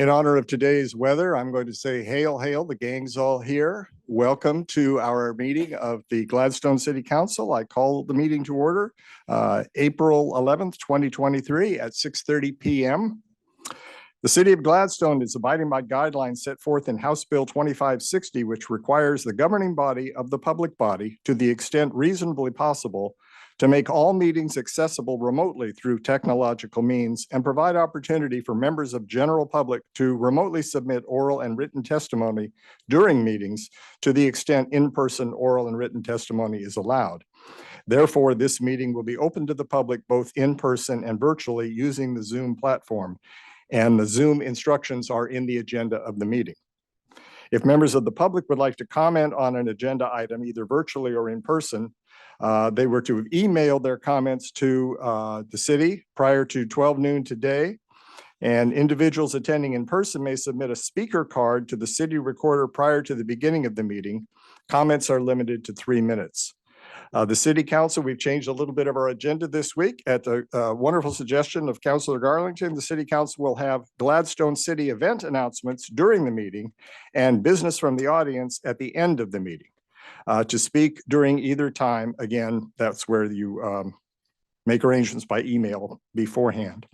In honor of today's weather, I'm going to say hail, hail, the gang's all here. Welcome to our meeting of the Gladstone City Council. I call the meeting to order April 11th, 2023 at 6:30 p.m. The City of Gladstone is abiding by guidelines set forth in House Bill 2560, which requires the governing body of the public body, to the extent reasonably possible, to make all meetings accessible remotely through technological means and provide opportunity for members of general public to remotely submit oral and written testimony during meetings to the extent in-person oral and written testimony is allowed. Therefore, this meeting will be open to the public both in person and virtually using the Zoom platform. And the Zoom instructions are in the agenda of the meeting. If members of the public would like to comment on an agenda item, either virtually or in person, they were to email their comments to the city prior to 12 noon today. And individuals attending in person may submit a speaker card to the city recorder prior to the beginning of the meeting. Comments are limited to 3 minutes. The City Council, we've changed a little bit of our agenda this week. At the wonderful suggestion of Councilor Garlington, the City Council will have Gladstone City event announcements during the meeting and business from the audience at the end of the meeting. To speak during either time, again, that's where you make arrangements by email beforehand.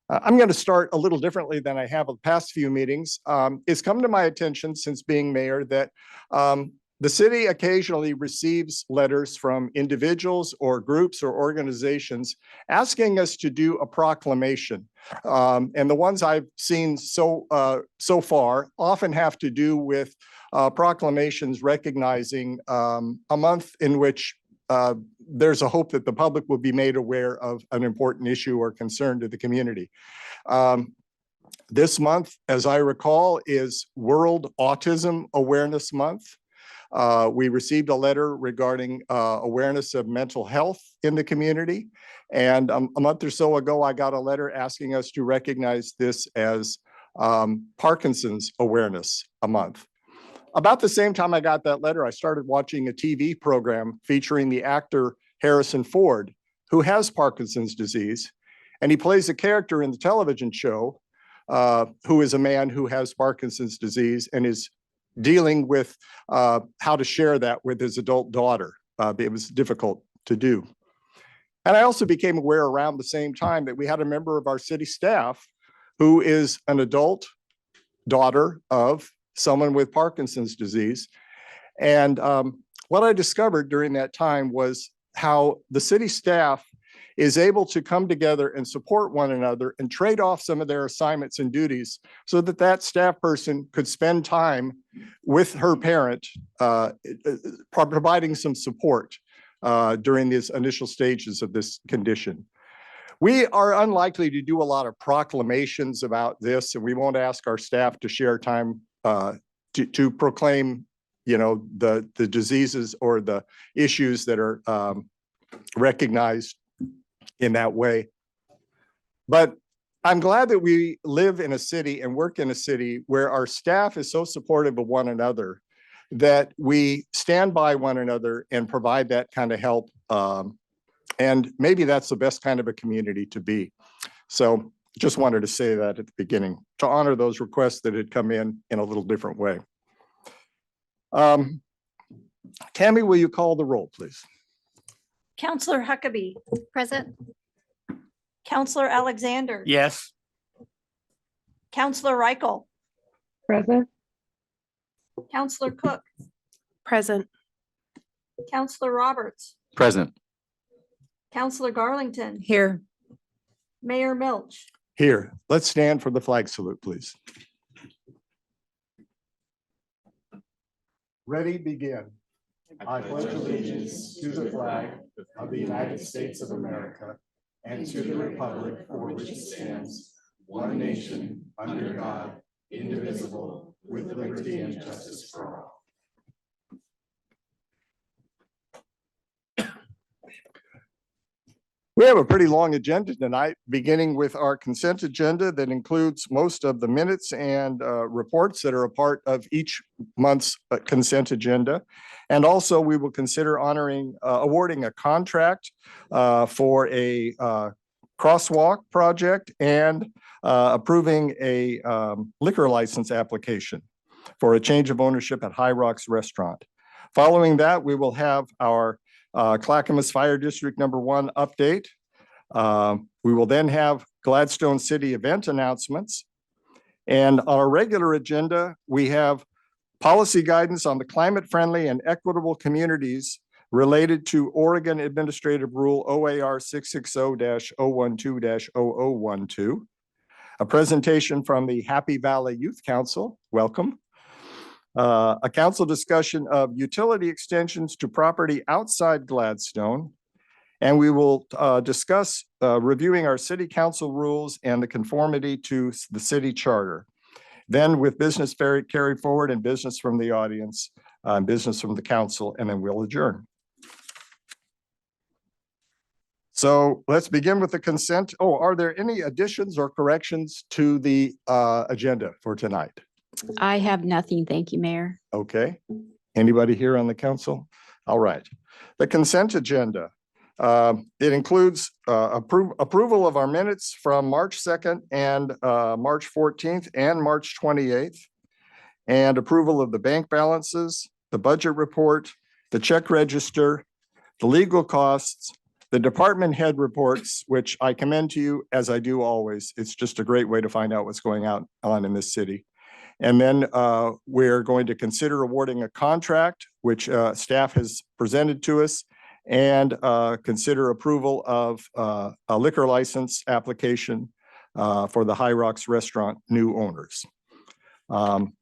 I'm going to start a little differently than I have the past few meetings. It's come to my attention since being mayor that the city occasionally receives letters from individuals or groups or organizations asking us to do a proclamation. And the ones I've seen so far often have to do with proclamations recognizing a month in which there's a hope that the public will be made aware of an important issue or concern to the community. This month, as I recall, is World Autism Awareness Month. We received a letter regarding awareness of mental health in the community. And a month or so ago, I got a letter asking us to recognize this as Parkinson's Awareness Month. About the same time I got that letter, I started watching a TV program featuring the actor Harrison Ford, who has Parkinson's disease. And he plays a character in the television show who is a man who has Parkinson's disease and is dealing with how to share that with his adult daughter. It was difficult to do. And I also became aware around the same time that we had a member of our city staff who is an adult daughter of someone with Parkinson's disease. And what I discovered during that time was how the city staff is able to come together and support one another and trade off some of their assignments and duties so that that staff person could spend time with her parent, providing some support during these initial stages of this condition. We are unlikely to do a lot of proclamations about this, and we won't ask our staff to share time to proclaim, you know, the diseases or the issues that are recognized in that way. But I'm glad that we live in a city and work in a city where our staff is so supportive of one another that we stand by one another and provide that kind of help. And maybe that's the best kind of a community to be. So just wanted to say that at the beginning to honor those requests that had come in a little different way. Tammy, will you call the roll, please? Councillor Huckabee. Present. Councillor Alexander. Yes. Councillor Reichel. Present. Councillor Cook. Present. Councillor Roberts. Present. Councillor Garlington. Here. Mayor Milch. Here, let's stand for the flag salute, please. Ready, begin. I pledge allegiance to the flag of the United States of America and to the republic for which it stands, one nation, under God, indivisible, with liberty and justice for all. We have a pretty long agenda tonight, beginning with our consent agenda that includes most of the minutes and reports that are a part of each month's consent agenda. And also we will consider awarding a contract for a crosswalk project and approving a liquor license application for a change of ownership at High Rocks Restaurant. Following that, we will have our Clackamas Fire District #1 update. We will then have Gladstone City event announcements. And on our regular agenda, we have policy guidance on the climate-friendly and equitable communities related to Oregon Administrative Rule OAR 660-012-0012. A presentation from the Happy Valley Youth Council, welcome. A council discussion of utility extensions to property outside Gladstone. And we will discuss reviewing our city council rules and the conformity to the city charter. Then with business carried forward and business from the audience, business from the council, and then we'll adjourn. So let's begin with the consent. Oh, are there any additions or corrections to the agenda for tonight? I have nothing. Thank you, Mayor. Okay. Anybody here on the council? All right. The consent agenda. It includes approval of our minutes from March 2nd and March 14th and March 28th, and approval of the bank balances, the budget report, the check register, the legal costs, the department head reports, which I commend to you as I do always. It's just a great way to find out what's going on in this city. And then we're going to consider awarding a contract, which staff has presented to us, and consider approval of a liquor license application for the High Rocks Restaurant new owners.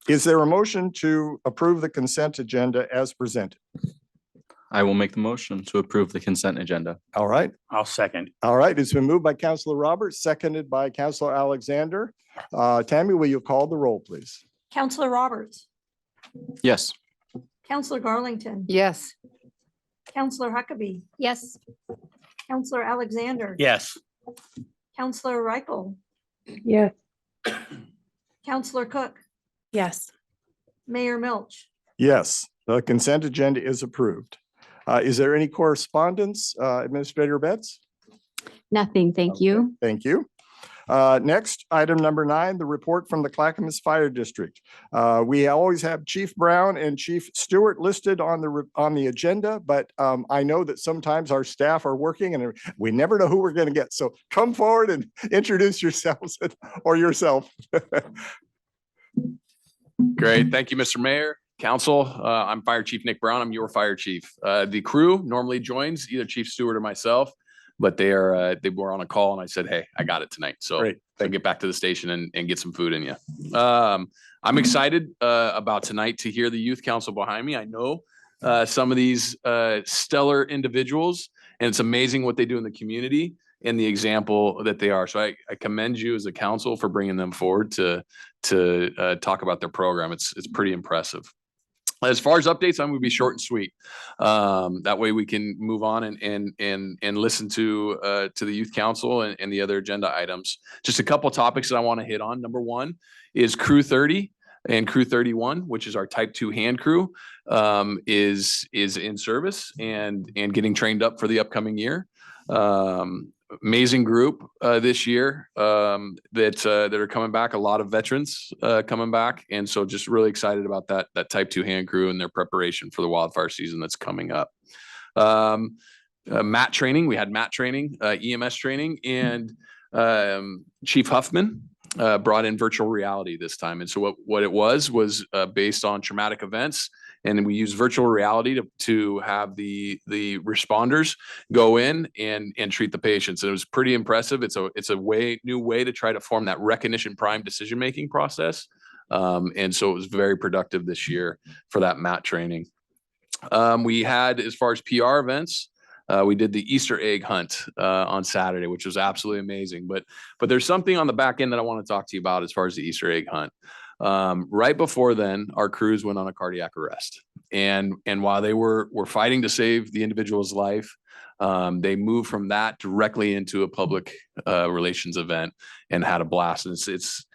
Is there a motion to approve the consent agenda as presented? I will make the motion to approve the consent agenda. All right. I'll second. All right. It's been moved by Councilor Roberts, seconded by Councilor Alexander. Tammy, will you call the roll, please? Counselor Roberts, Yes. Counselor Garlington. Yes. Counselor Huckabee. Yes. Counselor Alexander. Yes. Counselor Reichel. Yes. Counselor Cook. Yes. Mayor Milch. Yes, the consent agenda is approved. Is there any correspondence, Administrator Betts? Nothing. Thank you. Thank you. Next, item number 9, the report from the Clackamas Fire District. We always have Chief Brown and Chief Stewart listed on the agenda, but I know that sometimes our staff are working and we never know who we're going to get. So come forward and introduce yourselves or yourself. Great. Thank you, Mr. Mayor, Council. I'm Fire Chief Nick Brown. I'm your fire chief. The crew normally joins either Chief Stewart or myself, but they were on a call and I said, hey, I got it tonight. So Great. get back to the station and get some food in you. I'm excited about tonight to hear the youth council behind me. I know some of these stellar individuals, and it's amazing what they do in the community and the example that they are. So I commend you as a council for bringing them forward to talk about their program. It's pretty impressive. As far as updates, I'm going to be short and sweet. That way we can move on and listen to the youth council and the other agenda items. Just a couple of topics that I want to hit on. Number 1 is Crew 30 and Crew 31, which is our Type 2 hand crew, is in service and getting trained up for the upcoming year. Amazing group this year that are coming back. A lot of veterans coming back, and so just really excited about that Type 2 hand crew and their preparation for the wildfire season that's coming up. MAT training, we had MAT training, EMS training, and Chief Huffman brought in virtual reality this time. And so what it was based on traumatic events. And we use virtual reality to have the responders go in and treat the patients. And it was pretty impressive. It's a new way to try to form that recognition prime decision-making process. And so it was very productive this year for that MAT training. We had, as far as PR events, we did the Easter egg hunt on Saturday, which was absolutely amazing. But there's something on the back end that I want to talk to you about as far as the Easter egg hunt. Right before then, our crews went on a cardiac arrest. And while they were fighting to save the individual's life, they moved from that directly into a public relations event and had a blast. And it's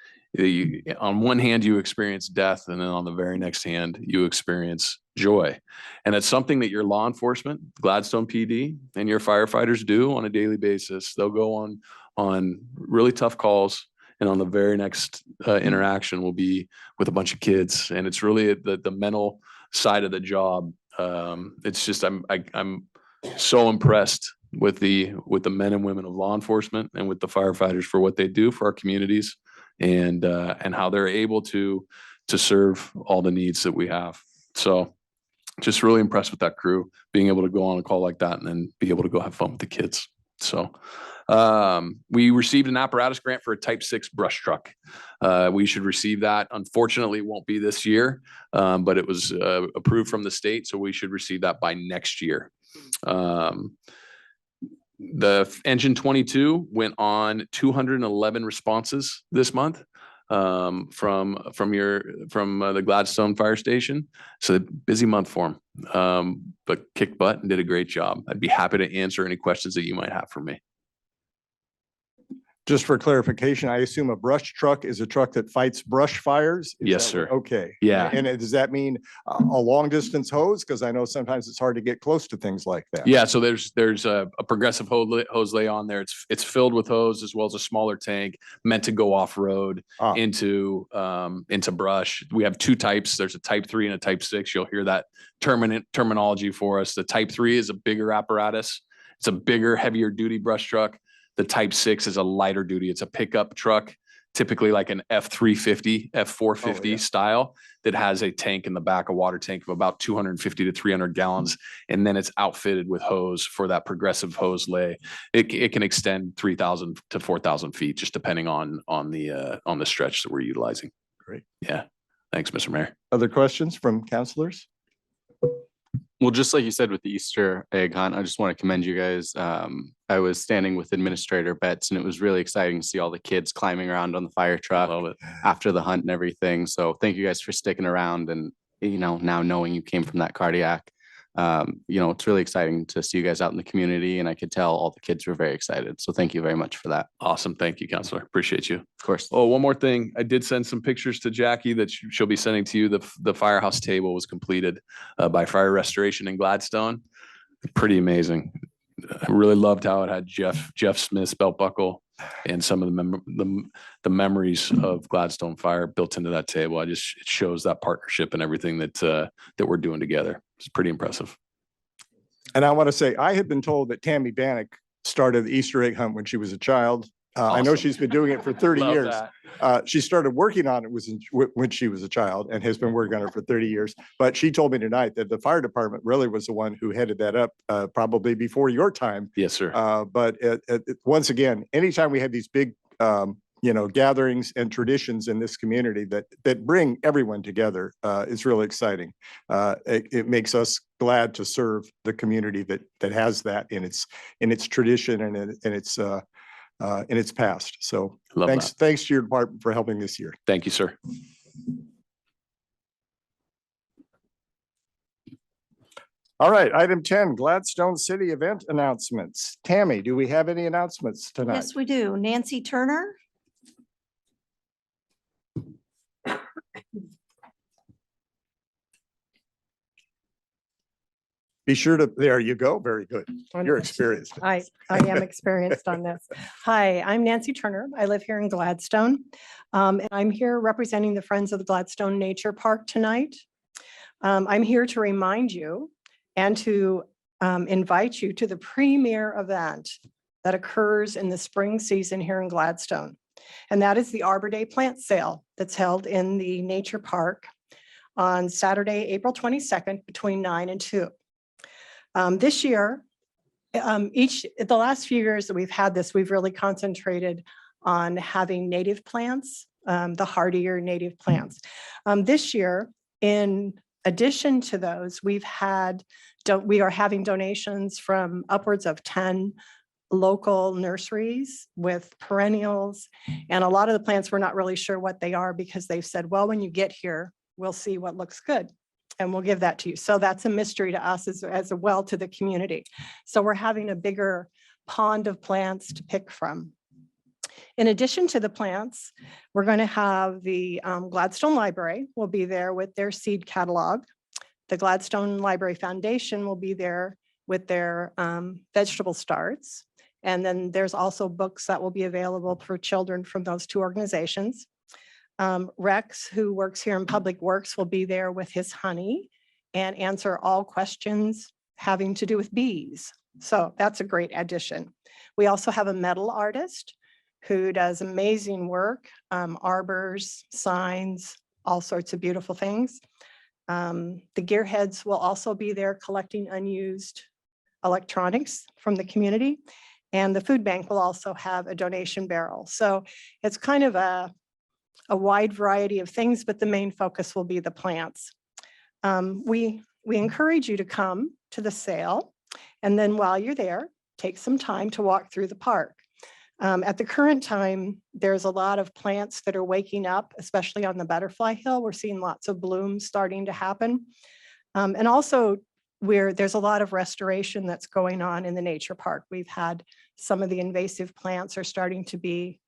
on one hand, you experience death, and then on the very next hand, you experience joy. And it's something that your law enforcement, Gladstone PD, and your firefighters do on a daily basis. They'll go on on really tough calls. And on the very next interaction will be with a bunch of kids. And it's really the mental side of the job. It's just, I'm so impressed with the men and women of law enforcement and with the firefighters for what they do for our communities and how they're able to serve all the needs that we have. So just really impressed with that crew, being able to go on a call like that and then be able to go have fun with the kids. So we received an apparatus grant for a Type 6 brush truck. We should receive that. Unfortunately, it won't be this year, but it was approved from the state, so we should receive that by next year. The engine 22 went on 211 responses this month from the Gladstone fire station. So a busy month for them, but kicked butt and did a great job. I'd be happy to answer any questions that you might have for me. Just for clarification, I assume a brush truck is a truck that fights brush fires? Is Yes, that sir. Okay. Yeah. And does that mean a long distance hose? Because I know sometimes it's hard to get close to things like that. Yeah, so there's a progressive hose lay on there. It's filled with hose as well as a smaller tank meant to go off road into brush. We have two types. There's a Type 3 and a Type 6. You'll hear that terminology for us. The Type 3 is a bigger apparatus. It's a bigger, heavier duty brush truck. The Type 6 is a lighter duty. It's a pickup truck, typically like an F350, F450 style that has a tank in the back, a water tank of about 250 to 300 gallons. And then it's outfitted with hose for that progressive hose lay. It can extend 3,000 to 4,000 feet, just depending on the stretch that we're utilizing. Great. Yeah. Thanks, Mr. Mayor. Other questions from councilors? Well, just like you said with the Easter egg hunt, I just want to commend you guys. I was standing with Administrator Betts and it was really exciting to see all the kids climbing around on the fire truck after the hunt and everything. So thank you guys for sticking around and, now knowing you came from that cardiac, it's really exciting to see you guys out in the community and I could tell all the kids were very excited. So thank you very much for that. Awesome. Thank you, Counselor. Appreciate you. Of course. Oh, one more thing. I did send some pictures to Jackie that she'll be sending to you. The firehouse table was completed by Fire Restoration in Gladstone. Pretty amazing. I really loved how it had Jeff Smith's belt buckle and some of the memories of Gladstone Fire built into that table. It shows that partnership and everything that we're doing together. It's pretty impressive. And I want to say, I had been told that Tammy Bannock started the Easter egg hunt when she was a child. I know Awesome. she's been doing it for 30 Love years. that. She started working on it when she was a child and has been working on it for 30 years. But she told me tonight that the fire department really was the one who headed that up probably before your time. Yes, sir. But once again, anytime we have these big, gatherings and traditions in this community that bring everyone together, it's really exciting. It makes us glad to serve the community that has that in its tradition and in its past. So Love that. thanks to your department for helping this year. Thank you, sir. All right, item 10, Gladstone City event announcements. Tammy, do we have any announcements tonight? Yes, we do. Nancy Turner. Be sure to, there you go. Very good. You're experienced. I am experienced on this. Hi, I'm Nancy Turner. I live here in Gladstone. And I'm here representing the Friends of the Gladstone Nature Park tonight. I'm here to remind you and to invite you to the premier event that occurs in the spring season here in Gladstone. And that is the Arbor Day plant sale that's held in the Nature Park on Saturday, April 22nd between 9 and 2. This year, the last few years that we've had this, we've really concentrated on having native plants, the hardier native plants. This year, in addition to those, we are having donations from upwards of 10 local nurseries with perennials. And a lot of the plants, we're not really sure what they are because they've said, well, when you get here, we'll see what looks good. And we'll give that to you. So that's a mystery to us as well to the community. So we're having a bigger pond of plants to pick from. In addition to the plants, we're going to have the Gladstone Library will be there with their seed catalog. The Gladstone Library Foundation will be there with their vegetable starts. And then there's also books that will be available for children from those two organizations. Rex, who works here in Public Works, will be there with his honey and answer all questions having to do with bees. So that's a great addition. We also have a metal artist who does amazing work, arbors, signs, all sorts of beautiful things. The gearheads will also be there collecting unused electronics from the community. And the food bank will also have a donation barrel. So it's kind of a wide variety of things, but the main focus will be the plants. We encourage you to come to the sale. And then while you're there, take some time to walk through the park. At the current time, there's a lot of plants that are waking up, especially on the Butterfly Hill. We're seeing lots of blooms starting to happen. And also there's a lot of restoration that's going on in the nature park. We've had some of the invasive plants are starting to be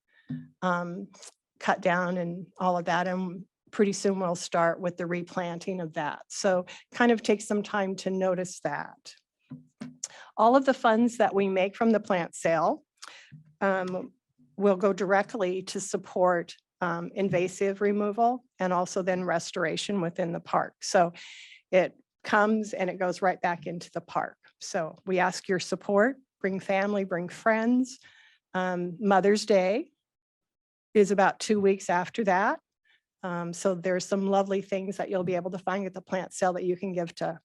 cut down and all of that. And pretty soon we'll start with the replanting of that. So kind of take some time to notice that. All of the funds that we make from the plant sale will go directly to support invasive removal and also then restoration within the park. So it comes and it goes right back into the park. So we ask your support, bring family, bring friends. Mother's Day is about 2 weeks after that. So there's some lovely things that you'll be able to find at the plant sale that you can give to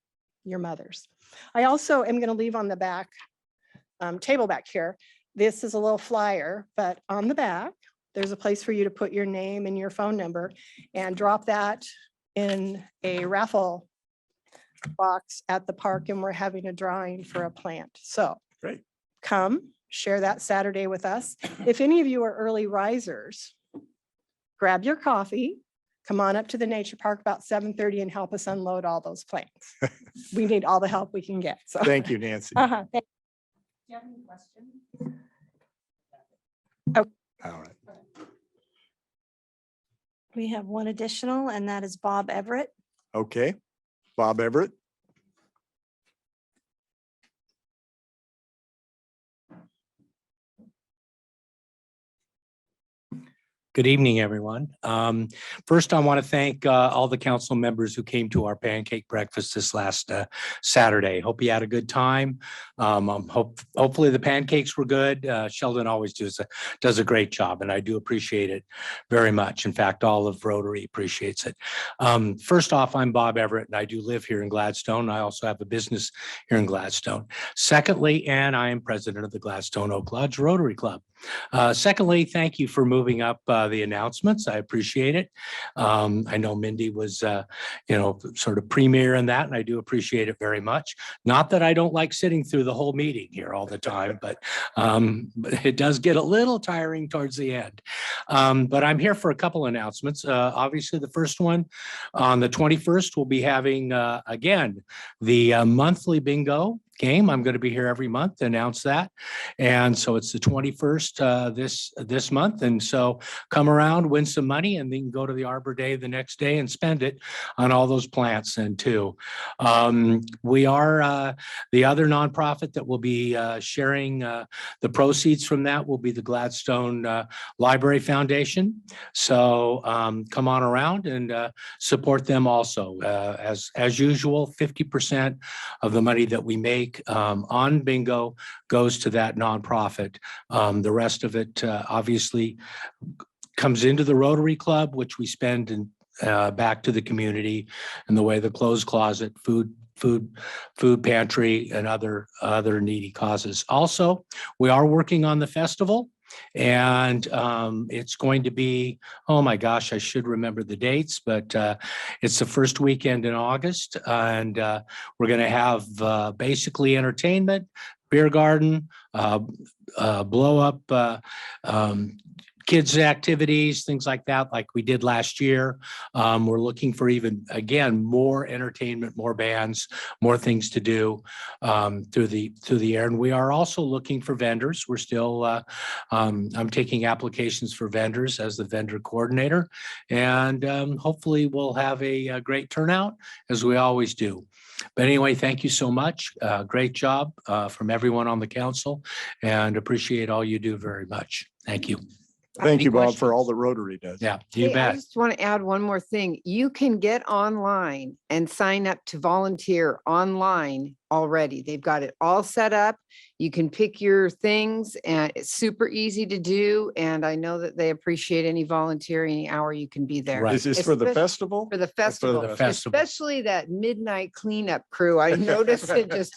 your mothers. I also am going to leave on the back table back here. This is a little flyer, but on the back, there's a place for you to put your name and your phone number and drop that in a raffle box at the park. And we're having a drawing for a plant. So Great. Come share that Saturday with us. If any of you are early risers, grab your coffee, come on up to the nature park about 7:30 and help us unload all those plants. We need all the help we can get. So Thank you, Nancy. thank you. Do you have any questions? All right. We have one additional, and that is Bob Everett. Okay. Bob Everett. Good evening, everyone. First, I want to thank all the council members who came to our pancake breakfast this last Saturday. Hope you had a good time. Hopefully the pancakes were good. Sheldon always does a great job, and I do appreciate it very much. In fact, all of Rotary appreciates it. First off, I'm Bob Everett, and I do live here in Gladstone. I also have a business here in Gladstone. Secondly, and I am president of the Gladstone Oak Lodge Rotary Club. Secondly, thank you for moving up the announcements. I appreciate it. I know Mindy was, sort of premier in that, and I do appreciate it very much. Not that I don't like sitting through the whole meeting here all the time, but it does get a little tiring towards the end. But I'm here for a couple announcements. Obviously, the first one on the 21st, we'll be having, again, the monthly bingo game. I'm going to be here every month to announce that. And so it's the 21st this month. And so come around, win some money, and then go to the Arbor Day the next day and spend it on all those plants. And too, we are the other nonprofit that will be sharing the proceeds from that will be the Gladstone Library Foundation. So come on around and support them also. As usual, 50% of the money that we make on bingo goes to that nonprofit. The rest of it obviously comes into the Rotary Club, which we spend back to the community in the way the clothes closet, food pantry, and other needy causes. Also, we are working on the festival. And it's going to be, oh my gosh, I should remember the dates, but it's the first weekend in August. And we're going to have basically entertainment, beer garden, blow up kids' activities, things like that, like we did last year. We're looking for even, again, more entertainment, more bands, more things to do through the air. And we are also looking for vendors. We're still, I'm taking applications for vendors as the vendor coordinator. And hopefully we'll have a great turnout, as we always do. But anyway, thank you so much. Great job from everyone on the council, and appreciate all you do very much. Thank you. Thank Any you, Bob, for questions? all that Rotary does. Yeah, you Hey, I bet. just want to add one more thing. You can get online and sign up to volunteer online already. They've got it all set up. You can pick your things and it's super easy to do. And I know that they appreciate any volunteer, any hour you can be there. Right. Is this for the Especially festival? For the For festival, the festival. especially that midnight cleanup crew. I noticed it just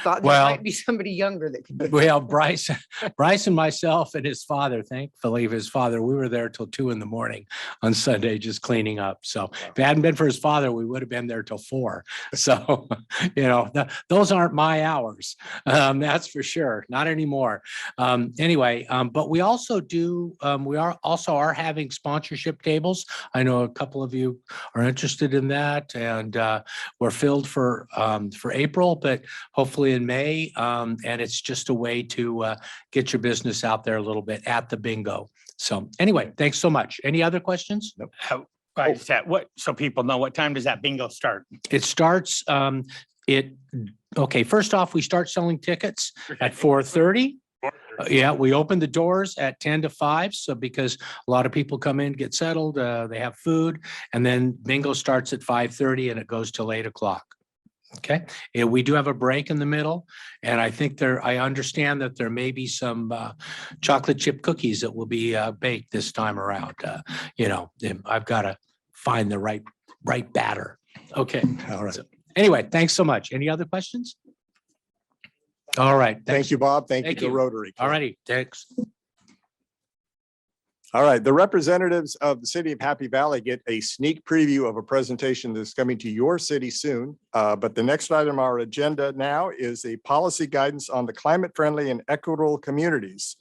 thought there Well- might be somebody younger that could. do it. Well, Bryce and myself and his father, thankfully his father, we were there till 2 a.m. on Sunday, just cleaning up. So if it hadn't been for his father, we would have been there till 4. So, those aren't my hours. That's for sure. Not anymore. Anyway, but we also do, we are having sponsorship tables. I know a couple of you are interested in that, and we're filled for April, but hopefully in May. And it's just a way to get your business out there a little bit at the bingo. So anyway, thanks so much. Any other questions? Right, so people know, what time does that bingo start? It starts, okay, first off, we start selling tickets at 4:30. Yeah, we open the doors at 10 to 5. So because a lot of people come in, get settled, they have food, and then bingo starts at 5:30 and it goes till 8 o'clock. Okay, and we do have a break in the middle, and I think I understand that there may be some chocolate chip cookies that will be baked this time around. I've got to find the right batter. Okay, All right. so anyway, thanks so much. Any other questions? All right. Thank you, Bob. Thank you Thank to you. Rotary. All righty, thanks. All right, the representatives of the city of Happy Valley get a sneak preview of a presentation that's coming to your city soon. But the next item on our agenda now is a policy guidance on the climate-friendly and equitable communities.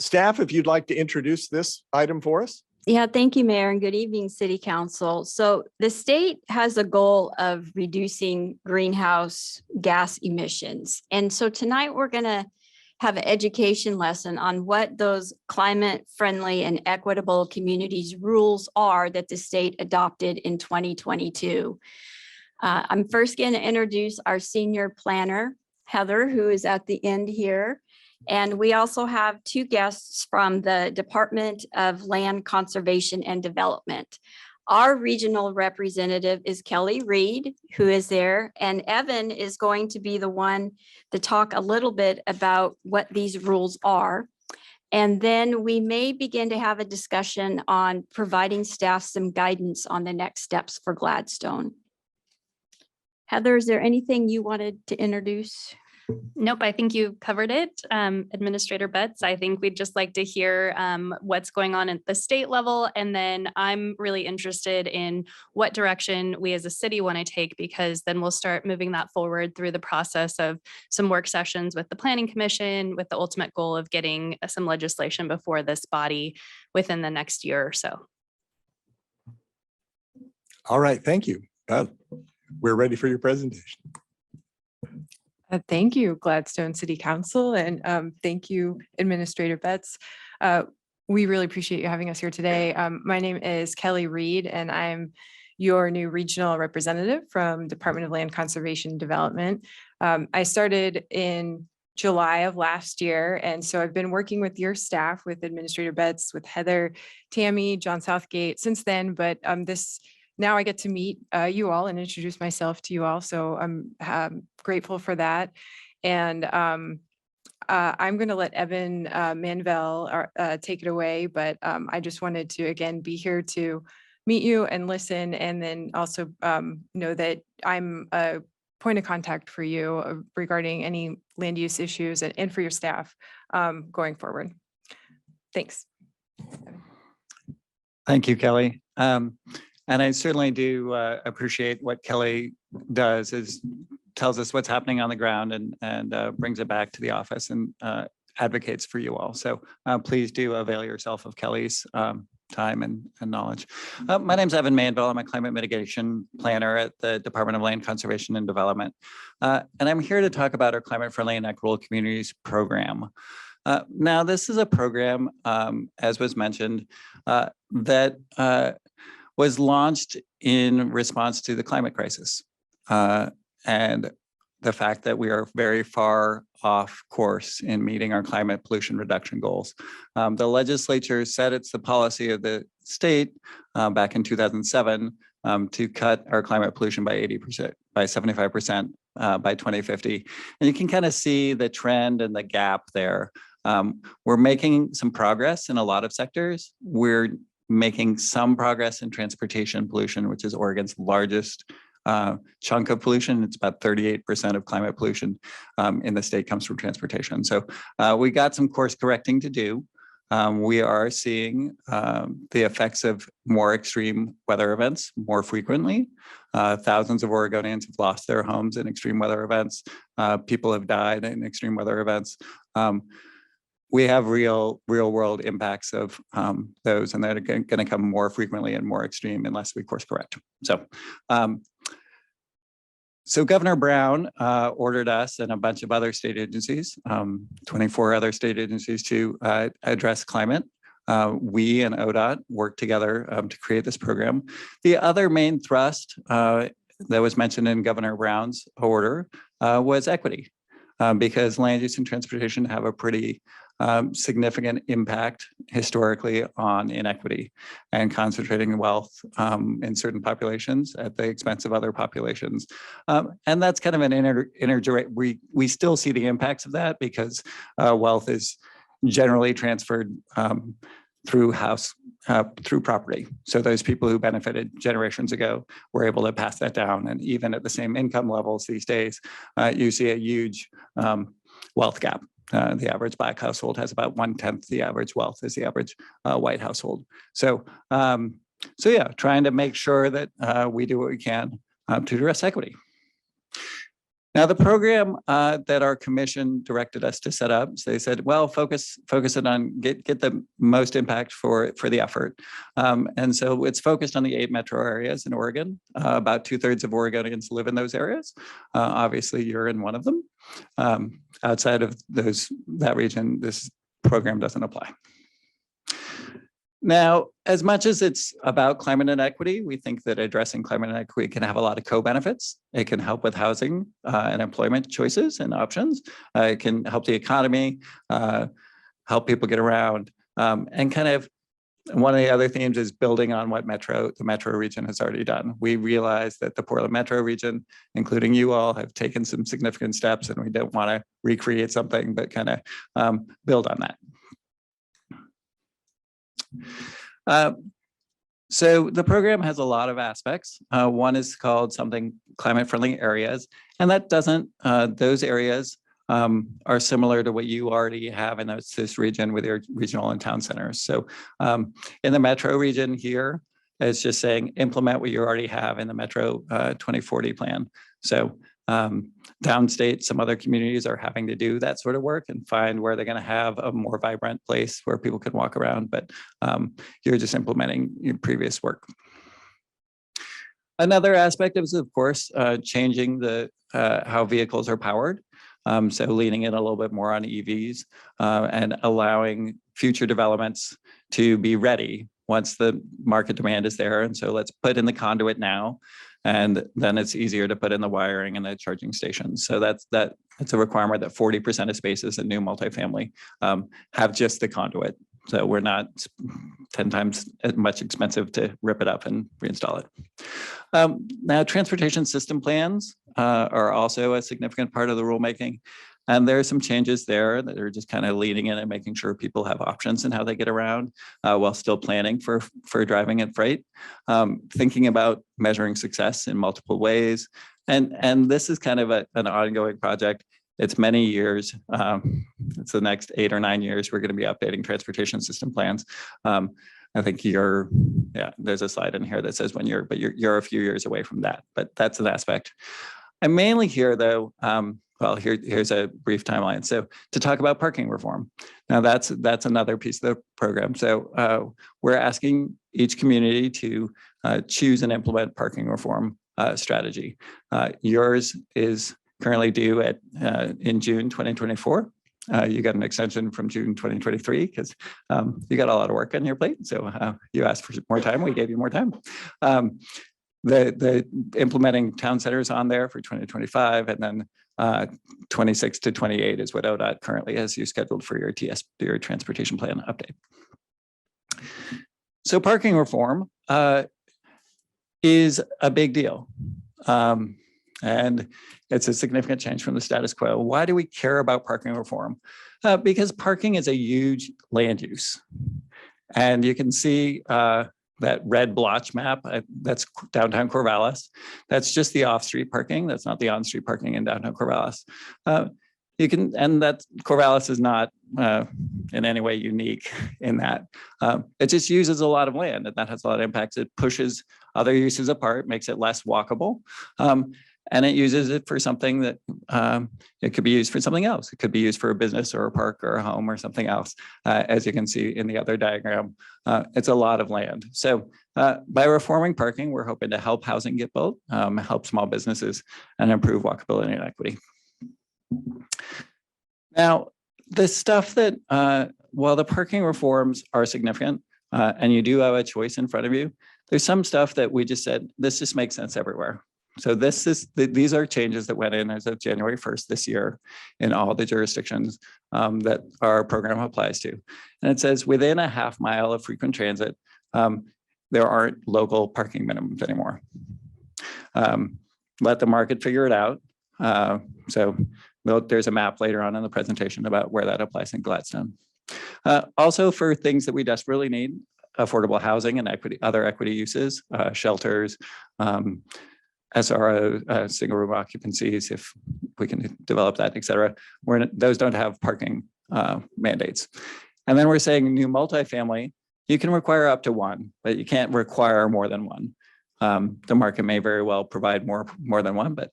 Staff, if you'd like to introduce this item for us. Yeah, thank you, Mayor, and good evening, City Council. So the state has a goal of reducing greenhouse gas emissions. And so tonight we're going to have an education lesson on what those climate-friendly and equitable communities rules are that the state adopted in 2022. I'm first going to introduce our senior planner, Heather, who is at the end here. And we also have 2 guests from the Department of Land Conservation and Development. Our regional representative is Kelly Reed, who is there, and Evan is going to be the one to talk a little bit about what these rules are. And then we may begin to have a discussion on providing staff some guidance on the next steps for Gladstone. Heather, is there anything you wanted to introduce? Nope, I think you covered it. Administrator Betts, I think we'd just like to hear what's going on at the state level. And then I'm really interested in what direction we as a city want to take, because then we'll start moving that forward through the process of some work sessions with the Planning Commission, with the ultimate goal of getting some legislation before this body within the next year or so. All right, thank you. We're ready for your presentation. Thank you, Gladstone City Council, and thank you, Administrator Betts. We really appreciate you having us here today. My name is Kelly Reed, and I'm your new regional representative from Department of Land Conservation and Development. I started in July of last year, and so I've been working with your staff, with Administrator Betts, with Heather, Tammy, John Southgate since then, but now I get to meet you all and introduce myself to you all. So I'm grateful for that. And I'm going to let Evan Manvel take it away, but I just wanted to, again, be here to meet you and listen, and then also know that I'm a point of contact for you regarding any land use issues and for your staff going forward. Thanks. Thank you, Kelly. And I certainly do appreciate what Kelly does, is tells us what's happening on the ground and brings it back to the office. And advocates for you all. So please do avail yourself of Kelly's time and knowledge. My name's Evan Manville. I'm a climate mitigation planner at the Department of Land Conservation and Development. And I'm here to talk about our Climate Friendly and Equitable Communities program. Now, this is a program, as was mentioned, that was launched in response to the climate crisis and the fact that we are very far off course in meeting our climate pollution reduction goals. The legislature said it's the policy of the state back in 2007 to cut our climate pollution by 80%, by 75% by 2050. And you can kind of see the trend and the gap there. We're making some progress in a lot of sectors. We're making some progress in transportation pollution, which is Oregon's largest chunk of pollution. It's about 38% of climate pollution in the state comes from transportation. So we got some course correcting to do. We are seeing the effects of more extreme weather events more frequently. Thousands of Oregonians have lost their homes in extreme weather events. People have died in extreme weather events. We have real world impacts of those, and they're going to come more frequently and more extreme unless we course correct. So Governor Brown ordered us and a bunch of other state agencies, 24 other state agencies, to address climate. We and ODOT worked together to create this program. The other main thrust that was mentioned in Governor Brown's order was equity, because land use and transportation have a pretty significant impact historically on inequity and concentrating wealth in certain populations at the expense of other populations. And that's kind of an we still see the impacts of that because wealth is generally transferred through property. So those people who benefited generations ago were able to pass that down. And even at the same income levels these days, you see a huge wealth gap. The average Black household has about 1/10 the average wealth as the average white household. So yeah, trying to make sure that we do what we can to address equity. Now, the program that our commission directed us to set up, so they said, well, focus it on get the most impact for the effort. And so it's focused on the 8 metro areas in Oregon. About 2/3 of Oregonians live in those areas. Obviously, you're in one of them. Outside of that region, this program doesn't apply. Now, as much as it's about climate inequity, we think that addressing climate inequity can have a lot of co-benefits. It can help with housing and employment choices and options. It can help the economy, help people get around. And kind of one of the other themes is building on what the metro region has already done. We realize that the Portland metro region, including you all, have taken some significant steps, and we don't want to recreate something, but kind of build on that. So the program has a lot of aspects. One is called something climate friendly areas, and that doesn't, those areas are similar to what you already have in this region with your regional and town centers. So in the metro region here, it's just saying implement what you already have in the Metro 2040 plan. So downstate, some other communities are having to do that sort of work and find where they're going to have a more vibrant place where people can walk around, but you're just implementing your previous work. Another aspect is, of course, changing how vehicles are powered. So leaning in a little bit more on EVs and allowing future developments to be ready once the market demand is there. And so let's put in the conduit now, and then it's easier to put in the wiring and the charging stations. So that's a requirement that 40% of spaces in new multifamily have just the conduit. So we're not 10 times as much expensive to rip it up and reinstall it. Now, transportation system plans are also a significant part of the rulemaking. And there are some changes there that are just kind of leading in and making sure people have options in how they get around while still planning for driving and freight. Thinking about measuring success in multiple ways. And this is kind of an ongoing project. It's many years. It's the next 8 or 9 years. We're going to be updating transportation system plans. I think there's a slide in here that says when you're a few years away from that, but that's an aspect. I'm mainly here though, well, here's a brief timeline. So to talk about parking reform. Now that's another piece of the program. So we're asking each community to choose and implement parking reform strategy. Yours is currently due in June 2024. You got an extension from June 2023 because you got a lot of work on your plate. So you asked for more time, we gave you more time. The implementing town centers on there for 2025, and then 26 to 28 is what ODOT currently has you scheduled for your transportation plan update. So parking reform is a big deal. And it's a significant change from the status quo. Why do we care about parking reform? Because parking is a huge land use. And you can see that red blotch map, that's downtown Corvallis. That's just the off-street parking. That's not the on-street parking in downtown Corvallis. And that Corvallis is not in any way unique in that. It just uses a lot of land, and that has a lot of impacts. It pushes other uses apart, makes it less walkable. And it uses it for something that it could be used for something else. It could be used for a business or a park or a home or something else. As you can see in the other diagram, it's a lot of land. So by reforming parking, we're hoping to help housing get built, help small businesses, and improve walkability and equity. Now, the stuff that, while the parking reforms are significant, and you do have a choice in front of you, there's some stuff that we just said, this just makes sense everywhere. So these are changes that went in as of January 1st this year in all the jurisdictions that our program applies to. And it says within a half mile of frequent transit, there aren't local parking minimums anymore. Let the market figure it out. So there's a map later on in the presentation about where that applies in Gladstone. Also for things that we desperately need, affordable housing and other equity uses, shelters, SRO, single room occupancies, if we can develop that, et cetera. Those don't have parking mandates. And then we're saying new multifamily, you can require up to one, but you can't require more than one. The market may very well provide more than one, but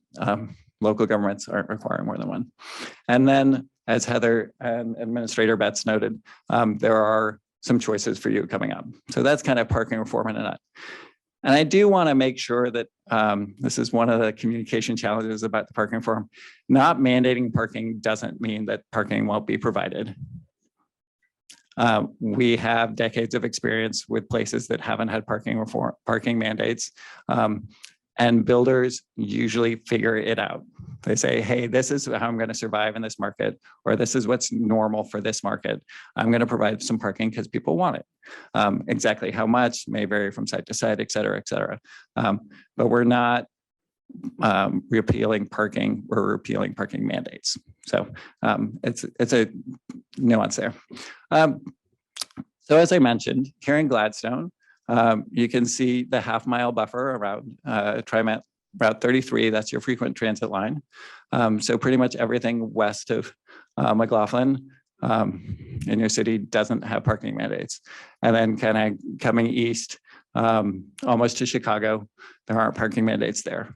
local governments aren't requiring more than one. And then as Heather and Administrator Betts noted, there are some choices for you coming up. So that's kind of parking reform in a nut. And I do want to make sure that this is one of the communication challenges about the parking reform. Not mandating parking doesn't mean that parking won't be provided. We have decades of experience with places that haven't had parking mandates, and builders usually figure it out. They say, hey, this is how I'm going to survive in this market, or this is what's normal for this market. I'm going to provide some parking because people want it. Exactly how much may vary from site to site, et cetera, et cetera. But we're not repealing parking, we're repealing parking mandates. So it's a nuance there. So as I mentioned, here in Gladstone, you can see the half mile buffer around TriMet Route 33, that's your frequent transit line. So pretty much everything west of McLaughlin in your city doesn't have parking mandates. And then kind of coming east, almost to Chicago, there aren't parking mandates there.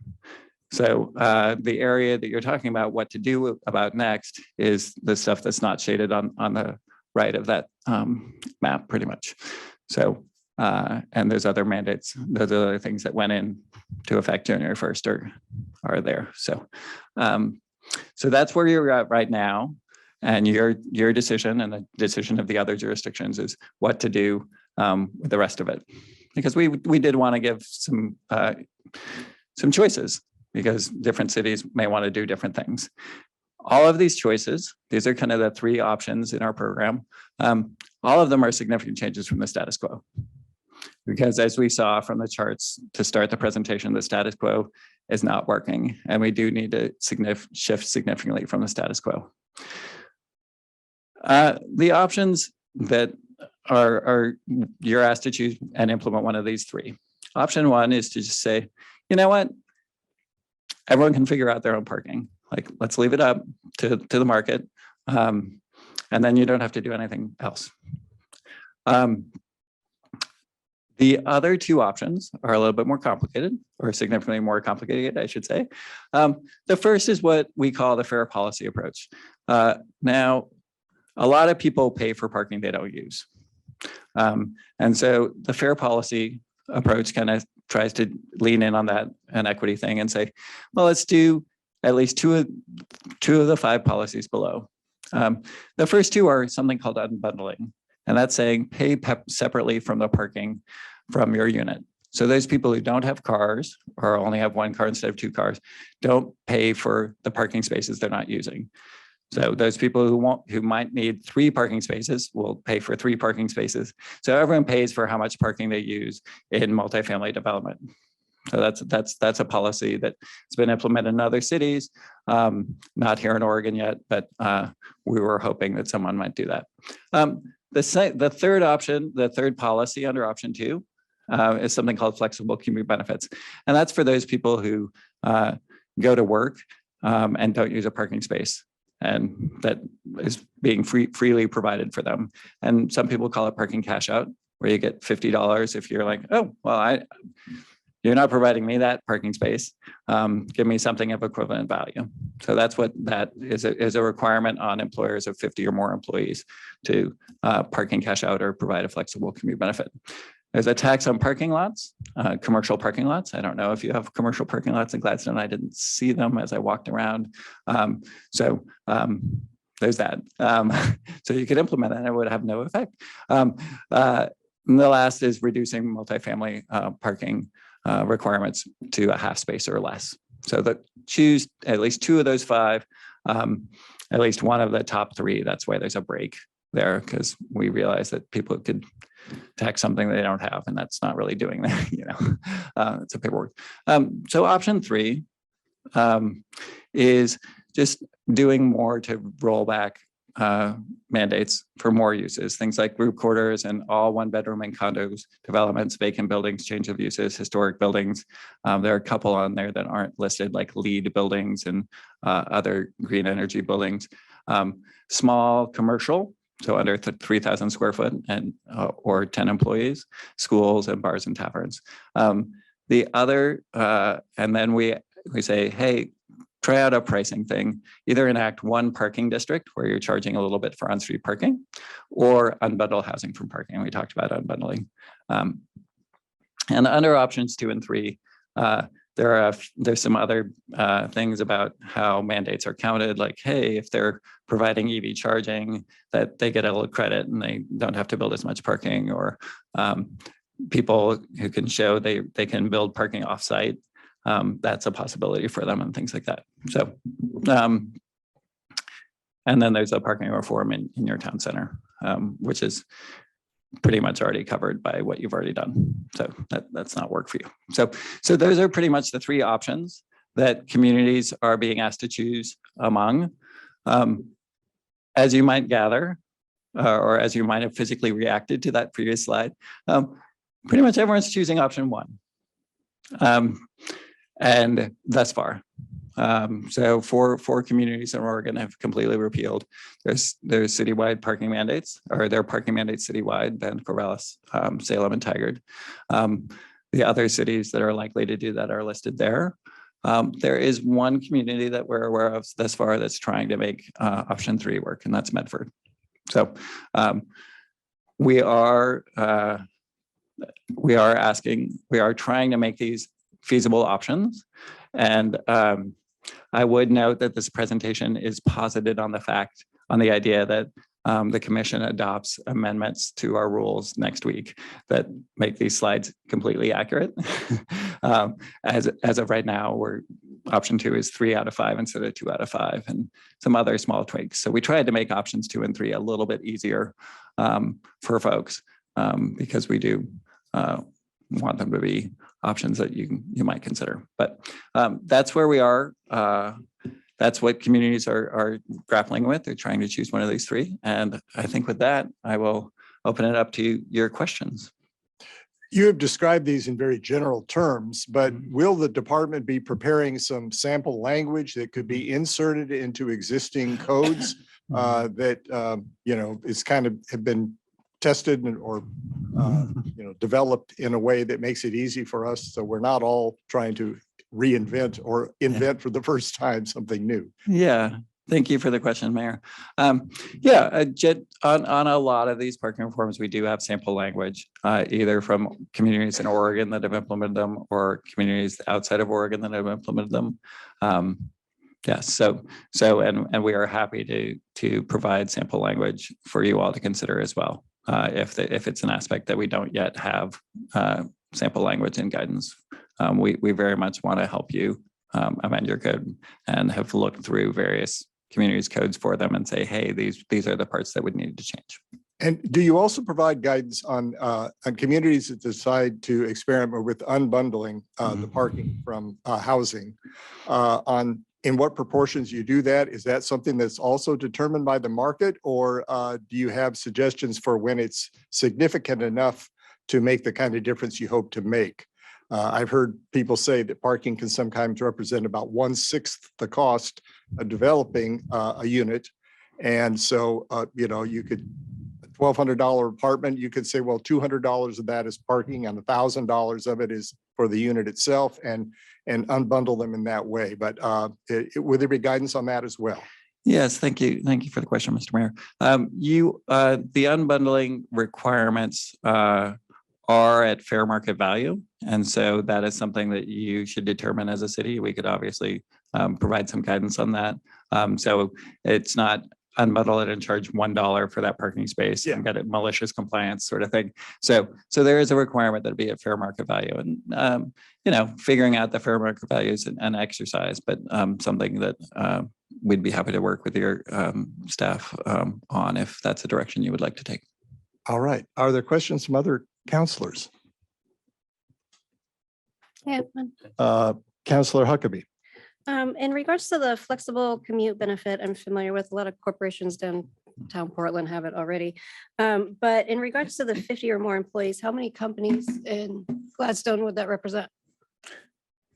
So the area that you're talking about what to do about next is the stuff that's not shaded on the right of that map pretty much. So, and there's other mandates, those are other things that went in to effect January 1st are there. So, so that's where you're at right now. And your decision and the decision of the other jurisdictions is what to do with the rest of it. Because we did want to give some choices because different cities may want to do different things. All of these choices, these are kind of the three options in our program. All of them are significant changes from the status quo. Because as we saw from the charts to start the presentation, the status quo is not working. And we do need to shift significantly from the status quo. The options that are you're asked to choose and implement one of these three. Option one is to just say, you know what? Everyone can figure out their own parking. Like, let's leave it up to the market. And then you don't have to do anything else. The other two options are a little bit more complicated, or significantly more complicated, I should say. The first is what we call the fair policy approach. Now, a lot of people pay for parking they don't use. And so the fair policy approach kind of tries to lean in on that inequity thing and say, well, let's do at least two of the 5 policies below. The first 2 are something called unbundling, and that's saying pay separately from the parking from your unit. So those people who don't have cars or only have 1 car instead of 2 cars don't pay for the parking spaces they're not using. So those people who might need 3 parking spaces will pay for 3 parking spaces. So everyone pays for how much parking they use in multifamily development. So that's a policy that's been implemented in other cities, not here in Oregon yet, but we were hoping that someone might do that. The third option, the third policy under option 2, is something called flexible commute benefits. And that's for those people who go to work and don't use a parking space, and that is being freely provided for them. And some people call it parking cash out, where you get $50 if you're like, oh, well, you're not providing me that parking space. Give me something of equivalent value. So that's what that is a requirement on employers of 50 or more employees to parking cash out or provide a flexible commute benefit. There's a tax on parking lots, commercial parking lots. I don't know if you have commercial parking lots in Gladstone. I didn't see them as I walked around. So there's that. So you could implement that and it would have no effect. And the last is reducing multifamily parking requirements to a half space or less. So that choose at least 2 of those 5, at least one of the top 3. That's why there's a break there, because we realize that people could tax something they don't have, and that's not really doing that. It's a paperwork. So option 3 is just doing more to roll back mandates for more uses, things like group quarters and all 1-bedroom and condos, developments, vacant buildings, change of uses, historic buildings. There are a couple on there that aren't listed, like LEED buildings and other green energy buildings. Small commercial, so under 3,000 square foot and or 10 employees, schools and bars and taverns. The other, and then we say, hey, try out a pricing thing, either enact 1 parking district where you're charging a little bit for on-street parking, or unbundle housing from parking. We talked about unbundling. And under options 2 and 3, there's some other things about how mandates are counted, like, hey, if they're providing EV charging, that they get a little credit and they don't have to build as much parking, or people who can show they can build parking offsite. That's a possibility for them and things like that. So, and then there's a parking reform in your town center, which is pretty much already covered by what you've already done. So that's not work for you. So those are pretty much the 3 options that communities are being asked to choose among. As you might gather, or as you might have physically reacted to that previous slide, pretty much everyone's choosing option 1. And thus far. So 4 communities in Oregon have completely repealed there's citywide parking mandates, or their parking mandates citywide, then Corvallis, Salem, and Tigard. The other cities that are likely to do that are listed there. There is one community that we're aware of thus far that's trying to make option 3 work, and that's Medford. So we are trying to make these feasible options. And I would note that this presentation is posited on the idea that the commission adopts amendments to our rules next week that make these slides completely accurate. As of right now, option 2 is 3 out of 5 instead of 2 out of 5, and some other small tweaks. So we tried to make options 2 and 3 a little bit easier for folks, because we do want them to be options that you might consider. But that's where we are. That's what communities are grappling with. They're trying to choose one of these 3. And I think with that, I will open it up to your questions. You have described these in very general terms, but will the department be preparing some sample language that could be inserted into existing codes that, it's kind of have been tested or developed in a way that makes it easy for us. So we're not all trying to reinvent or invent for the first time something new. Yeah, thank you for the question, Mayor. On a lot of these parking reforms, we do have sample language, either from communities in Oregon that have implemented them or communities outside of Oregon that have implemented them. Yes, and we are happy to provide sample language for you all to consider as well, if it's an aspect that we don't yet have sample language and guidance. We very much want to help you amend your code and have looked through various communities' codes for them and say, hey, these are the parts that would need to change. And do you also provide guidance on communities that decide to experiment with unbundling the parking from housing on in what proportions you do that? Is that something that's also determined by the market, or do you have suggestions for when it's significant enough to make the kind of difference you hope to make? I've heard people say that parking can sometimes represent about 1/6 the cost of developing a unit. And so, you could, $1,200 apartment, you could say, well, $200 of that is parking and $1,000 of it is for the unit itself, and unbundle them in that way. But would there be guidance on that as well? Yes, thank you. Thank you for the question, Mr. Mayor. The unbundling requirements are at fair market value. And so that is something that you should determine as a city. We could obviously provide some guidance on that. So it's not unbundle it and charge $1 for that parking space and get it malicious compliance sort of thing. So there is a requirement that it be at fair market value, and figuring out the fair market value is an exercise, but something that we'd be happy to work with your staff on if that's a direction you would like to take. All right. Are there questions from other counselors? Yeah. Councillor Huckabee. In regards to the flexible commute benefit, I'm familiar with a lot of corporations downtown Portland have it already. But in regards to the 50 or more employees, how many companies in Gladstone would that represent?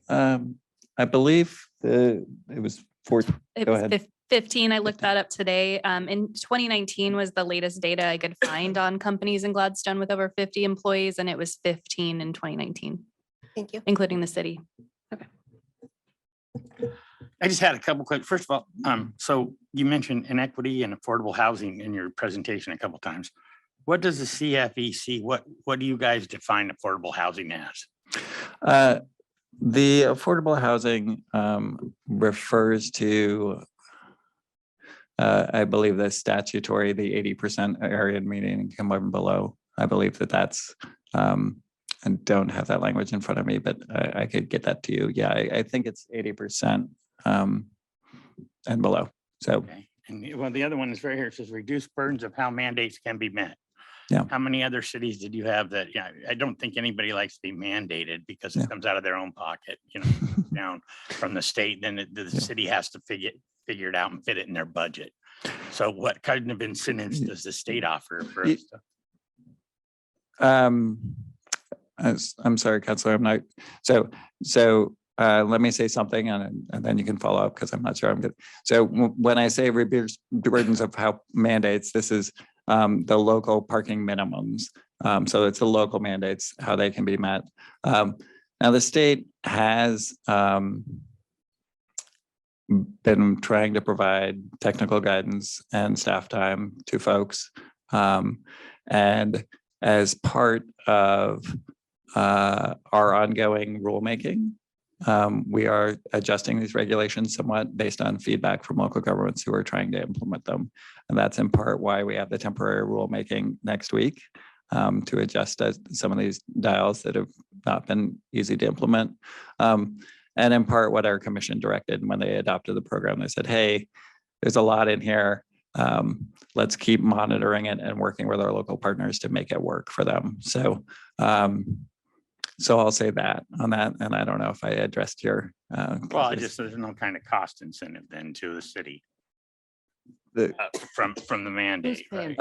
I believe it was 4. It Go was ahead. 15. I looked that up today. In 2019 was the latest data I could find on companies in Gladstone with over 50 employees, and it was 15 in 2019. Thank you. Including the city. I just had a couple quick, first of all, so you mentioned inequity and affordable housing in your presentation a couple times. What does the CFEC, what do you guys define affordable housing as? The affordable housing refers to, I believe, the statutory, the 80% area median income and below. I believe that's, I don't have that language in front of me, but I could get that to you. Yeah, I think it's 80% and below. So, okay. And well, the other one is right here. It says reduce burdens of how mandates can be met. Yeah. How many other cities did you have that? Yeah, I don't think anybody likes to be mandated because it comes out of their own pocket, down from the state. Then the city has to figure it out and fit it in their budget. So what kind of incentives does the state offer for us to? I'm sorry, Councilor, I'm not. So let me say something and then you can follow up because I'm not sure I'm good. So when I say reduce burdens of how mandates, this is the local parking minimums. So it's the local mandates, how they can be met. Now the state has been trying to provide technical guidance and staff time to folks. And as part of our ongoing rulemaking, we are adjusting these regulations somewhat based on feedback from local governments who are trying to implement them. And that's in part why we have the temporary rulemaking next week to adjust some of these dials that have not been easy to implement. And in part what our commission directed when they adopted the program, they said, hey, there's a lot in here. Let's keep monitoring it and working with our local partners to make it work for them. So I'll say that on that, and I don't know if I addressed your. Well, there's no kind of cost incentive then to the city from the mandate. Right?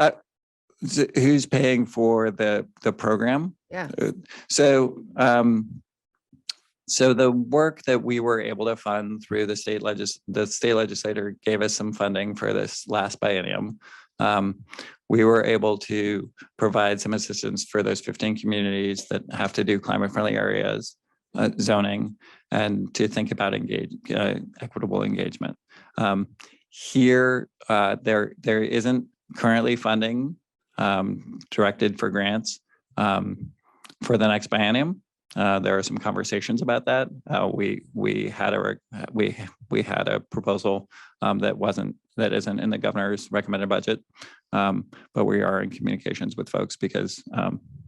Who's paying for the program? Yeah. So the work that we were able to fund through the state legislator gave us some funding for this last biennium We were able to provide some assistance for those 15 communities that have to do climate-friendly areas, zoning, and to think about equitable engagement. Here, there isn't currently funding directed for grants for the next biennium. There are some conversations about that. We had a proposal that isn't in the governor's recommended budget, but we are in communications with folks because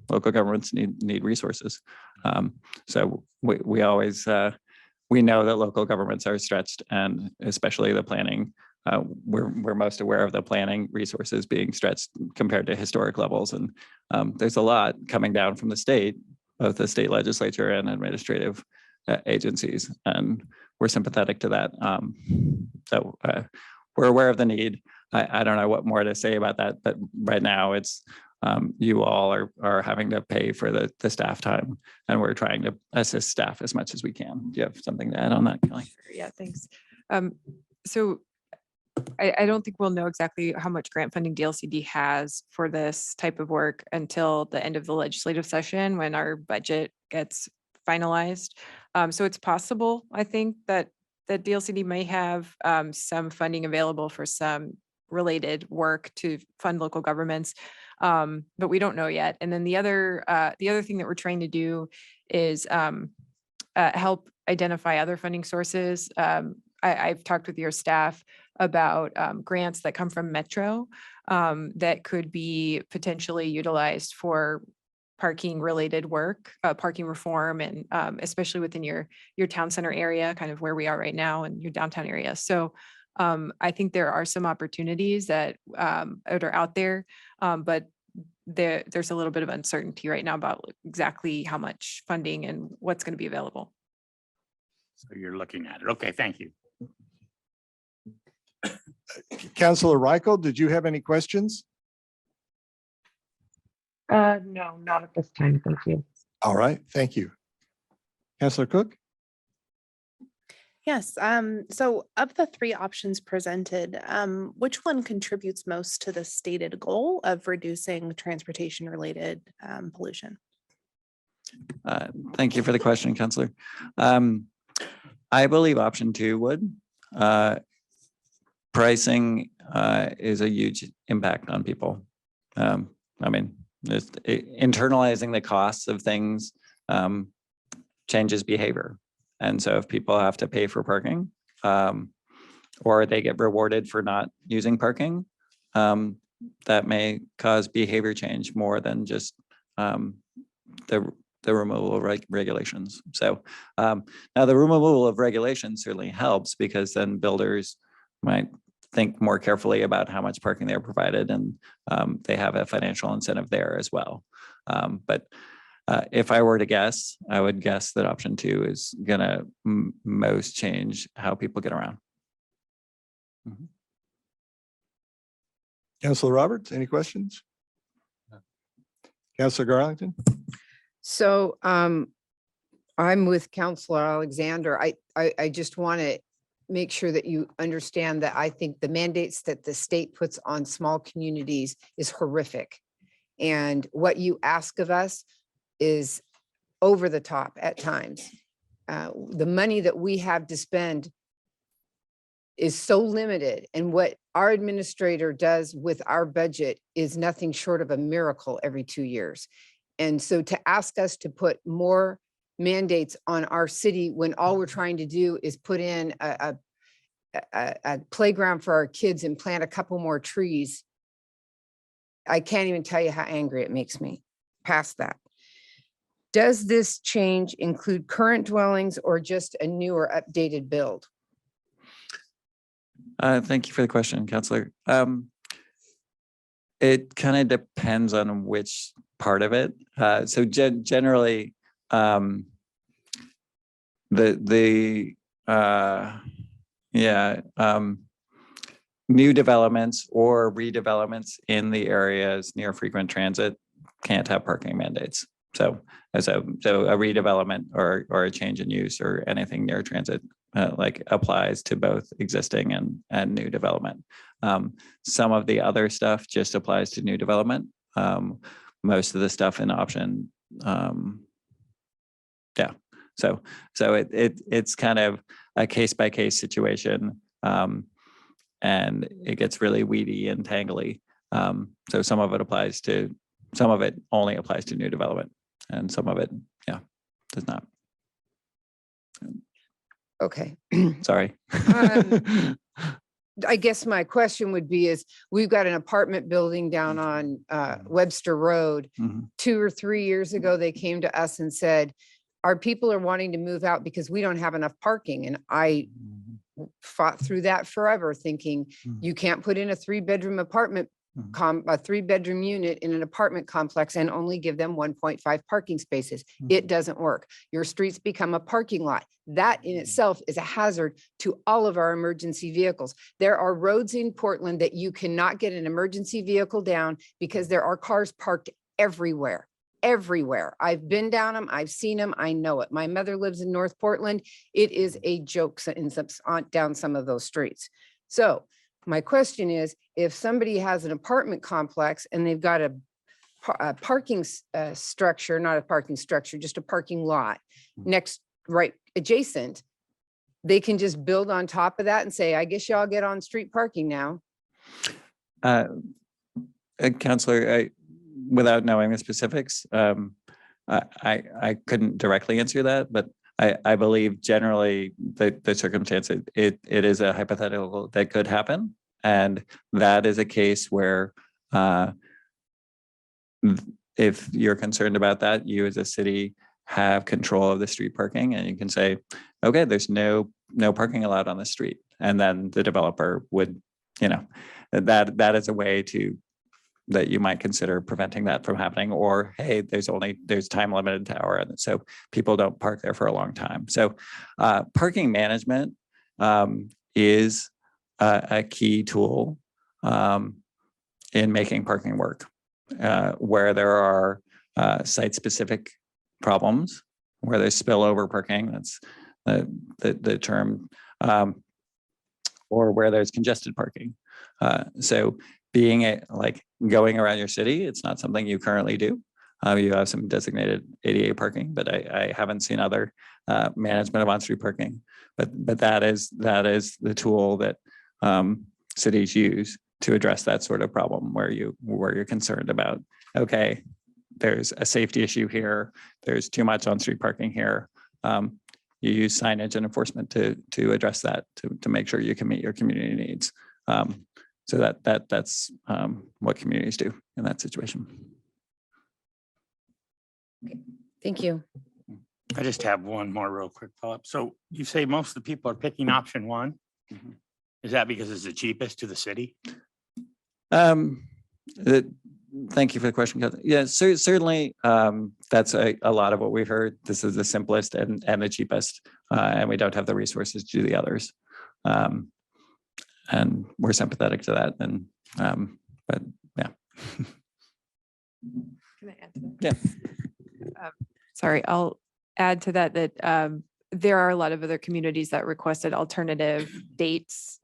local governments need resources. So we always we know that local governments are stretched, and especially the planning. We're most aware of the planning resources being stretched compared to historic levels, and there's a lot coming down from the state, both the state legislature and administrative agencies, and we're sympathetic to that. So we're aware of the need. I don't know what more to say about that, but right now it's you all are having to pay for the staff time, and we're trying to assist staff as much as we can. Do you have something to add on that, Kelly? Yeah, thanks. So I don't think we'll know exactly how much grant funding DLCD has for this type of work until the end of the legislative session when our budget gets finalized. So it's possible, I think, that DLCD may have some funding available for some related work to fund local governments, but we don't know yet. And then the other thing that we're trying to do is help identify other funding sources. I've talked with your staff about grants that come from Metro that could be potentially utilized for parking related work, parking reform, and especially within your town center area, kind of where we are right now in your downtown area. So I think there are some opportunities that are out there, but there's a little bit of uncertainty right now about exactly how much funding and what's going to be available. So you're looking at it. Okay, thank you. Councilor Reichel, did you have any questions? No, not at this time. Thank you. All right, thank you. Councilor Cook? Yes, so of the three options presented, which one contributes most to the stated goal of reducing transportation-related pollution? Thank you for the question, Councilor. I believe option 2 would. Pricing is a huge impact on people. I mean, just internalizing the costs of things changes behavior. And so if people have to pay for parking or they get rewarded for not using parking, that may cause behavior change more than just the removal of regulations. So now the removal of regulations certainly helps because then builders might think more carefully about how much parking they're provided, and they have a financial incentive there as well. But if I were to guess, I would guess that option 2 is gonna most change how people get around. Mm-hmm. Councilor Roberts, any questions? Councilor Garlington? So I'm with Councilor Alexander. I just want to make sure that you understand that I think the mandates that the state puts on small communities is horrific. And what you ask of us is over the top at times. The money that we have to spend is so limited, and what our administrator does with our budget is nothing short of a miracle every 2 years. And so to ask us to put more mandates on our city when all we're trying to do is put in a playground for our kids and plant a couple more trees, I can't even tell you how angry it makes me. Past that. Does this change include current dwellings or just a new or updated build? Thank you for the question, Councilor. It kind of depends on which part of it. So generally, new developments or redevelopments in the areas near frequent transit can't have parking mandates. So a redevelopment or a change in use or anything near transit like applies to both existing and new development. Some of the other stuff just applies to new development. Most of the stuff in option, yeah. So it's kind of a case by case situation, and it gets really weedy and tangly. So some of it only applies to new development, and some of it, yeah, does not. Okay. Sorry. I guess my question would be is, we've got an apartment building down on Webster Road. Mhm. 2 or 3 years ago, they came to us and said, our people are wanting to move out because we don't have enough parking. And I fought through that forever, thinking you can't put in a 3-bedroom apartment, a 3-bedroom unit in an apartment complex and only give them 1.5 parking spaces. It doesn't work. Your streets become a parking lot. That in itself is a hazard to all of our emergency vehicles. There are roads in Portland that you cannot get an emergency vehicle down because there are cars parked everywhere. Everywhere. I've been down them. I've seen them. I know it. My mother lives in North Portland. It is a joke down some of those streets. So my question is, if somebody has an apartment complex and they've got a parking structure, not a parking structure, just a parking lot next, right adjacent, they can just build on top of that and say, I guess y'all get on street parking now. Counselor, without knowing the specifics, I couldn't directly answer that, but I believe generally the circumstance, it is a hypothetical that could happen. And that is a case where if you're concerned about that, you as a city have control of the street parking, and you can say, okay, there's no parking allowed on the street. And then the developer would, that is a way that you might consider preventing that from happening. Or, hey, there's time limited to hour, and so people don't park there for a long time. So parking management is a key tool in making parking work, where there are site-specific problems, where there's spillover parking, that's the term, or where there's congested parking. So being going around your city, it's not something you currently do. You have some designated ADA parking, but I haven't seen other management of on-street parking. But that is the tool that cities use to address that sort of problem, where you're concerned about, okay, there's a safety issue here, there's too much on-street parking here. You use signage and enforcement to address that, to make sure you can meet your community needs. So that's what communities do in that situation. Thank you. I just have one more real quick follow-up. So you say most of the people are picking option one. Mhm. Is that because it's the cheapest to the city? Thank you for the question, Kathy. Yeah, certainly that's a lot of what we heard. This is the simplest and the cheapest, and we don't have the resources to do the others. And we're sympathetic to that. And but yeah. Can I add to that? Yeah. Sorry, I'll add to that there are a lot of other communities that requested alternative dates,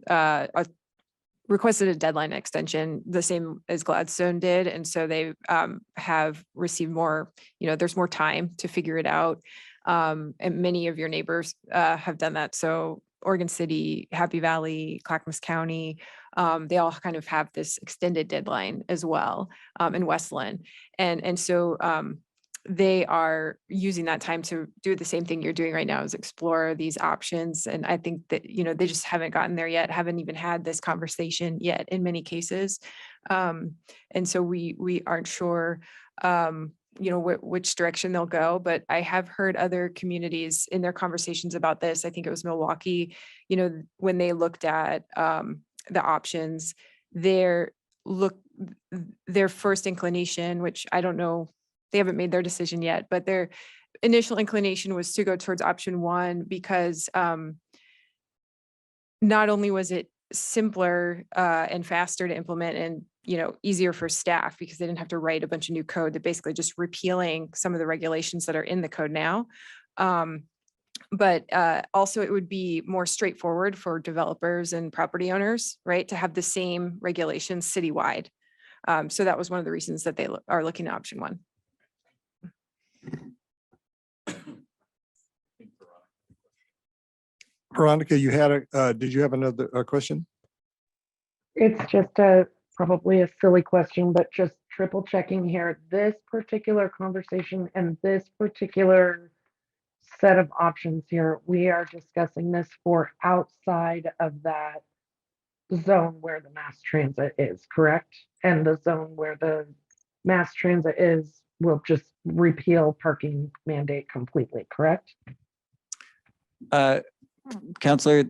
requested a deadline extension, the same as Gladstone did. And so they have received more, there's more time to figure it out. And many of your neighbors have done that. So Oregon City, Happy Valley, Clackamas County, they all kind of have this extended deadline as well, in Westland. And so they are using that time to do the same thing you're doing right now, is explore these options. And I think that, they just haven't gotten there yet, haven't even had this conversation yet in many cases. And so we aren't sure, which direction they'll go, but I have heard other communities in their conversations about this. I think it was Milwaukee, when they looked at the options, their first inclination, which I don't know, they haven't made their decision yet, but their initial inclination was to go towards option one, because not only was it simpler and faster to implement, and easier for staff, because they didn't have to write a bunch of new code, to basically just repealing some of the regulations that are in the code now. But also it would be more straightforward for developers and property owners, right, to have the same regulations citywide. So that was one of the reasons that they are looking at option one. Veronica, you had did you have another question? It's just probably a silly question, but just triple checking here. This particular conversation and this particular set of options here, we are discussing this for outside of that zone where the mass transit is, correct? And the zone where the mass transit is will just repeal parking mandate completely, correct? Counselor,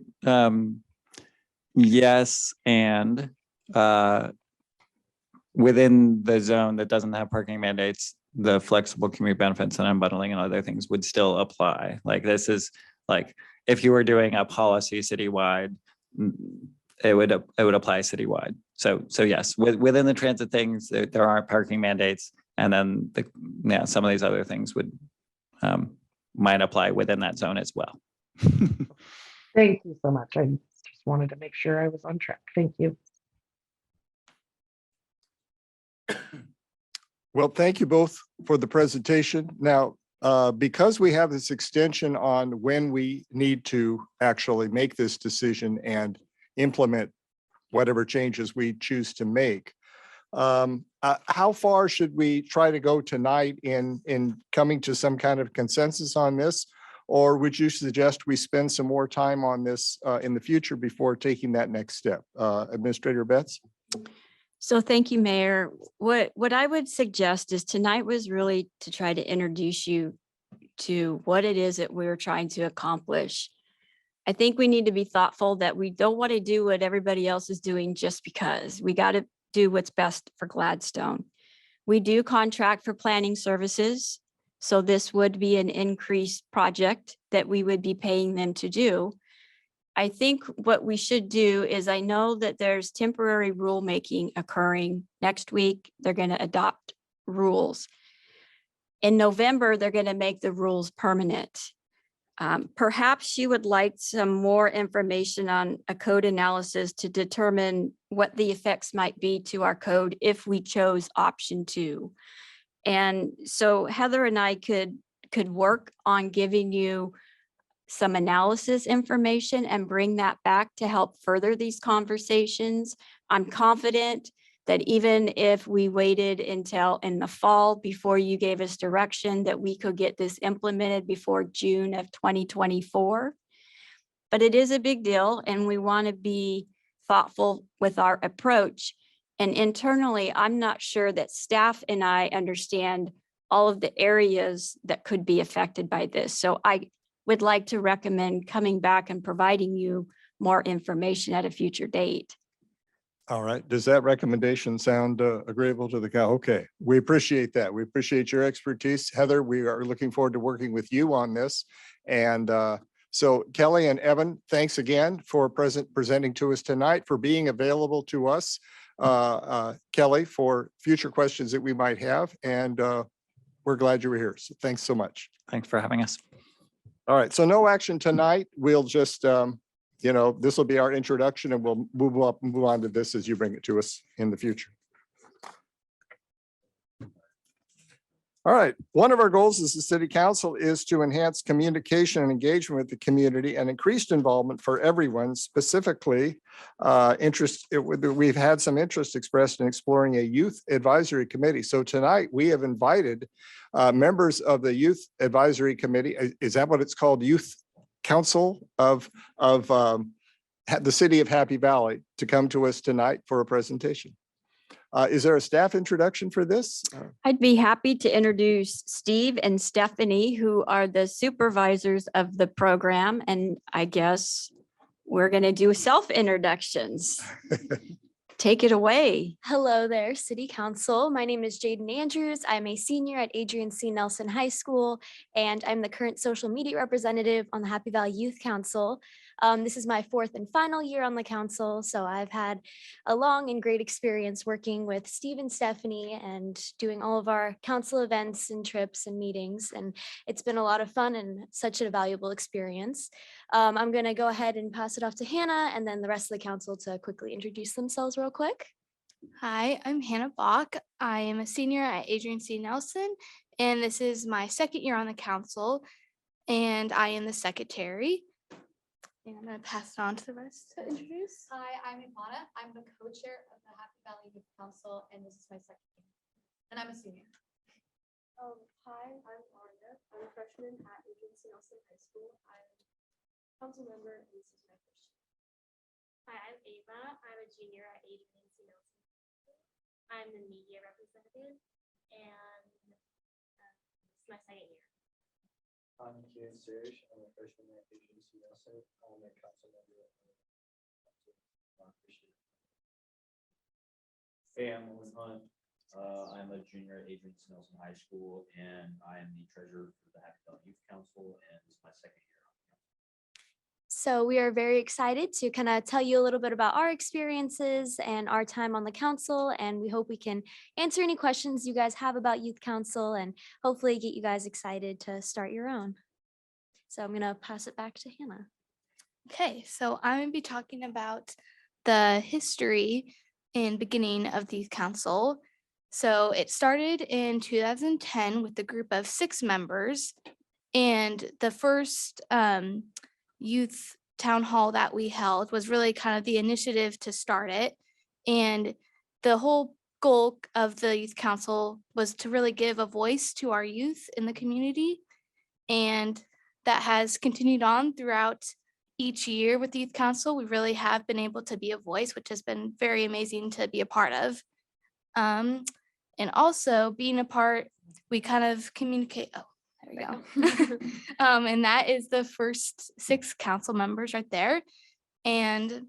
yes, and within the zone that doesn't have parking mandates, the flexible commute benefits and unbundling and other things would still apply. Like this is like, if you were doing a policy citywide, it would apply citywide. So yes, within the transit things, there aren't parking mandates. And then some of these other things would might apply within that zone as well. Thank you so much. I just wanted to make sure I was on track. Thank you. Well, thank you both for the presentation. Now, because we have this extension on when we need to actually make this decision and implement whatever changes we choose to make, how far should we try to go tonight in coming to some kind of consensus on this? Or would you suggest we spend some more time on this in the future before taking that next step? Administrator Betts? So thank you, Mayor. What I would suggest is tonight was really to try to introduce you to what it is that we're trying to accomplish. I think we need to be thoughtful that we don't want to do what everybody else is doing just because. We got to do what's best for Gladstone. We do contract for planning services, so this would be an increased project that we would be paying them to do. I think what we should do is, I know that there's temporary rulemaking occurring next week. They're going to adopt rules. In November, they're going to make the rules permanent. Perhaps you would like some more information on a code analysis to determine what the effects might be to our code if we chose option 2. And so Heather and I could work on giving you some analysis information and bring that back to help further these conversations. I'm confident that even if we waited until in the fall before you gave us direction, that we could get this implemented before June of 2024. But it is a big deal, and we want to be thoughtful with our approach. And internally, I'm not sure that staff and I understand all of the areas that could be affected by this. So I would like to recommend coming back and providing you more information at a future date. All right. Does that recommendation sound agreeable to the council? Okay, we appreciate that. We appreciate your expertise. Heather, we are looking forward to working with you on this. And so Kelly and Evan, thanks again for presenting to us tonight, for being available to us. Kelly, for future questions that we might have. And we're glad you were here. So thanks so much. Thanks for having us. All right, so no action tonight. We'll just, this will be our introduction, and we'll move on to this as you bring it to us in the future. All right, one of our goals as the city council is to enhance communication and engagement with the community and increased involvement for everyone, specifically we've had some interest expressed in exploring a youth advisory committee. So tonight we have invited members of the youth advisory committee. Is that what it's called? Youth Council of the City of Happy Valley to come to us tonight for a presentation. Is there a staff introduction for this? I'd be happy to introduce Steve and Stephanie, who are the supervisors of the program. And I guess we're going to do self-introductions. Take it away. Hello there, City Council. My name is Jaden Andrews. I'm a senior at Adrian C. Nelson High School, and I'm the current social media representative on the Happy Valley Youth Council. This is my 4th and final year on the council, so I've had a long and great experience working with Steve and Stephanie and doing all of our council events and trips and meetings, and it's been a lot of fun and such a valuable experience. I'm going to go ahead and pass it off to Hannah and then the rest of the council to quickly introduce themselves real quick. Hi, I'm Hannah Bach. I am a senior at Adrian C. Nelson, and this is my 2nd year on the council, and I am the secretary. And I'm going to pass it on to the rest to introduce. Hi, I'm Ivana. I'm the co-chair of the Happy Valley Youth Council, and this is my 2nd year. And I'm a senior. Hi, I'm Arya. I'm a freshman at Adrian C. Nelson High School. I'm a council member, and this is my 1st year. Hi, I'm Ava. I'm a junior at Adrian C. Nelson. I'm the media representative, and this is my 2nd year. I'm Kieran Sirish. I'm a freshman at Adrian C. Nelson. I'm a council member. Hey, I'm Owen Hunt. I'm a junior at Adrian C. Nelson High School, and I am the treasurer for the Happy Valley Youth Council, and this is my 2nd year. So we are very excited to kind of tell you a little bit about our experiences and our time on the council. And we hope we can answer any questions you guys have about youth council and hopefully get you guys excited to start your own. So I'm going to pass it back to Hannah. Okay, so I'm going to be talking about the history and beginning of the youth council. So it started in 2010 with a group of 6 members, and the first youth town hall that we held was really kind of the initiative to start it. And the whole goal of the youth council was to really give a voice to our youth in the community. And that has continued on throughout each year with the youth council. We really have been able to be a voice, which has been very amazing to be a part of. And also being a part, we kind of communicate. Oh, there we go. And that is the first 6 council members right there. And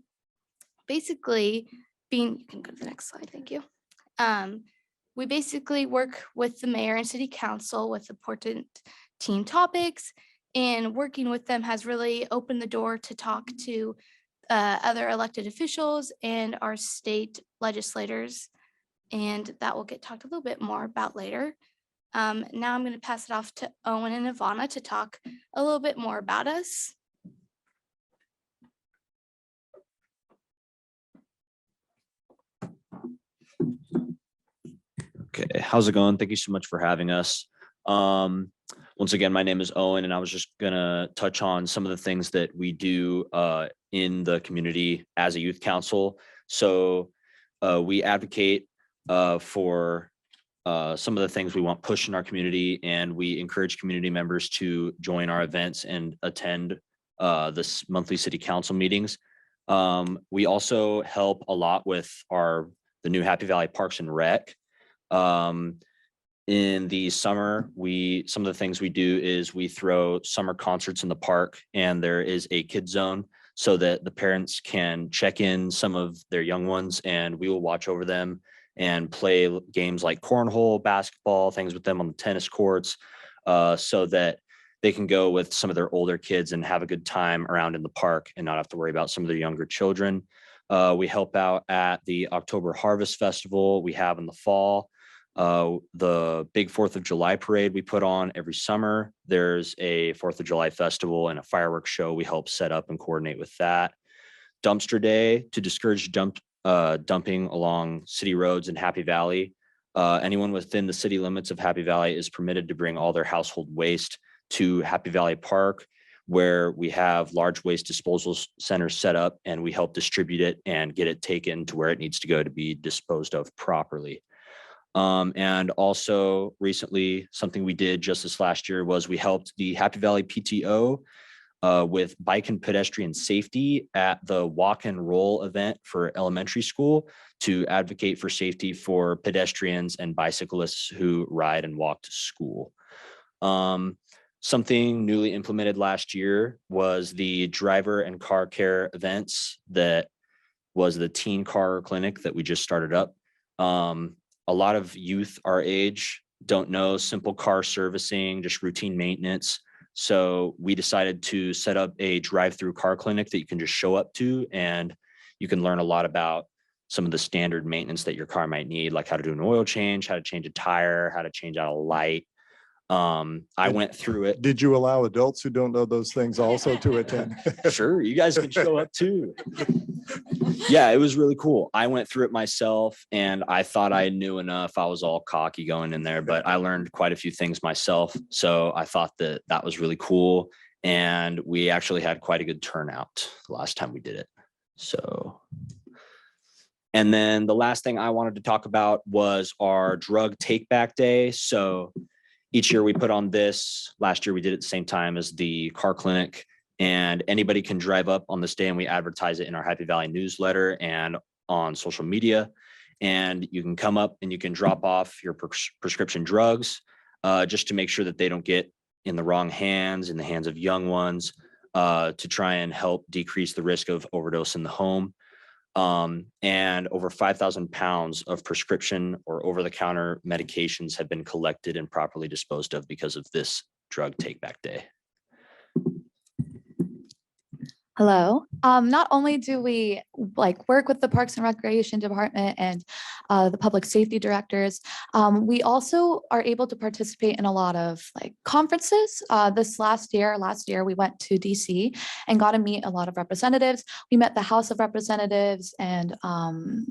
basically you can go to the next slide. Thank you. We basically work with the mayor and city council with important team topics, and working with them has really opened the door to talk to other elected officials and our state legislators. And that will get talked a little bit more about later. Now I'm going to pass it off to Owen and Ivana to talk a little bit more about us. Okay, how's it going? Thank you so much for having us. Once again, my name is Owen, and I was just gonna touch on some of the things that we do in the community as a youth council. So we advocate for some of the things we want pushed in our community, and we encourage community members to join our events and attend this monthly city council meetings. We also help a lot with the new Happy Valley Parks and Rec. In the summer, some of the things we do is we throw summer concerts in the park, and there is a kid zone so that the parents can check in some of their young ones, and we will watch over them and play games like cornhole, basketball, things with them on the tennis courts, so that they can go with some of their older kids and have a good time around in the park and not have to worry about some of their younger children. We help out at the October Harvest Festival we have in the fall. The big 4th of July parade we put on every summer. There's a 4th of July festival and a fireworks show we help set up and coordinate with that. Dumpster Day to discourage dumping along city roads in Happy Valley. Anyone within the city limits of Happy Valley is permitted to bring all their household waste to Happy Valley Park, where we have large waste disposal centers set up, and we help distribute it and get it taken to where it needs to go to be disposed of properly. And also recently, something we did just this last year was we helped the Happy Valley PTO with bike and pedestrian safety at the walk and roll event for elementary school to advocate for safety for pedestrians and bicyclists who ride and walk to school. Something newly implemented last year was the driver and car care events that was the teen car clinic that we just started up. A lot of youth our age don't know simple car servicing, just routine maintenance. So we decided to set up a drive-through car clinic that you can just show up to, and you can learn a lot about some of the standard maintenance that your car might need, like how to do an oil change, how to change a tire, how to change out a light. I went through it. Did you allow adults who don't know those things also to attend? Sure, you guys can show up too. Yeah, it was really cool. I went through it myself and I thought I knew enough. I was all cocky going in there, but I learned quite a few things myself. So I thought that that was really cool. And we actually had quite a good turnout the last time we did it. So, and then the last thing I wanted to talk about was our drug take back day. So each year we put on this. Last year we did it at the same time as the car clinic, and anybody can drive up on this day, and we advertise it in our Happy Valley newsletter and on social media. And you can come up and you can drop off your prescription drugs just to make sure that they don't get in the wrong hands, in the hands of young ones, to try and help decrease the risk of overdose in the home. And over 5,000 pounds of prescription or over-the-counter medications have been collected and properly disposed of because of this drug take back day. Hello. Not only do we work with the Parks and Recreation Department and the public safety directors, we also are able to participate in a lot of conferences. This last year we went to DC and got to meet a lot of representatives. We met the House of Representatives and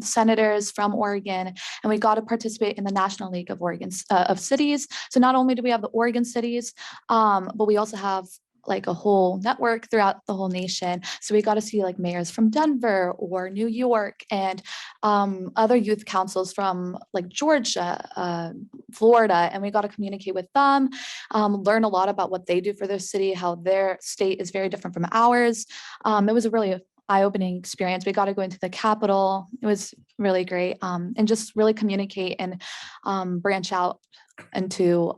senators from Oregon, and we got to participate in the National League of of Cities. So not only do we have the Oregon cities, but we also have a whole network throughout the whole nation. So we got to see mayors from Denver or New York and other youth councils from Georgia, Florida, and we got to communicate with them, learn a lot about what they do for their city, how their state is very different from ours. It was a really eye-opening experience. We got to go into the Capitol. It was really great, and just really communicate and branch out into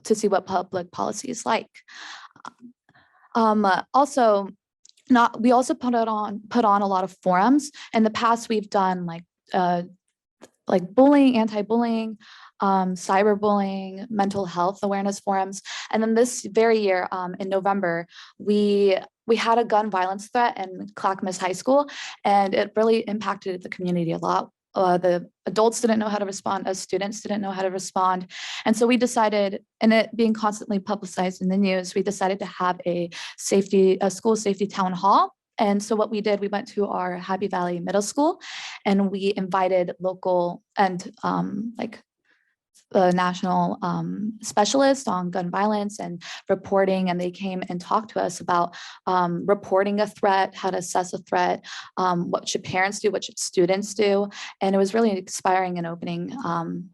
to see what public policy is like. Also, we also put on a lot of forums. In the past, we've done bullying, anti-bullying, cyberbullying, mental health awareness forums. And then this very year, in November, we had a gun violence threat in Clackamas High School, and it really impacted the community a lot. The adults didn't know how to respond, as students didn't know how to respond. And so we decided, and it being constantly publicized in the news, we decided to have a school safety town hall. And so what we did, we went to our Happy Valley Middle School and we invited local and the national specialist on gun violence and reporting, and they came and talked to us about reporting a threat, how to assess a threat, what should parents do, what should students do. And it was really inspiring and opening,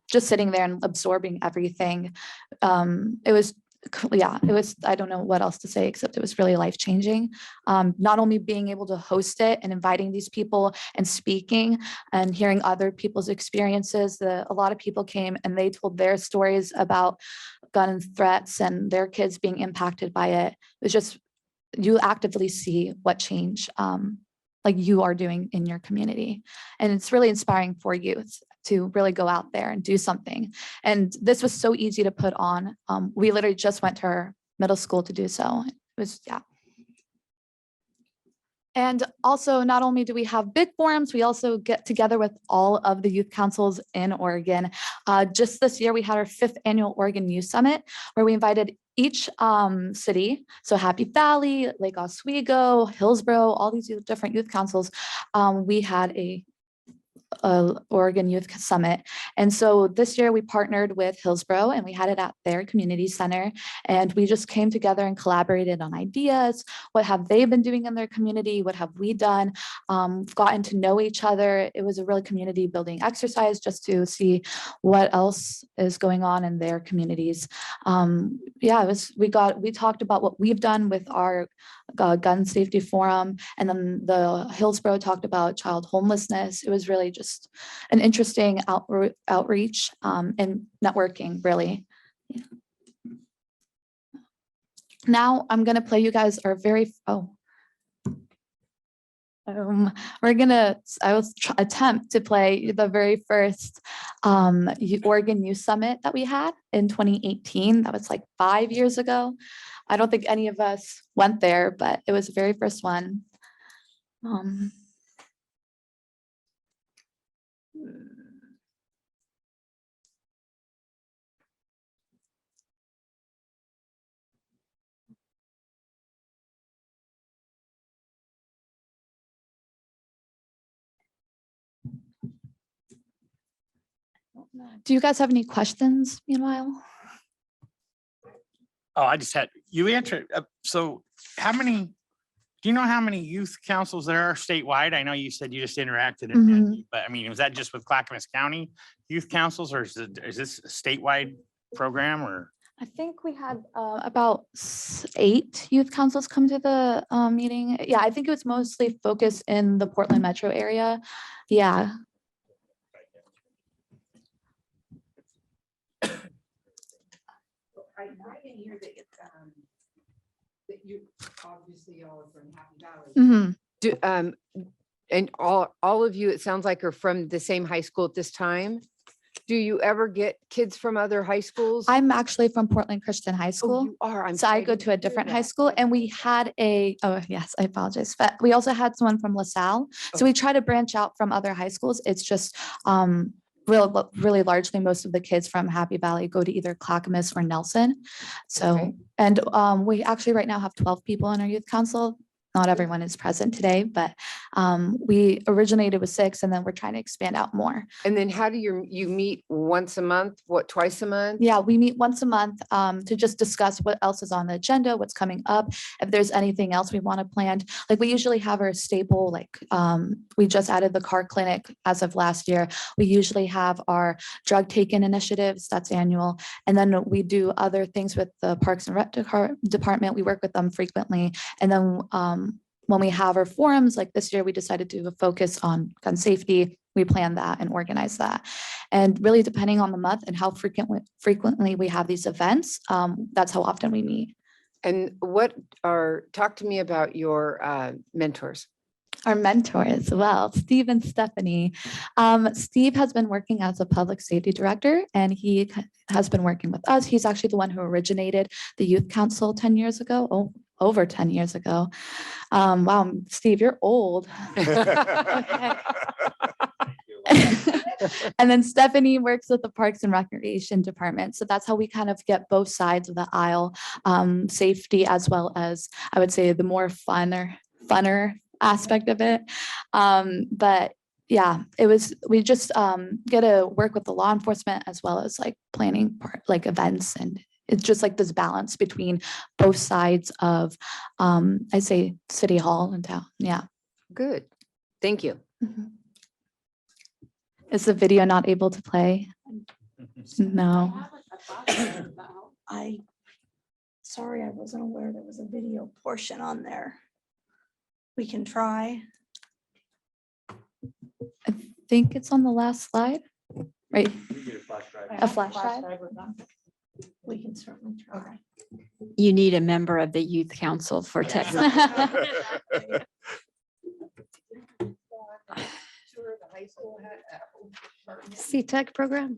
just sitting there and absorbing everything. It was, I don't know what else to say, except it was really life-changing. Not only being able to host it and inviting these people and speaking and hearing other people's experiences. A lot of people came and they told their stories about gun threats and their kids being impacted by it. It was just, you actively see what change you are doing in your community. And it's really inspiring for youth to really go out there and do something. And this was so easy to put on. We literally just went to our middle school to do so. It was, yeah. And also, not only do we have big forums, we also get together with all of the youth councils in Oregon. Just this year, we had our 5th annual Oregon Youth Summit, where we invited each city, so Happy Valley, Lake Oswego, Hillsborough, all these different youth councils. We had a Oregon Youth Summit. And so this year we partnered with Hillsborough and we had it at their community center. And we just came together and collaborated on ideas. What have they been doing in their community? What have we done? Gotten to know each other. It was a really community building exercise just to see what else is going on in their communities. We talked about what we've done with our gun safety forum, and then the Hillsborough talked about child homelessness. It was really just an interesting outreach and networking, really. Yeah. Now I'm going to play you guys our I will attempt to play the very first Oregon Youth Summit that we had in 2018. That was like 5 years ago. I don't think any of us went there, but it was the very first one. Do you guys have any questions meanwhile? Oh, I just had, you answered, so how many, do you know how many youth councils there are statewide? I know you said you just interacted, but I mean, was that just with Clackamas County youth councils, or is this a statewide program, or? I think we had about 8 youth councils come to the meeting. Yeah, I think it was mostly focused in the Portland metro area. Yeah. I can hear that you obviously all are from Happy Valley. And all of you, it sounds like, are from the same high school at this time. Do you ever get kids from other high schools? I'm actually from Portland Christian High School. You are. So I go to a different high school, and we had oh yes, I apologize, but we also had someone from LaSalle. So we try to branch out from other high schools. It's just really largely most of the kids from Happy Valley go to either Clackamas or Nelson. So, and we actually right now have 12 people in our youth council. Not everyone is present today, but we originated with 6, and then we're trying to expand out more. And then how do you meet once a month? What, twice a month? Yeah, we meet once a month to just discuss what else is on the agenda, what's coming up, if there's anything else we want to plan. Like we usually have our staple, like we just added the car clinic as of last year. We usually have our drug take-in initiatives, that's annual. And then we do other things with the Parks and Rec department. We work with them frequently. And then when we have our forums, like this year, we decided to focus on gun safety. We plan that and organize that. And really depending on the month and how frequently we have these events, that's how often we meet. And talk to me about your mentors. Our mentors, well, Steve and Stephanie. Steve has been working as a public safety director, and he has been working with us. He's actually the one who originated the youth council 10 years ago, over 10 years ago. Wow, Steve, you're old. Okay. And then Stephanie works with the Parks and Recreation department. So that's how we kind of get both sides of the aisle, safety as well as, I would say, the more funner aspect of it. But yeah, we just get to work with the law enforcement as well as like planning like events, and it's just like this balance between both sides of I say City Hall and town. Yeah. Good. Thank you. Is the video not able to play? No. Sorry, I wasn't aware there was a video portion on there. We can try. I think it's on the last slide, right? A flash drive. We can certainly try. You need a member of the youth council for text. C-Tech program.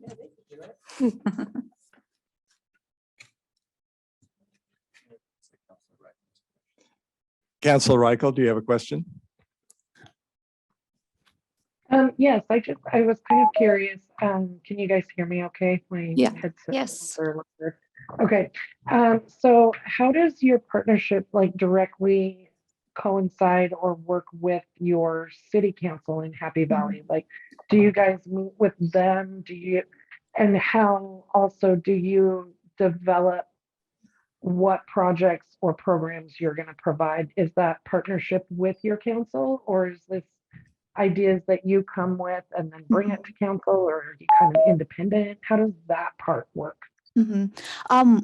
Councilor Reichel, do you have a question? Yes, I was kind of curious. Can you guys hear me okay? My headset. Yes. Okay. So how does your partnership like directly coincide or work with your city council in Happy Valley? Like, do you guys meet with them? And how also do you develop what projects or programs you're going to provide? Is that partnership with your council, or is this ideas that you come with and then bring it to council, or are you kind of independent? How does that part work?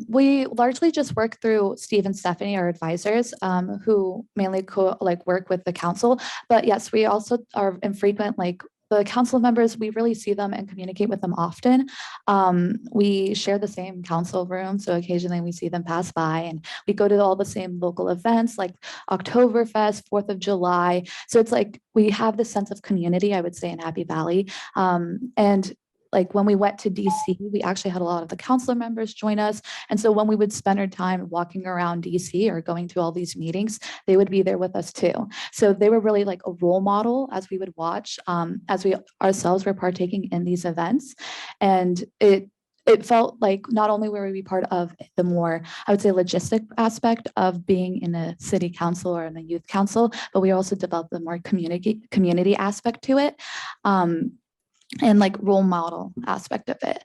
We largely just work through Steve and Stephanie, our advisors, who mainly work with the council. But yes, we also are in frequent the council members, we really see them and communicate with them often. We share the same council room, so occasionally we see them pass by, and we go to all the same local events like Oktoberfest, 4th of July. So it's like we have this sense of community, I would say, in Happy Valley. And like when we went to DC, we actually had a lot of the council members join us. And so when we would spend our time walking around DC or going to all these meetings, they would be there with us too. So they were really like a role model as we would watch, as we ourselves were partaking in these events. And it felt like not only were we part of the more, I would say, logistic aspect of being in a city council or in a youth council, but we also developed the more community aspect to it. And like role model aspect of it.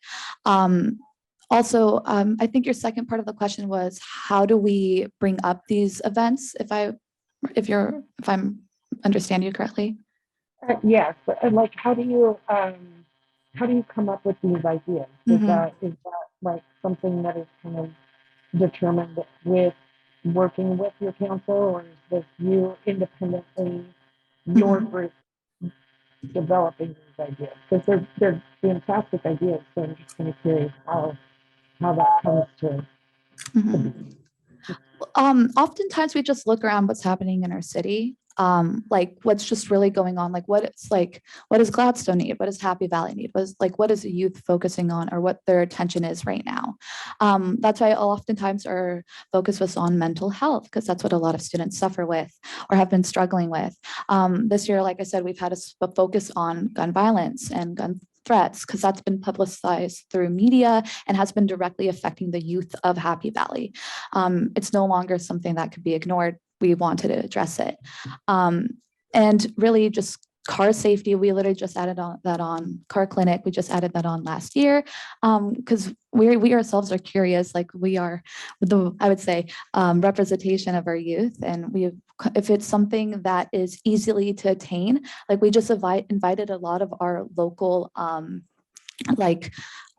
Also, I think your second part of the question was, how do we bring up these events? If I'm understanding you correctly. Yes, but like, how do you come up with these ideas? Is that like something that is kind of determined with working with your council, or is this you independently, your group developing these ideas? Because they're fantastic ideas. So I'm just kind of curious how that comes to. Oftentimes we just look around what's happening in our city. Like what's just really going on, like what does Gladstone need? What does Happy Valley need? What is the youth focusing on, or what their attention is right now? That's why oftentimes our focus was on mental health, because that's what a lot of students suffer with or have been struggling with. This year, like I said, we've had a focus on gun violence and gun threats, because that's been publicized through media and has been directly affecting the youth of Happy Valley. It's no longer something that could be ignored. We wanted to address it. And really just car safety, we literally just added that on car clinic. We just added that on last year, because we ourselves are curious, like we are I would say, representation of our youth. And if it's something that is easily to attain, like we just invited a lot of our local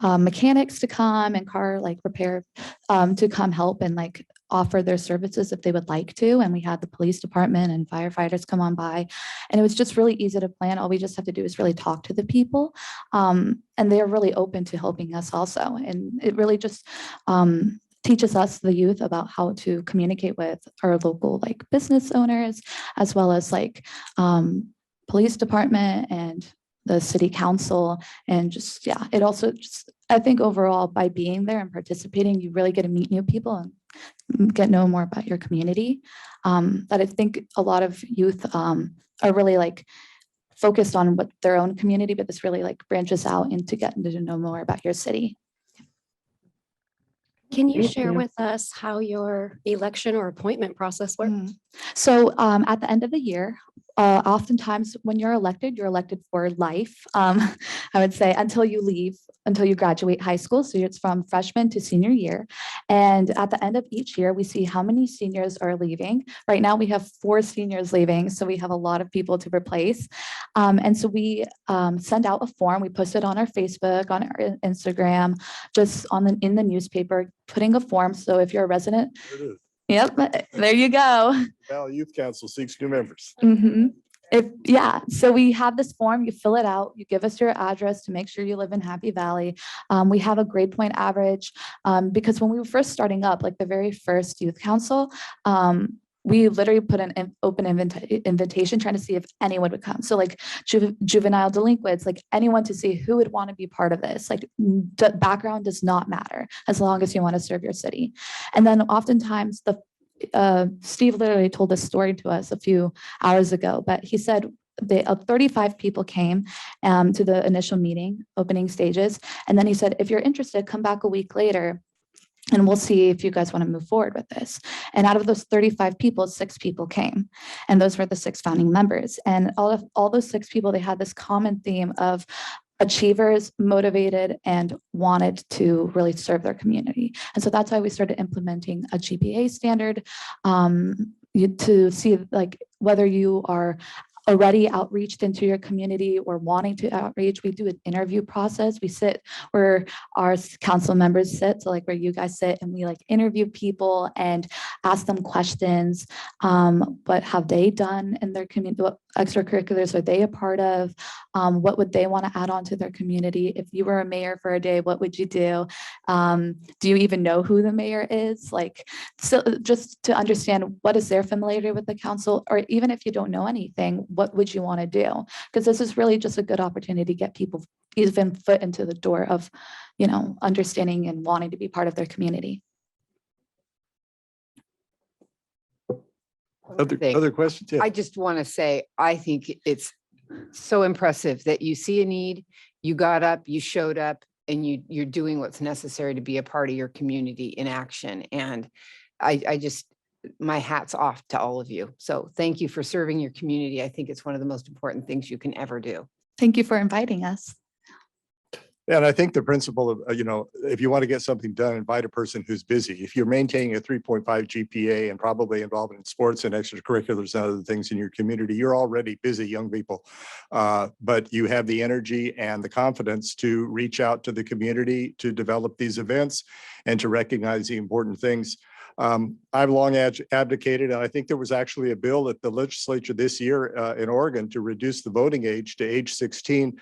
mechanics to come, and car repair to come help and offer their services if they would like to. And we had the police department and firefighters come on by, and it was just really easy to plan. All we just have to do is really talk to the people, and they're really open to helping us also. And it really just teaches us, the youth, about how to communicate with our local business owners, as well as police department and the city council. And just, yeah, it also just, I think overall, by being there and participating, you really get to meet new people and get to know more about your community. That I think a lot of youth are really focused on what their own community, but this really branches out into getting to know more about your city. Can you share with us how your election or appointment process works? So at the end of the year, oftentimes when you're elected for life. I would say until you graduate high school. So it's from freshman to senior year. And at the end of each year, we see how many seniors are leaving. Right now we have 4 seniors leaving. So we have a lot of people to replace. And so we send out a form. We post it on our Facebook, on our Instagram, just in the newspaper, putting a form. So if you're a resident, There it is. yep, there you go. Valley Youth Council seeks new members. So we have this form, you fill it out, you give us your address to make sure you live in Happy Valley. We have a grade point average, because when we were first starting up, the very first youth council, we literally put an open invitation trying to see if anyone would come. So juvenile delinquents, anyone, to see who would want to be part of this. The background does not matter as long as you want to serve your city. And then oftentimes Steve literally told this story to us a few hours ago, but he said 35 people came to the initial meeting, opening stages. And then he said, if you're interested, come back a week later and we'll see if you guys want to move forward with this. And out of those 35 people, 6 people came. And those were the 6 founding members. And all those 6 people, they had this common theme of achievers, motivated, and wanted to really serve their community. And so that's why we started implementing a GPA standard to see whether you are already outreached into your community or wanting to outreach, we do an interview process. We sit where our council members sit, so like where you guys sit, and we like interview people and ask them questions. What have they done in their community? What extracurriculars are they a part of? What would they want to add on to their community? If you were a mayor for a day, what would you do? Do you even know who the mayor is? Like, so just to understand what is their familiarity with the council, or even if you don't know anything, what would you want to do? Because this is really just a good opportunity to get people even foot into the door of, understanding and wanting to be part of their community. Other questions? Yeah. I just want to say, I think it's so impressive that you see a need, you got up, you showed up, and you're doing what's necessary to be a part of your community in action. And I just, my hat's off to all of you. So thank you for serving your community. I think it's one of the most important things you can ever do. Thank you for inviting us. And I think the principle of, if you want to get something done, invite a person who's busy. If you're maintaining a 3.5 GPA and probably involved in sports and extracurriculars and other things in your community, you're already busy young people. But you have the energy and the confidence to reach out to the community, to develop these events and to recognize the important things. I've long advocated, and I think there was actually a bill at the legislature this year in Oregon to reduce the voting age to age 16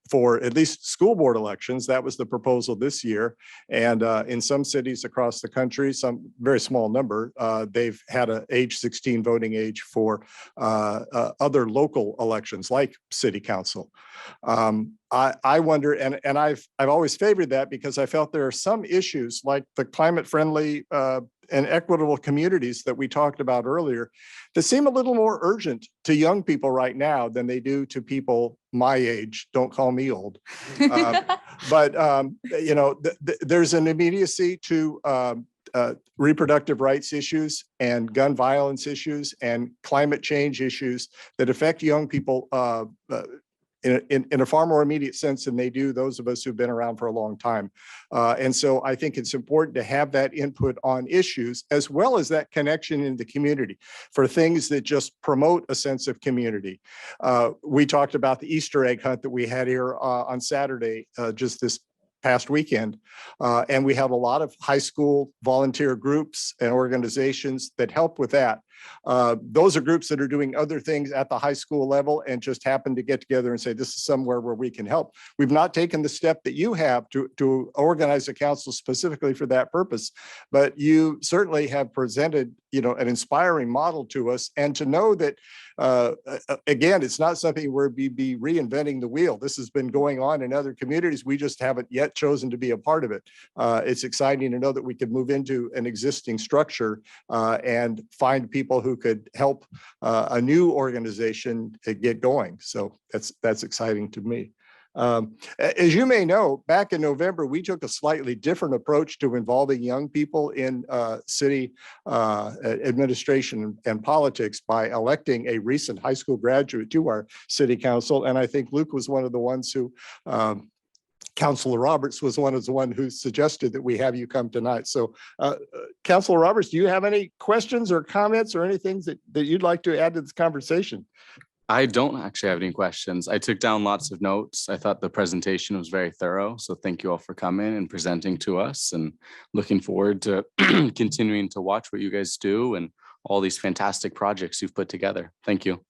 for at least school board elections. That was the proposal this year. And in some cities across the country, some very small number, they've had an age 16 voting age for other local elections like city council. I wonder, and I've always favored that because I felt there are some issues like the climate friendly and equitable communities that we talked about earlier that seem a little more urgent to young people right now than they do to people my age. Don't call me old. But there's an immediacy to reproductive rights issues and gun violence issues and climate change issues that affect young people in a far more immediate sense than they do those of us who've been around for a long time. And so I think it's important to have that input on issues as well as that connection in the community for things that just promote a sense of community. We talked about the Easter egg hunt that we had here on Saturday, just this past weekend. And we have a lot of high school volunteer groups and organizations that help with that. Those are groups that are doing other things at the high school level and just happen to get together and say, this is somewhere where we can help. We've not taken the step that you have to organize a council specifically for that purpose, but you certainly have presented, an inspiring model to us, and to know that, again, it's not something where we be reinventing the wheel. This has been going on in other communities. We just haven't yet chosen to be a part of it. It's exciting to know that we could move into an existing structure and find people who could help a new organization to get going. So that's exciting to me. As you may know, back in November, we took a slightly different approach to involving young people in city administration and politics by electing a recent high school graduate to our city council. And I think Luke was one of the ones who Councilor Roberts was one who suggested that we have you come tonight. So Councilor Roberts, do you have any questions or comments or anything that you'd like to add to this conversation? I don't actually have any questions. I took down lots of notes. I thought the presentation was very thorough. So thank you all for coming and presenting to us, and looking forward to continuing to watch what you guys do and all these fantastic projects you've put together. Thank you.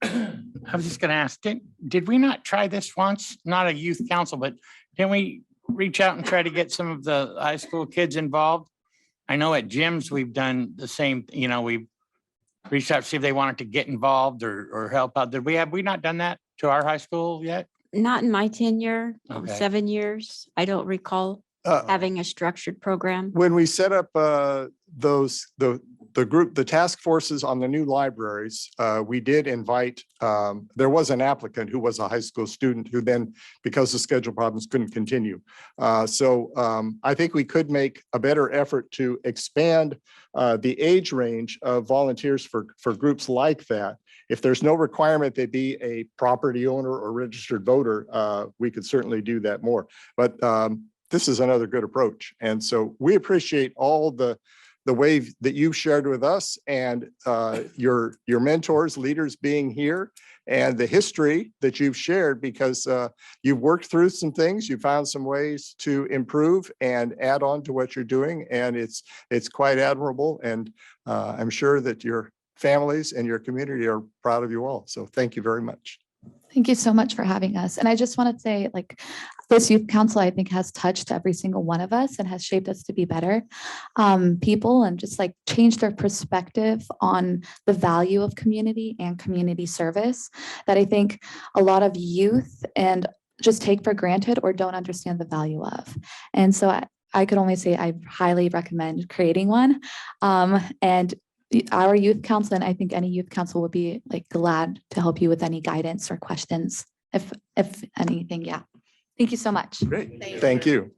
I was just going to ask, did we not try this once? Not a youth council, but can we reach out and try to get some of the high school kids involved? I know at gyms, we've done the same, we've reached out to see if they wanted to get involved or help out. Have we not done that to our high school yet? Not in my tenure, Okay. 7 years. I don't recall having a structured program. When we set up the task forces on the new libraries, we did invite, there was an applicant who was a high school student who then, because of schedule problems, couldn't continue. So I think we could make a better effort to expand the age range of volunteers for groups like that. If there's no requirement they be a property owner or registered voter, we could certainly do that more. But this is another good approach. And so we appreciate all the the way that you've shared with us and your mentors, leaders being here, and the history that you've shared, because you've worked through some things, you found some ways to improve and add on to what you're doing. And it's quite admirable. And I'm sure that your families and your community are proud of you all. So thank you very much. Thank you so much for having us. And I just want to say, like, this youth council, I think, has touched every single one of us and has shaped us to be better people, and just like changed their perspective on the value of community and community service that I think a lot of youth and just take for granted or don't understand the value of. And so I could only say I highly recommend creating one. And our youth council, and I think any youth council would be like glad to help you with any guidance or questions, if anything. Yeah. Thank you so much. Great. Thank you.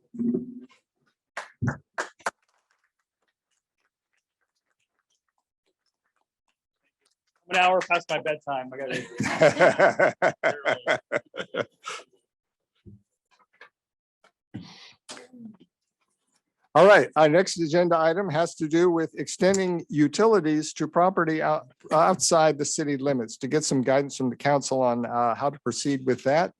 An hour past my bedtime. I gotta. All right, our next agenda item has to do with extending utilities to property outside the city limits. To get some guidance from the council on how to proceed with that,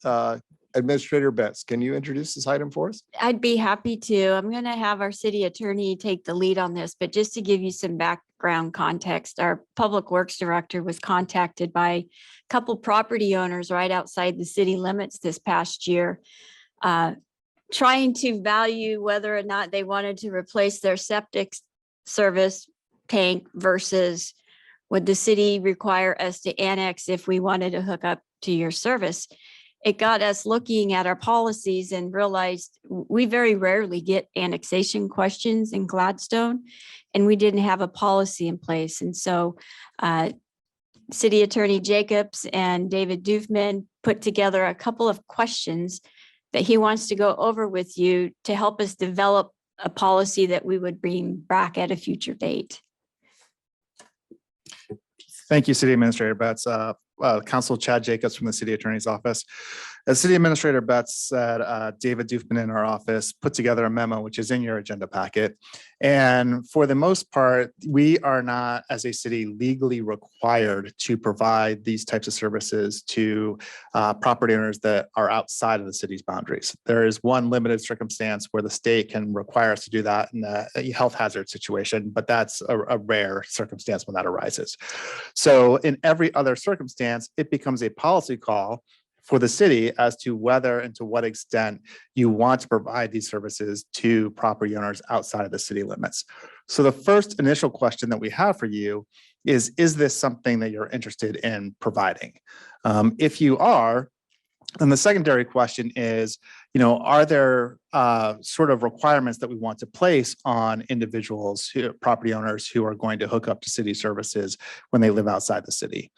Administrator Betts, can you introduce this item for us? I'd be happy to. I'm going to have our city attorney take the lead on this, but just to give you some background context, our public works director was contacted by a couple property owners right outside the city limits this past year, trying to value whether or not they wanted to replace their septic service tank versus would the city require us to annex if we wanted to hook up to your service. It got us looking at our policies and realized we very rarely get annexation questions in Gladstone, and we didn't have a policy in place. And so City Attorney Jacobs and David Doofman put together a couple of questions that he wants to go over with you to help us develop a policy that we would bring back at a future date. Thank you, City Administrator Betts. Council Chad Jacobs from the City Attorney's Office. As City Administrator Betts said, David Doofman in our office put together a memo, which is in your agenda packet. And for the most part, we are not, as a city, legally required to provide these types of services to property owners that are outside of the city's boundaries. There is one limited circumstance where the state can require us to do that in a health hazard situation, but that's a rare circumstance when that arises. So in every other circumstance, it becomes a policy call for the city as to whether and to what extent you want to provide these services to property owners outside of the city limits. So the first initial question that we have for you is this something that you're interested in providing? If you are, then the secondary question is, are there sort of requirements that we want to place on individuals, property owners who are going to hook up to city services when they live outside the city?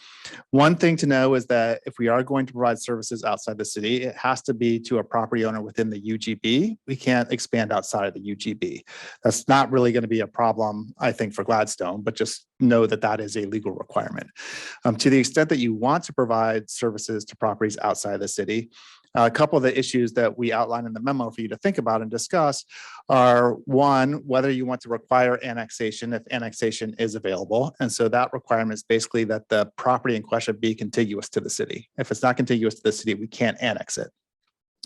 One thing to know is that if we are going to provide services outside the city, it has to be to a property owner within the UGB. We can't expand outside of the UGB. That's not really going to be a problem, I think, for Gladstone, but just know that that is a legal requirement. To the extent that you want to provide services to properties outside the city, a couple of the issues that we outline in the memo for you to think about and discuss are, one, whether you want to require annexation if annexation is available. And so that requirement is basically that the property in question be contiguous to the city. If it's not contiguous to the city, we can't annex it.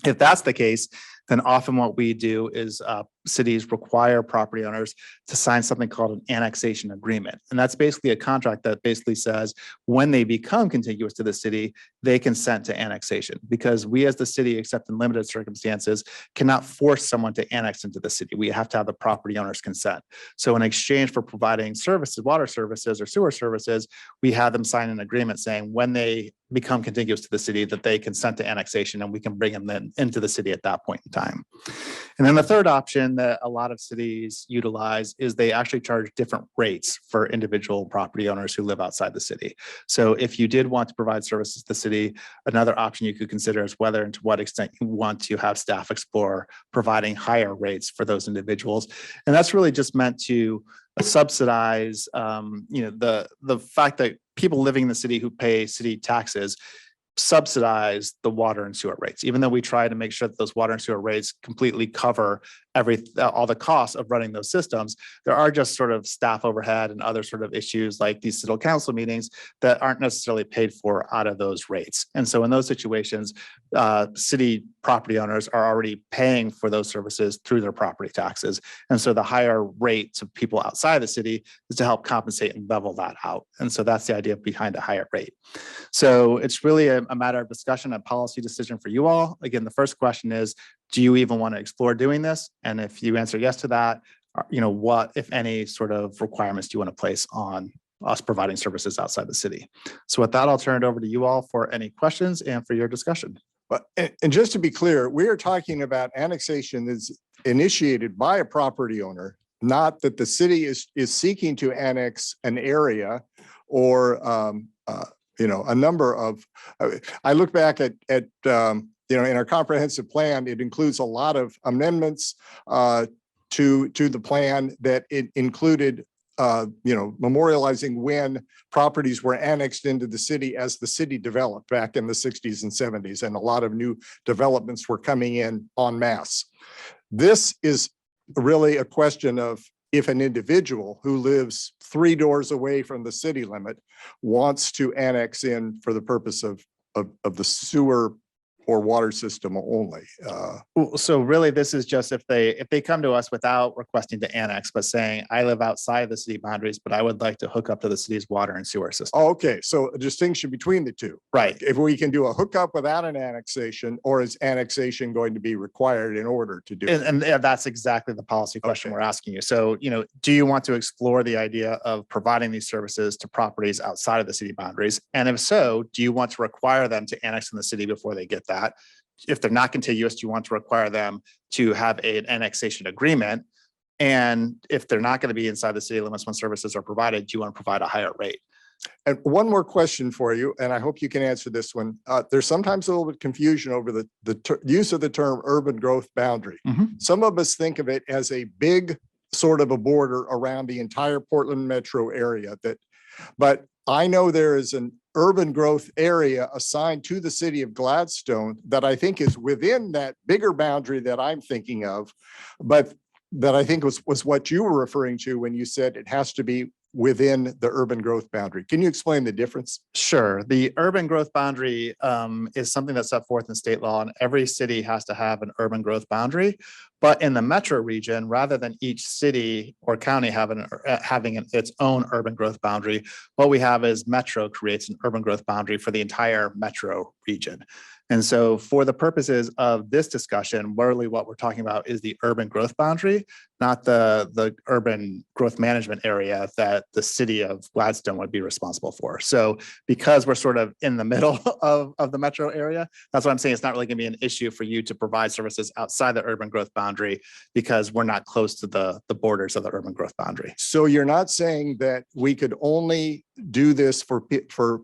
If that's the case, then often what we do is cities require property owners to sign something called an annexation agreement. And that's basically a contract that basically says when they become contiguous to the city, they consent to annexation, because we as the city, except in limited circumstances, cannot force someone to annex into the city. We have to have the property owner's consent. So in exchange for providing services, water services or sewer services, we have them sign an agreement saying when they become contiguous to the city that they consent to annexation, and we can bring them then into the city at that point in time. And then the third option that a lot of cities utilize is they actually charge different rates for individual property owners who live outside the city. So if you did want to provide services to the city, another option you could consider is whether and to what extent you want to have staff explore providing higher rates for those individuals. And that's really just meant to subsidize the fact that people living in the city who pay city taxes subsidize the water and sewer rates, even though we try to make sure that those water and sewer rates completely cover all the costs of running those systems. There are just sort of staff overhead and other sort of issues like these city council meetings that aren't necessarily paid for out of those rates. And so in those situations, city property owners are already paying for those services through their property taxes. And so the higher rate to people outside the city is to help compensate and level that out. And so that's the idea behind a higher rate. So it's really a matter of discussion, a policy decision for you all. Again, the first question is, do you even want to explore doing this? And if you answer yes to that, what, if any, sort of requirements do you want to place on us providing services outside the city? So with that, I'll turn it over to you all for any questions and for your discussion. But, and just to be clear, we are talking about annexation that's initiated by a property owner, not that the city is seeking to annex an area or, a number of, I look back at in our comprehensive plan, it includes a lot of amendments to the plan that it included, memorializing when properties were annexed into the city as the city developed back in the 60s and 70s, and a lot of new developments were coming in en masse. This is really a question of if an individual who lives 3 doors away from the city limit wants to annex in for the purpose of the sewer or water system only. So really, this is just if they come to us without requesting to annex, but saying, I live outside the city boundaries, but I would like to hook up to the city's water and sewer system. Okay, so a distinction between the two. Right. If we can do a hookup without an annexation, or is annexation going to be required in order to do it? And that's exactly the policy question we're asking you. So, do you want to explore the idea of providing these services to properties outside of the city boundaries? And if so, do you want to require them to annex in the city before they get that? If they're not contiguous, do you want to require them to have an annexation agreement? And if they're not going to be inside the city limits when services are provided, do you want to provide a higher rate? And one more question for you, and I hope you can answer this one. There's sometimes a little bit confusion over the use of the term urban growth boundary. Some of us think of it as a big sort of a border around the entire Portland metro area, but I know there is an urban growth area assigned to the city of Gladstone that I think is within that bigger boundary that I'm thinking of, but that I think was what you were referring to when you said it has to be within the urban growth boundary. Can you explain the difference? Sure. The urban growth boundary is something that's set forth in state law, and every city has to have an urban growth boundary. But in the metro region, rather than each city or county having its own urban growth boundary, what we have is Metro creates an urban growth boundary for the entire metro region. And so for the purposes of this discussion, really what we're talking about is the urban growth boundary, not the urban growth management area that the city of Gladstone would be responsible for. So because we're sort of in the middle of the metro area, that's what I'm saying. It's not really going to be an issue for you to provide services outside the urban growth boundary because we're not close to the borders of the urban growth boundary. So you're not saying that we could only do this for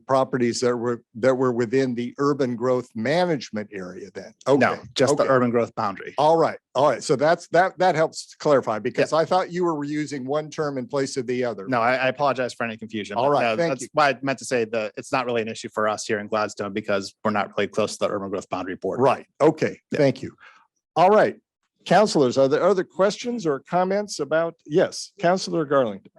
properties that were within the urban growth management area then? Okay. No, just the urban growth boundary. All right. So that helps clarify, because I thought you were using one term in place of the other. No, I apologize for any confusion. All right. No, Thank that's you. why I meant to say that it's not really an issue for us here in Gladstone because we're not really close to the urban growth boundary border. Right. Okay. Thank you. All right. Counselors, are there other questions or comments about? Yes, Councilor Garlington.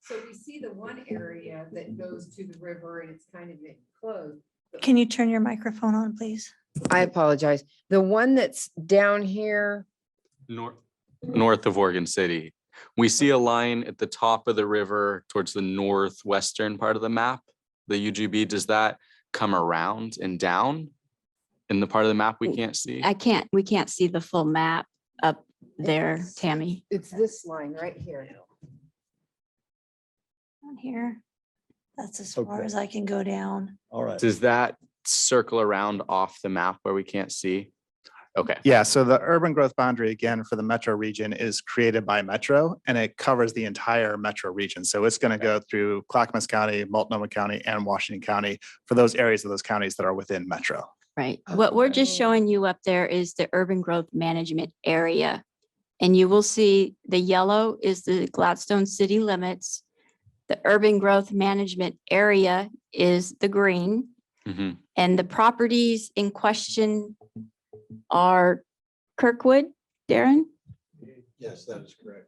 So we see the one area that goes to the river and it's kind of enclosed. Can you turn your microphone on, please? I apologize. The one that's down here. North of Oregon City. We see a line at the top of the river towards the northwestern part of the map, the UGB. Does that come around and down in the part of the map we can't see? We can't see the full map up there, Tammy. It's this line right here. Down here. That's as far as I can go down. All right. Does that circle around off the map where we can't see? Okay. Yeah, so the urban growth boundary, again, for the metro region is created by Metro and it covers the entire metro region. So it's going to go through Clackamas County, Multnomah County, and Washington County for those areas of those counties that are within Metro. Right. What we're just showing you up there is the urban growth management area. And you will see the yellow is the Gladstone city limits. The urban growth management area is the green. Mhm. And the properties in question are Kirkwood, Darren? Yes, that is correct.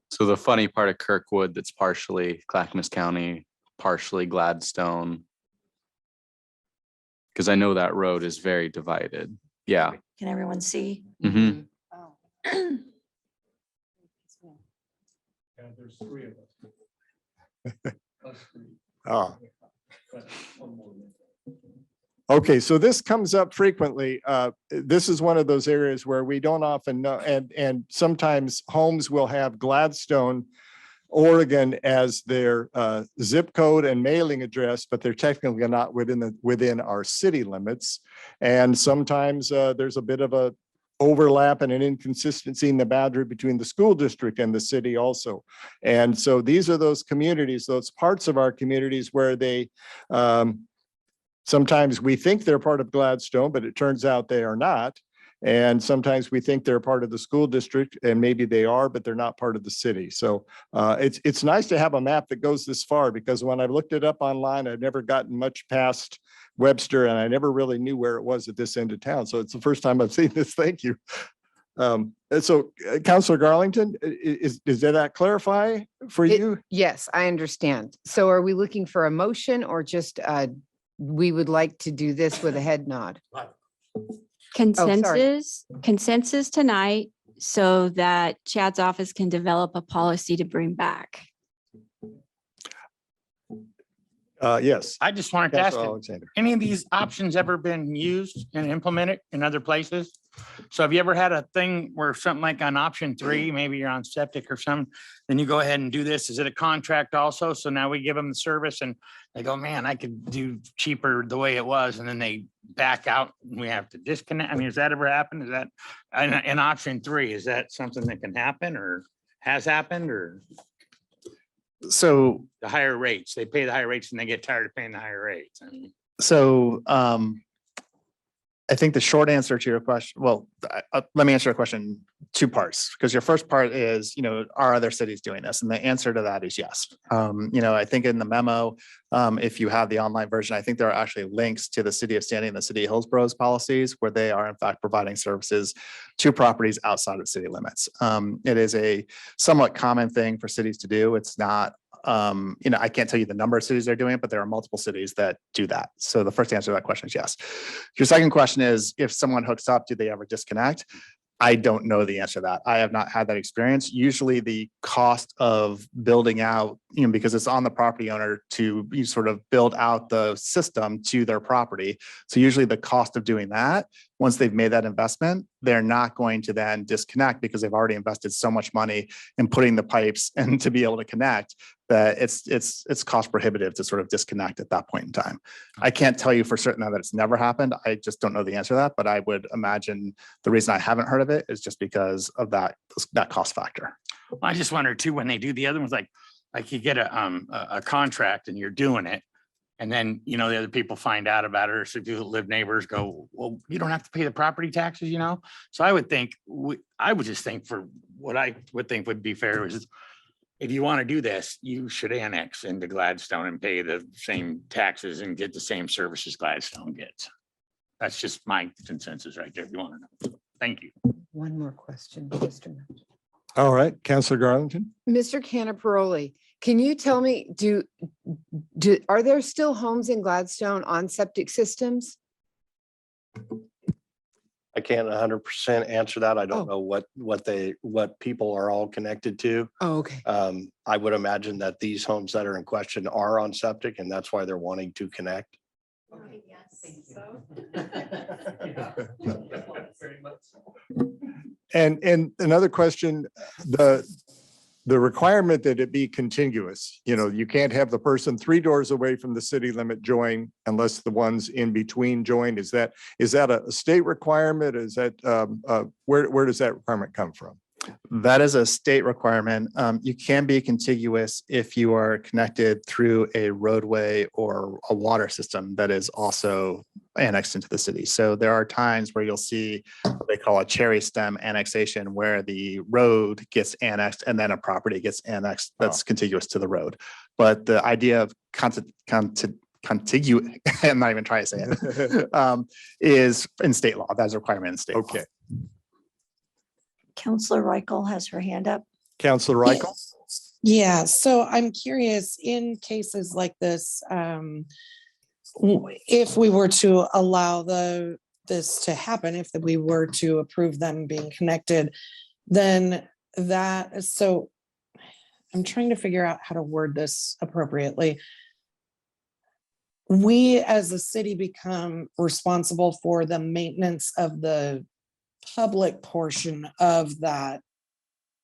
So the funny part of Kirkwood, that's partially Clackamas County, partially Gladstone. Because I know that road is very divided. Yeah. Can everyone see? Mhm. There's three of us. Oh. Okay, so this comes up frequently. This is one of those areas where we don't often know, and sometimes homes will have Gladstone, Oregon as their zip code and mailing address, but they're technically not within our city limits. And sometimes there's a bit of a overlap and an inconsistency in the boundary between the school district and the city also. And so these are those communities, those parts of our communities where they sometimes we think they're part of Gladstone, but it turns out they are not. And sometimes we think they're part of the school district, and maybe they are, but they're not part of the city. So it's nice to have a map that goes this far, because when I looked it up online, I'd never gotten much past Webster, and I never really knew where it was at this end of town. So it's the first time I've seen this. Thank you. And so Councilor Garlington, did that clarify for you? Yes, I understand. So are we looking for a motion or just we would like to do this with a head nod? Consensus tonight so that Chad's office can develop a policy to bring back. Yes. I just wanted to ask, Councilor you, Alexander. any of these options ever been used and implemented in other places? So have you ever had a thing where something like on option 3, maybe you're on septic or something, then you go ahead and do this? Is it a contract also? So now we give them the service and they go, man, I could do cheaper the way it was. And then they back out and we have to disconnect. I mean, has that ever happened? Is that in option 3, is that something that can happen or has happened, or? So, The higher rates, they pay the higher rates and they get tired of paying the higher rates. I mean, so I think the short answer to your question, well, let me answer your question 2 parts, because your first part is, are other cities doing this? And the answer to that is yes. I think in the memo, if you have the online version, I think there are actually links to the City of Standing and the City of Hillsborough's policies where they are in fact providing services to properties outside of city limits. It is a somewhat common thing for cities to do. It's not I can't tell you the number of cities that are doing it, but there are multiple cities that do that. So the first answer to that question is yes. Your second question is, if someone hooks up, do they ever disconnect? I don't know the answer to that. I have not had that experience. Usually the cost of building out, because it's on the property owner to sort of build out the system to their property. So usually the cost of doing that, once they've made that investment, they're not going to then disconnect, because they've already invested so much money in putting the pipes and to be able to connect, that it's cost prohibitive to sort of disconnect at that point in time. I can't tell you for certain that it's never happened. I just don't know the answer to that, but I would imagine the reason I haven't heard of it is just because of that cost factor. I just wonder too, when they do the other ones, like you get a contract and you're doing it, and then, the other people find out about it, or so do live neighbors go, well, you don't have to pay the property taxes, So I would think, I would just think, for what I would think would be fair is, if you want to do this, you should annex into Gladstone and pay the same taxes and get the same services Gladstone gets. That's just my consensus right there, if you want to know. Thank you. One more question, Mr. Mayor. All right, Councilor Garlington. Mr. Canaparoli, can you tell me, are there still homes in Gladstone on septic systems? I can't 100% answer that. I don't know what people are all connected to. Oh, okay. I would imagine that these homes that are in question are on septic, and that's why they're wanting to connect. And another question, the requirement that it be contiguous, you can't have the person 3 doors away from the city limit join unless the ones in between join. Is that a state requirement? Is that where does that requirement come from? That is a state requirement. You can be contiguous if you are connected through a roadway or a water system that is also annexed into the city. So there are times where you'll see what they call a cherry stem annexation, where the road gets annexed and then a property gets annexed that's contiguous to the road. But the idea of contiguous, I'm not even trying to say it, is in state law. That's a requirement in state law. Okay. Counselor Reichel has her hand up. Counselor Reichel? Yeah, so I'm curious, in cases like this, if we were to allow this to happen, if we were to approve them being connected, then so I'm trying to figure out how to word this appropriately. We as a city become responsible for the maintenance of the public portion of that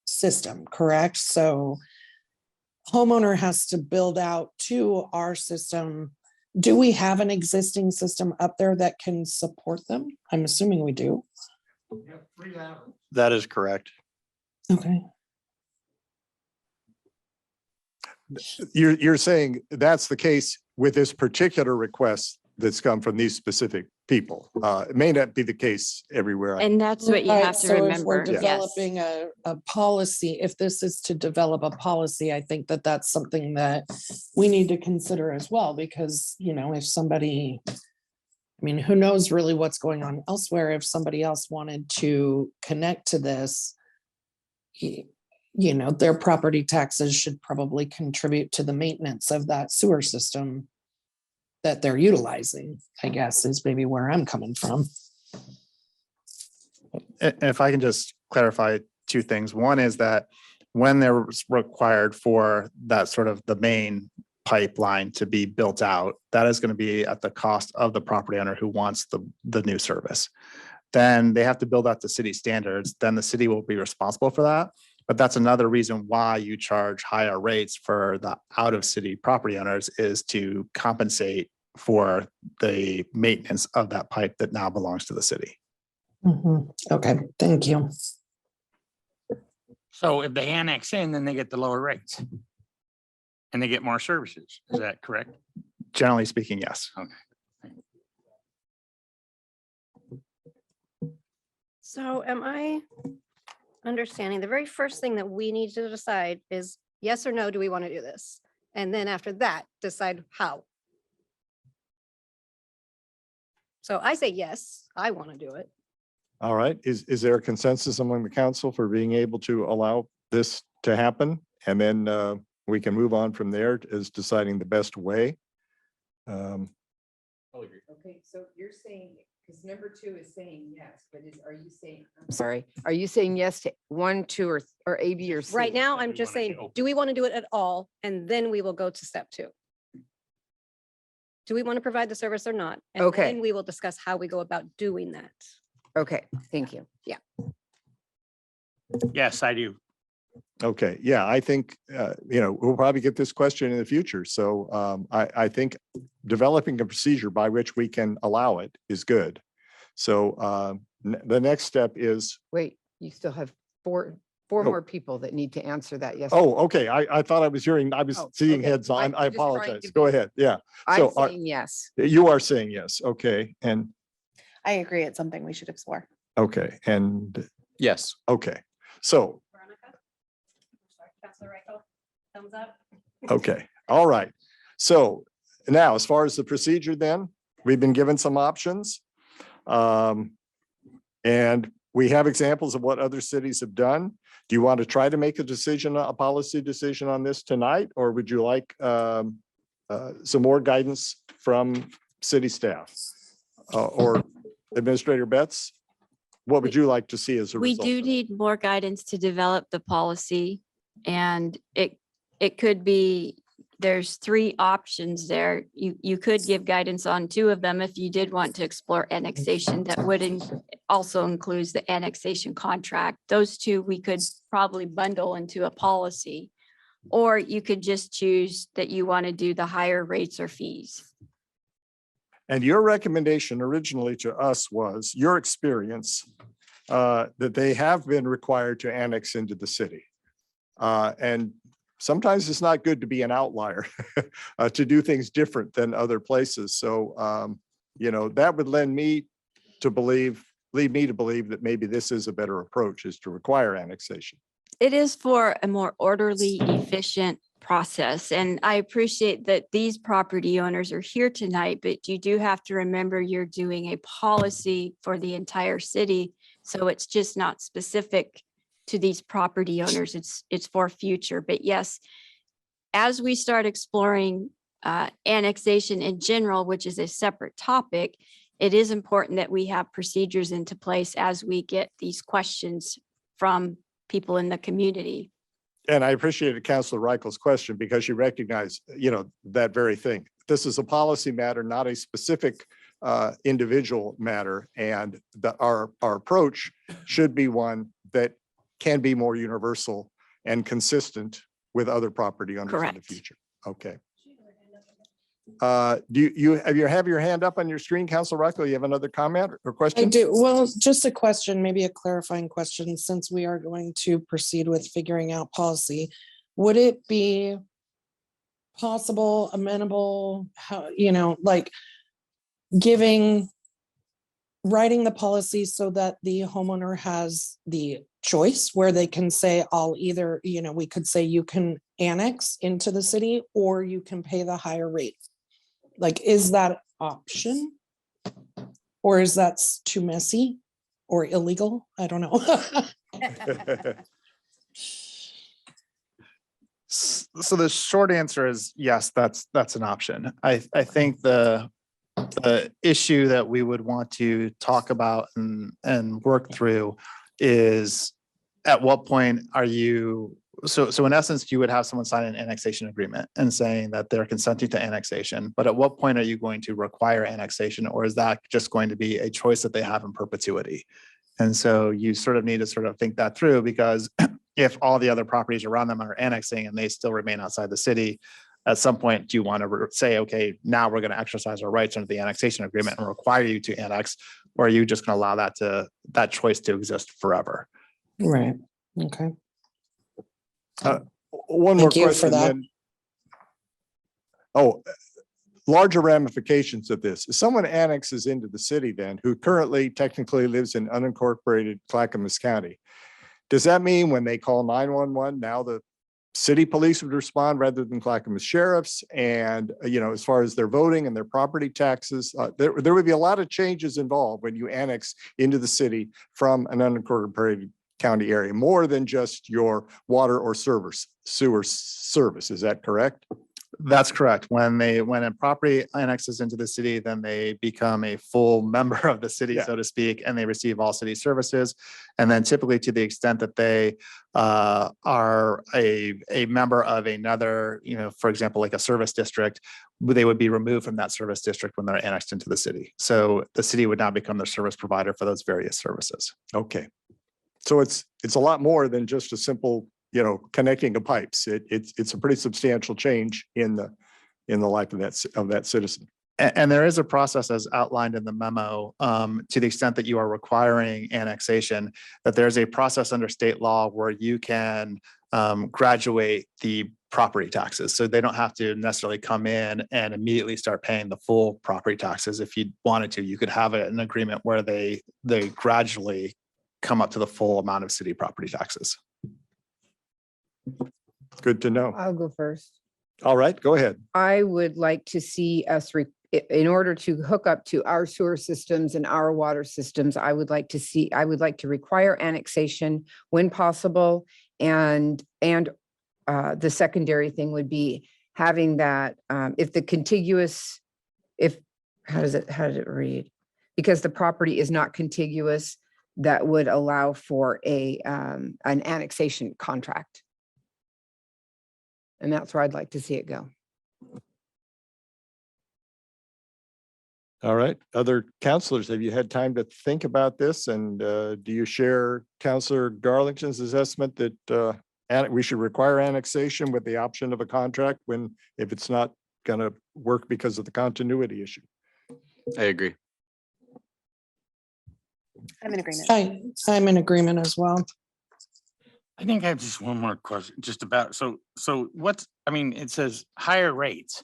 system, correct? So homeowner has to build out to our system. Do we have an existing system up there that can support them? I'm assuming we do. That is correct. Okay. You're saying that's the case with this particular request that's come from these specific people. It may not be the case everywhere. And that's what you Right, have to so if remember. we're Yes. developing a policy, if this is to develop a policy, I think that that's something that we need to consider as well, because, if somebody, who knows really what's going on elsewhere, if somebody else wanted to connect to this, their property taxes should probably contribute to the maintenance of that sewer system that they're utilizing, I guess, is maybe where I'm coming from. If I can just clarify two things. One is that when they're required for that sort of the main pipeline to be built out, that is going to be at the cost of the property owner who wants the new service. Then they have to build out the city standards. Then the city will be responsible for that. But that's another reason why you charge higher rates for the out of city property owners, is to compensate for the maintenance of that pipe that now belongs to the city. Okay, thank you. So if they annex in, then they get the lower rates. And they get more services. Is that correct? Generally speaking, yes. Okay. So am I understanding the very first thing that we need to decide is yes or no, do we want to do this? And then after that, decide how. So I say, yes, I want to do it. All right. Is there a consensus among the council for being able to allow this to happen? And then we can move on from there as deciding the best way. Okay, so you're saying, because number 2 is saying yes, but are you saying, I'm sorry, are you saying yes to 1, 2, or A, B, or C? Right now, I'm just saying, do we want to do it at all? And then we will go to step 2. Do we want to provide the service or not? And Okay. then we will discuss how we go about doing that. Okay, thank you. Yeah. Yes, I do. Okay, yeah, I think, we'll probably get this question in the future. So I think developing a procedure by which we can allow it is good. So the next step is, Wait, you still have four Oh. more people that need to answer that yes. oh, okay, I thought I was hearing, I was Oh, seeing okay. heads on. I'm I just trying apologize. to Go be- ahead, yeah. I'm So saying yes. you are saying yes, okay, and, I agree. It's something we should explore. okay, and, Yes. okay. So, Veronica? Counselor Reichel, thumbs up. okay, all right. So now, as far as the procedure then, we've been given some options. And we have examples of what other cities have done. Do you want to try to make a decision, a policy decision on this tonight? Or would you like some more guidance from city staff? Or Administrator Betts? What would you like to see as a We result? do need more guidance to develop the policy, and it could be, there's 3 options there. You could give guidance on 2 of them if you did want to explore annexation. That would also includes the annexation contract. Those 2 we could probably bundle into a policy. Or you could just choose that you want to do the higher rates or fees. And your recommendation originally to us was your experience that they have been required to annex into the city. And sometimes it's not good to be an outlier, to do things different than other places. So, that would lead me to believe that maybe this is a better approach, is to require annexation. It is for a more orderly, efficient process. And I appreciate that these property owners are here tonight, but you do have to remember you're doing a policy for the entire city. So it's just not specific to these property owners. It's for future. But yes, as we start exploring annexation in general, which is a separate topic, it is important that we have procedures into place as we get these questions from people in the community. And I appreciated Councilor Reichel's question because you recognize, that very thing. This is a policy matter, not a specific individual matter. And our approach should be one that can be more universal and consistent with other property owners in the Correct. future. Okay. Do you have your hand up on your screen, Councilor Reichel? You have another comment or question? I do. Well, just a question, maybe a clarifying question, since we are going to proceed with figuring out policy. Would it be possible, amenable, like writing the policy so that the homeowner has the choice where they can say, I'll either, we could say you can annex into the city or you can pay the higher rate. Like, is that option? Or is that too messy or illegal? I don't know. So the short answer is yes, that's an option. I think the issue that we would want to talk about and work through is at what point are you, so in essence, you would have someone sign an annexation agreement and saying that they're consenting to annexation, but at what point are you going to require annexation, or is that just going to be a choice that they have in perpetuity? And so you sort of need to think that through, because if all the other properties around them are annexing and they still remain outside the city, at some point, do you want to say, okay, now we're going to exercise our rights under the annexation agreement and require you to annex, or are you just going to allow that choice to exist forever? Right. Okay. One more Thank you for question. that. Then, larger ramifications of this. If someone annexes into the city then, who currently technically lives in unincorporated Clackamas County, does that mean when they call 911, now the city police would respond rather than Clackamas sheriffs? And, as far as their voting and their property taxes, there would be a lot of changes involved when you annex into the city from an unincorporated county area, more than just your water or sewer service. Is that correct? That's correct. When a property annexes into the city, then they become a full member of the city, so to speak, and they receive all city services. And then typically, to the extent that they are a member of another, for example, like a service district, they would be removed from that service district when they're annexed into the city. So the city would now become the service provider for those various services. Okay. So it's a lot more than just a simple, connecting of pipes. It's a pretty substantial change in the life of that citizen. And there is a process as outlined in the memo, to the extent that you are requiring annexation, that there's a process under state law where you can graduate the property taxes. So they don't have to necessarily come in and immediately start paying the full property taxes. If you wanted to, you could have an agreement where they gradually come up to the full amount of city property taxes. Good to know. I'll go first. All right, go ahead. I would like to see us, in order to hook up to our sewer systems and our water systems, I would like to require annexation when possible. And the secondary thing would be having that, how does it read? Because the property is not contiguous, that would allow for an annexation contract. And that's where I'd like to see it go. All right, other counselors, have you had time to think about this? And do you share Councilor Garlington's assessment that we should require annexation with the option of a contract if it's not going to work because of the continuity issue? I agree. I'm in agreement. I'm in agreement as well. I think I have just one more question, just about, so it says higher rates.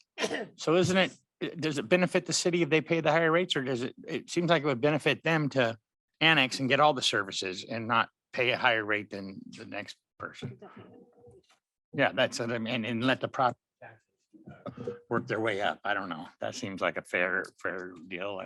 So does it benefit the city if they pay the higher rates, or it seems like it would benefit them to annex and get all the services and not pay a higher rate than the next person? Yeah, that's what I mean, and let the property taxes work their way up. I don't know. That seems like a fair deal.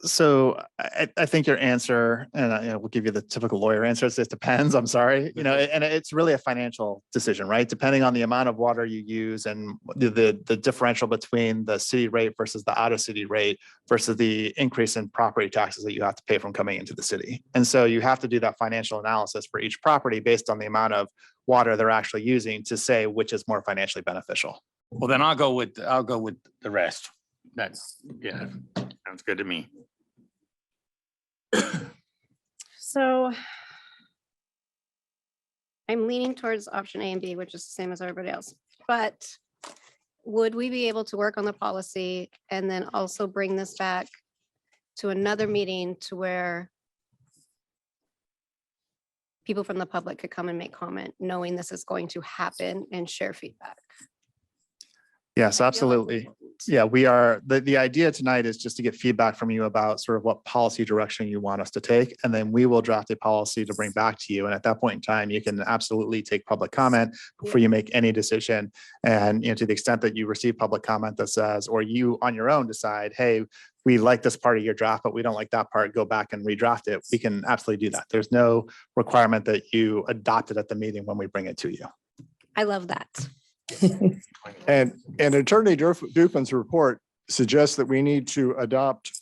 So I think your answer, and we'll give you the typical lawyer answer, is it depends, I'm sorry, and it's really a financial decision, right? Depending on the amount of water you use and the differential between the city rate versus the out of city rate versus the increase in property taxes that you have to pay from coming into the city. And so you have to do that financial analysis for each property based on the amount of water they're actually using to say which is more financially beneficial. Well, then I'll go with the rest. That's, yeah, sounds good to me. So I'm leaning towards option A and B, which is the same as everybody else. But would we be able to work on the policy and then also bring this back to another meeting to where people from the public could come and make comment, knowing this is going to happen and share feedback? Yes, absolutely. Yeah, we are, the idea tonight is just to get feedback from you about sort of what policy direction you want us to take, and then we will draft a policy to bring back to you. And at that point in time, you can absolutely take public comment before you make any decision. And to the extent that you receive public comment that says, or you on your own decide, hey, we like this part of your draft, but we don't like that part, go back and redraft it. We can absolutely do that. There's no requirement that you adopt it at the meeting when we bring it to you. I love that. And Attorney Dupin's report suggests that we need to adopt,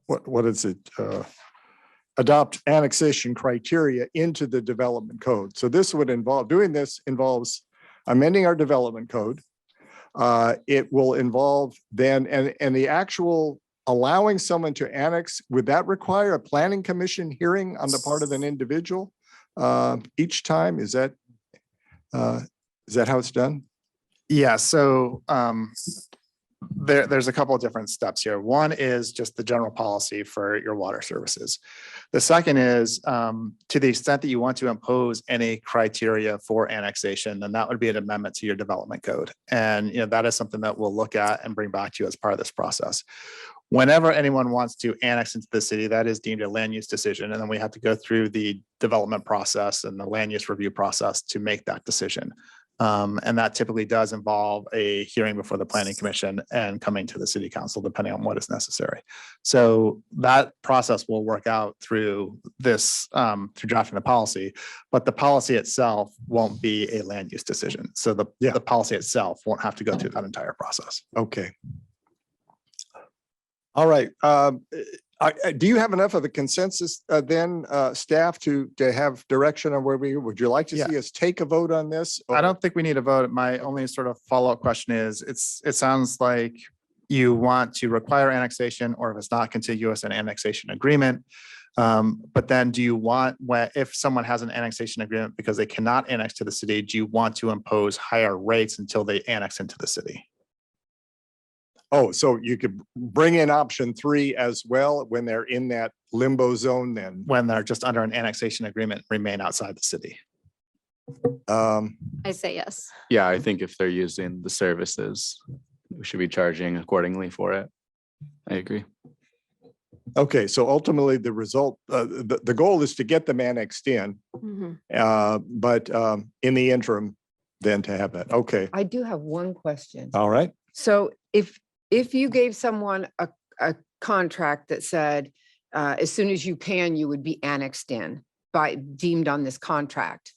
what is it? Adopt annexation criteria into the development code. So this would involve, doing this involves amending our development code. It will involve then, and the actual allowing someone to annex, would that require a planning commission hearing on the part of an individual each time? Is that how it's done? Yeah, so there's a couple of different steps here. One is just the general policy for your water services. The second is to the extent that you want to impose any criteria for annexation, then that would be an amendment to your development code. And that is something that we'll look at and bring back to you as part of this process. Whenever anyone wants to annex into the city, that is deemed a land use decision. And then we have to go through the development process and the land use review process to make that decision. And that typically does involve a hearing before the planning commission and coming to the city council, depending on what is necessary. So that process will work out through this, through drafting the policy, but the policy itself won't be a land use decision. So the policy itself won't have to go through that entire process. Okay. All right. Do you have enough of a consensus then, staff, to have direction on where would you like to see us take a vote on this? I don't think we need a vote. My only sort of follow-up question is, it sounds like you want to require annexation, or if it's not contiguous, an annexation agreement. But then do you want, if someone has an annexation agreement because they cannot annex to the city, do you want to impose higher rates until they annex into the city? Oh, so you could bring in option 3 as well when they're in that limbo zone then? When they're just under an annexation agreement, remain outside the city. I say yes. Yeah, I think if they're using the services, we should be charging accordingly for it. I agree. Okay, so ultimately the result, the goal is to get them annexed in, but in the interim, then to have that. Okay. I do have one question. All right. So if you gave someone a contract that said, as soon as you can, you would be annexed in deemed on this contract,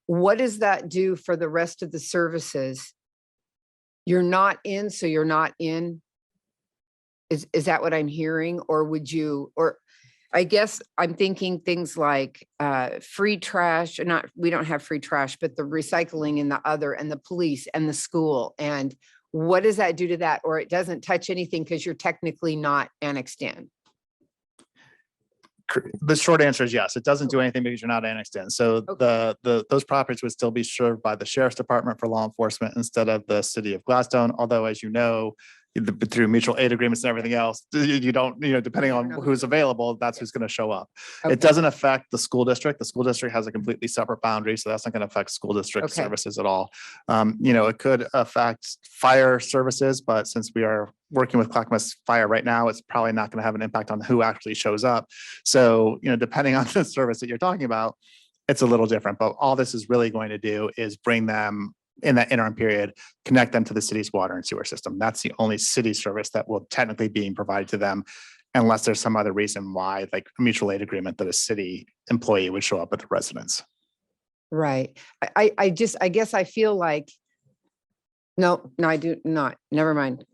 what does that do for the rest of the services? You're not in, so you're not in. Is that what I'm hearing? Or would you, or I guess I'm thinking things like free trash, we don't have free trash, but the recycling and the other, and the police and the school. And what does that do to that? Or it doesn't touch anything because you're technically not annexed in? The short answer is yes. It doesn't do anything because you're not annexed in. So those properties would still be served by the sheriff's department for law enforcement instead of the city of Gladstone. Although, as you know, through mutual aid agreements and everything else, you don't, depending on who's available, that's who's going to show up. Okay. It doesn't affect the school district. The school district has a completely separate boundary, so that's not going to affect school district services at all. It could affect fire services, but since we are working with Clackamas Fire right now, it's probably not going to have an impact on who actually shows up. So, depending on the service that you're talking about, it's a little different, but all this is really going to do is bring them in that interim period, connect them to the city's water and sewer system. That's the only city service that will technically be provided to them unless there's some other reason why, like a mutual aid agreement that a city employee would show up at the residence. Right. I guess I feel like, no, I do not. Never mind.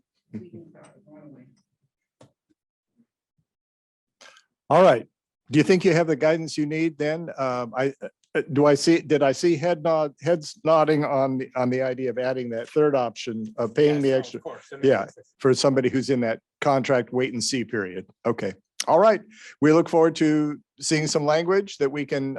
All right. Do you think you have the guidance you need then? Did I see heads nodding on the idea of adding that third option of paying the extra? Yeah, for somebody who's in that contract wait and see period. Okay. All right. We look forward to seeing some language that we can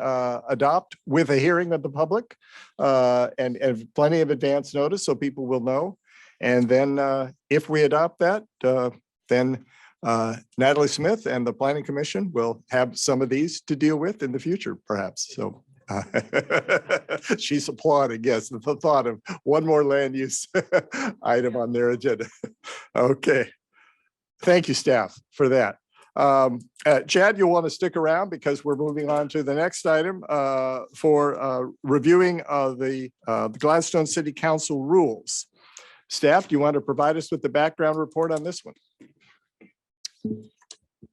adopt with a hearing of the public and plenty of advance notice so people will know. And then if we adopt that, then Natalie Smith and the Planning Commission will have some of these to deal with in the future, perhaps. So she's applauding, yes, the thought of one more land use item on their agenda. Okay. Thank you, staff, for that. Chad, you'll want to stick around because we're moving on to the next item for reviewing of the Gladstone City Council rules. Staff, do you want to provide us with the background report on this one?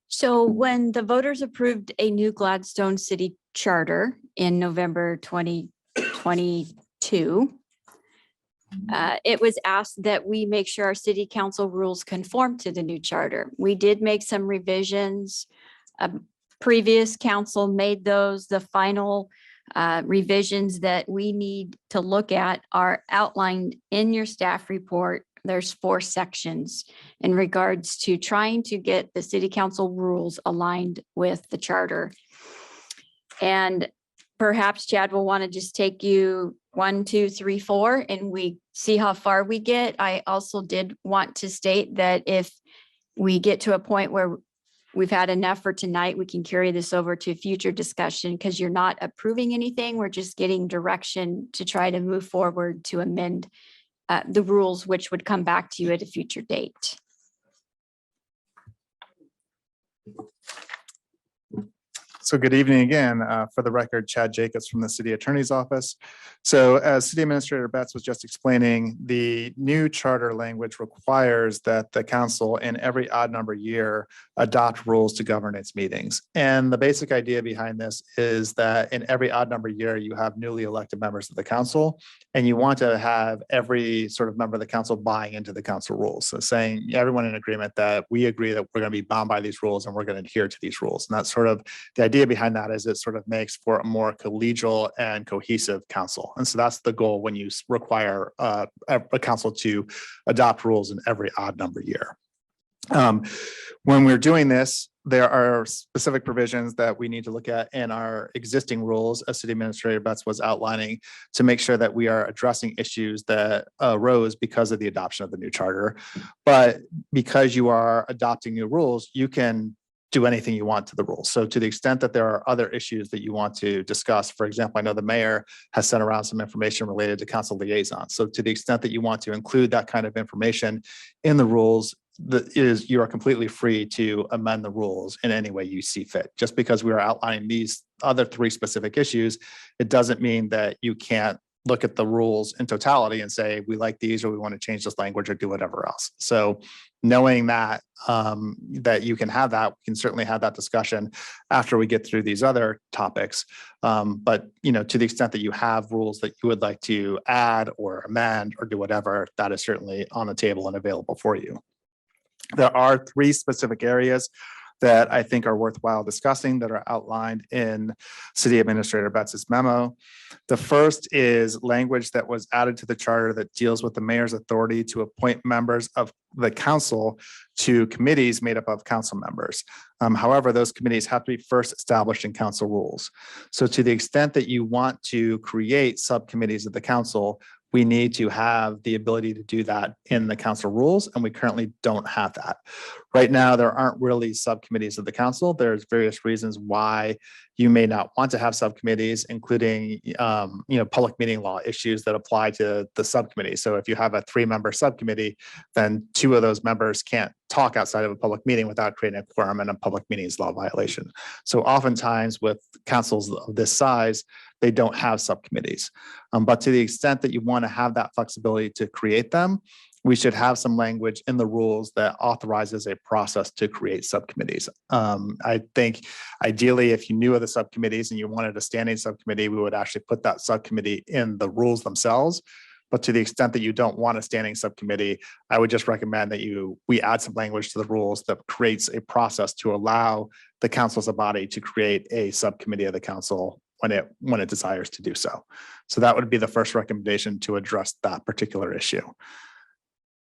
So when the voters approved a new Gladstone City Charter in November 2022, it was asked that we make sure our city council rules conform to the new charter. We did make some revisions. Previous council made those. The final revisions that we need to look at are outlined in your staff report. There's 4 sections in regards to trying to get the city council rules aligned with the charter. And perhaps Chad will want to just take you 1, 2, 3, 4, and we see how far we get. I also did want to state that if we get to a point where we've had enough for tonight, we can carry this over to future discussion because you're not approving anything. We're just getting direction to try to move forward to amend the rules, which would come back to you at a future date. So good evening again. For the record, Chad Jacobs from the City Attorney's Office. So as City Administrator Betts was just explaining, the new charter language requires that the council in every odd number year adopt rules to govern its meetings. And the basic idea behind this is that in every odd number year, you have newly elected members of the council, and you want to have every sort of member of the council buying into the council rules. So saying everyone in agreement that we agree that we're going to be bound by these rules and we're going to adhere to these rules. And that's sort of the idea behind that is it sort of makes for a more collegial and cohesive council. And so that's the goal when you require a council to adopt rules in every odd number year. When we're doing this, there are specific provisions that we need to look at in our existing rules, as City Administrator Betts was outlining, to make sure that we are addressing issues that arose because of the adoption of the new charter. But because you are adopting new rules, you can do anything you want to the rules. So to the extent that there are other issues that you want to discuss, for example, I know the mayor has sent around some information related to council liaisons. So to the extent that you want to include that kind of information in the rules, you are completely free to amend the rules in any way you see fit. Just because we are outlining these other 3 specific issues, it doesn't mean that you can't look at the rules in totality and say, we like these, or we want to change this language or do whatever else. So knowing that, that you can have that, we can certainly have that discussion after we get through these other topics. But, to the extent that you have rules that you would like to add or amend or do whatever, that is certainly on the table and available for you. There are 3 specific areas that I think are worthwhile discussing that are outlined in City Administrator Betts's memo. The first is language that was added to the charter that deals with the mayor's authority to appoint members of the council to committees made up of council members. However, those committees have to be first established in council rules. So to the extent that you want to create subcommittees of the council, we need to have the ability to do that in the council rules, and we currently don't have that. Right now, there aren't really subcommittees of the council. There's various reasons why you may not want to have subcommittees, including public meeting law issues that apply to the subcommittee. So if you have a 3-member subcommittee, then 2 of those members can't talk outside of a public meeting without creating a quorum and a public meetings law violation. So oftentimes with councils of this size, they don't have subcommittees. But to the extent that you want to have that flexibility to create them, we should have some language in the rules that authorizes a process to create subcommittees. I think ideally, if you knew of the subcommittees and you wanted a standing subcommittee, we would actually put that subcommittee in the rules themselves. But to the extent that you don't want a standing subcommittee, I would just recommend that we add some language to the rules that creates a process to allow the council as a body to create a subcommittee of the council when it desires to do so. So that would be the first recommendation to address that particular issue.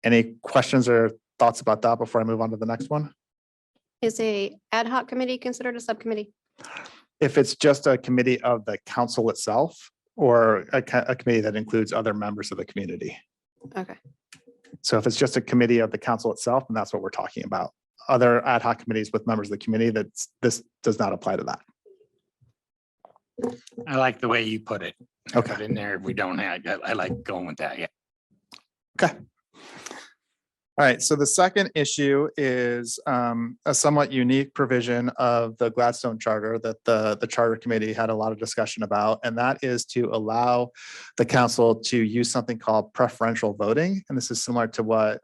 Any questions or thoughts about that before I move on to the next one? Is a ad hoc committee considered a subcommittee? If it's just a committee of the council itself, or a committee that includes other members of the community. Okay. So if it's just a committee of the council itself, then that's what we're talking about. Other ad hoc committees with members of the community, this does not apply to that. I like the way you put it. Okay. Put in there, we don't have, I like going with that, yeah. Okay. All right, so the second issue is a somewhat unique provision of the Gladstone Charter that the Charter Committee had a lot of discussion about, and that is to allow the council to use something called preferential voting. And this is similar to what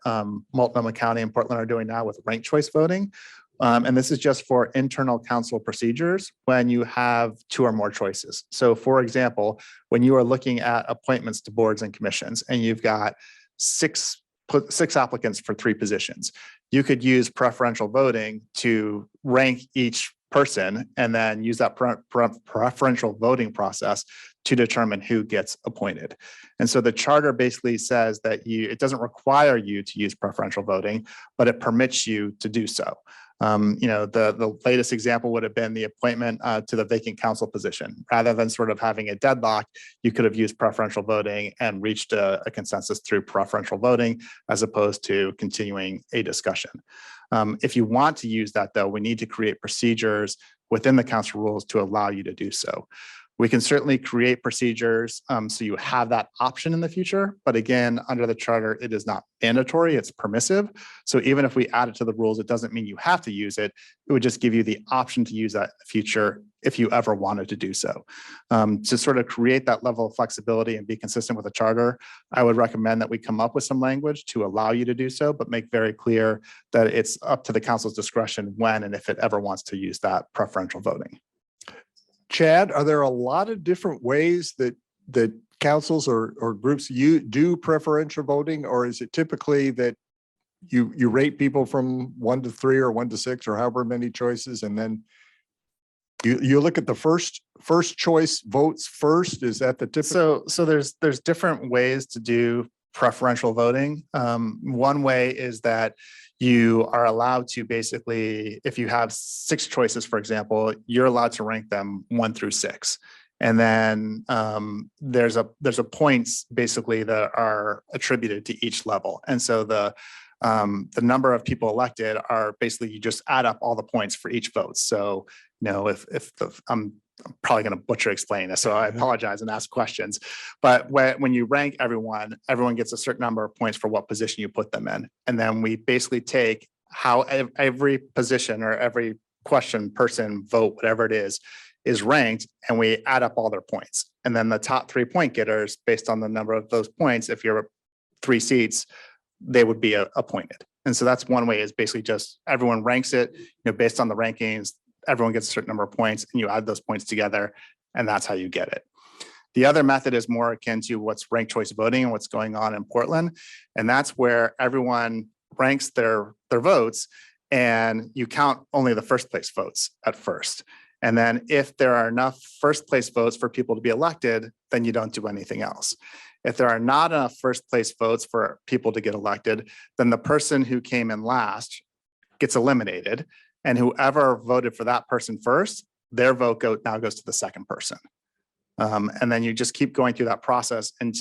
Multnomah County and Portland are doing now with ranked choice voting. And this is just for internal council procedures when you have 2 or more choices. So for example, when you are looking at appointments to boards and commissions and you've got 6 applicants for 3 positions, you could use preferential voting to rank each person and then use that preferential voting process to determine who gets appointed. And so the charter basically says that it doesn't require you to use preferential voting, but it permits you to do so. The latest example would have been the appointment to the vacant council position. Rather than sort of having a deadlock, you could have used preferential voting and reached a consensus through preferential voting as opposed to continuing a discussion. If you want to use that, though, we need to create procedures within the council rules to allow you to do so. We can certainly create procedures so you have that option in the future. But again, under the charter, it is not mandatory, it's permissive. So even if we add it to the rules, it doesn't mean you have to use it. It would just give you the option to use that in the future if you ever wanted to do so. To sort of create that level of flexibility and be consistent with the charter, I would recommend that we come up with some language to allow you to do so, but make very clear that it's up to the council's discretion when and if it ever wants to use that preferential voting. Chad, are there a lot of different ways that councils or groups you do preferential voting, or is it typically that you rate people from 1 to 3 or 1 to 6 or however many choices, and then you look at the first choice votes first? Is that the typical? So there's different ways to do preferential voting. One way is that you are allowed to basically, if you have 6 choices, for example, you're allowed to rank them 1 through 6. And then there's a points basically that are attributed to each level. And so the number of people elected are basically, you just add up all the points for each vote. So, I'm probably going to butcher explaining this, so I apologize and ask questions. But when you rank everyone gets a certain number of points for what position you put them in. And then we basically take how every position or every question, person, vote, whatever it is ranked, and we add up all their points. And then the top 3 point getters, based on the number of those points, if you're 3 seats, they would be appointed. And so that's one way, is basically just everyone ranks it, based on the rankings. Everyone gets a certain number of points and you add those points together, and that's how you get it. The other method is more akin to what's ranked choice voting and what's going on in Portland. And that's where everyone ranks their votes and you count only the first place votes at first. And then if there are enough first place votes for people to be elected, then you don't do anything else. If there are not enough first place votes for people to get elected, then the person who came in last gets eliminated. And whoever voted for that person first, their vote now goes to the second person. And then you just keep going through that process and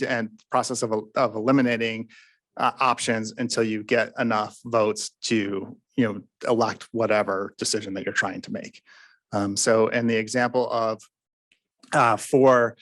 process of eliminating options until you get enough votes to elect whatever decision that you're trying to make. So in the example of 4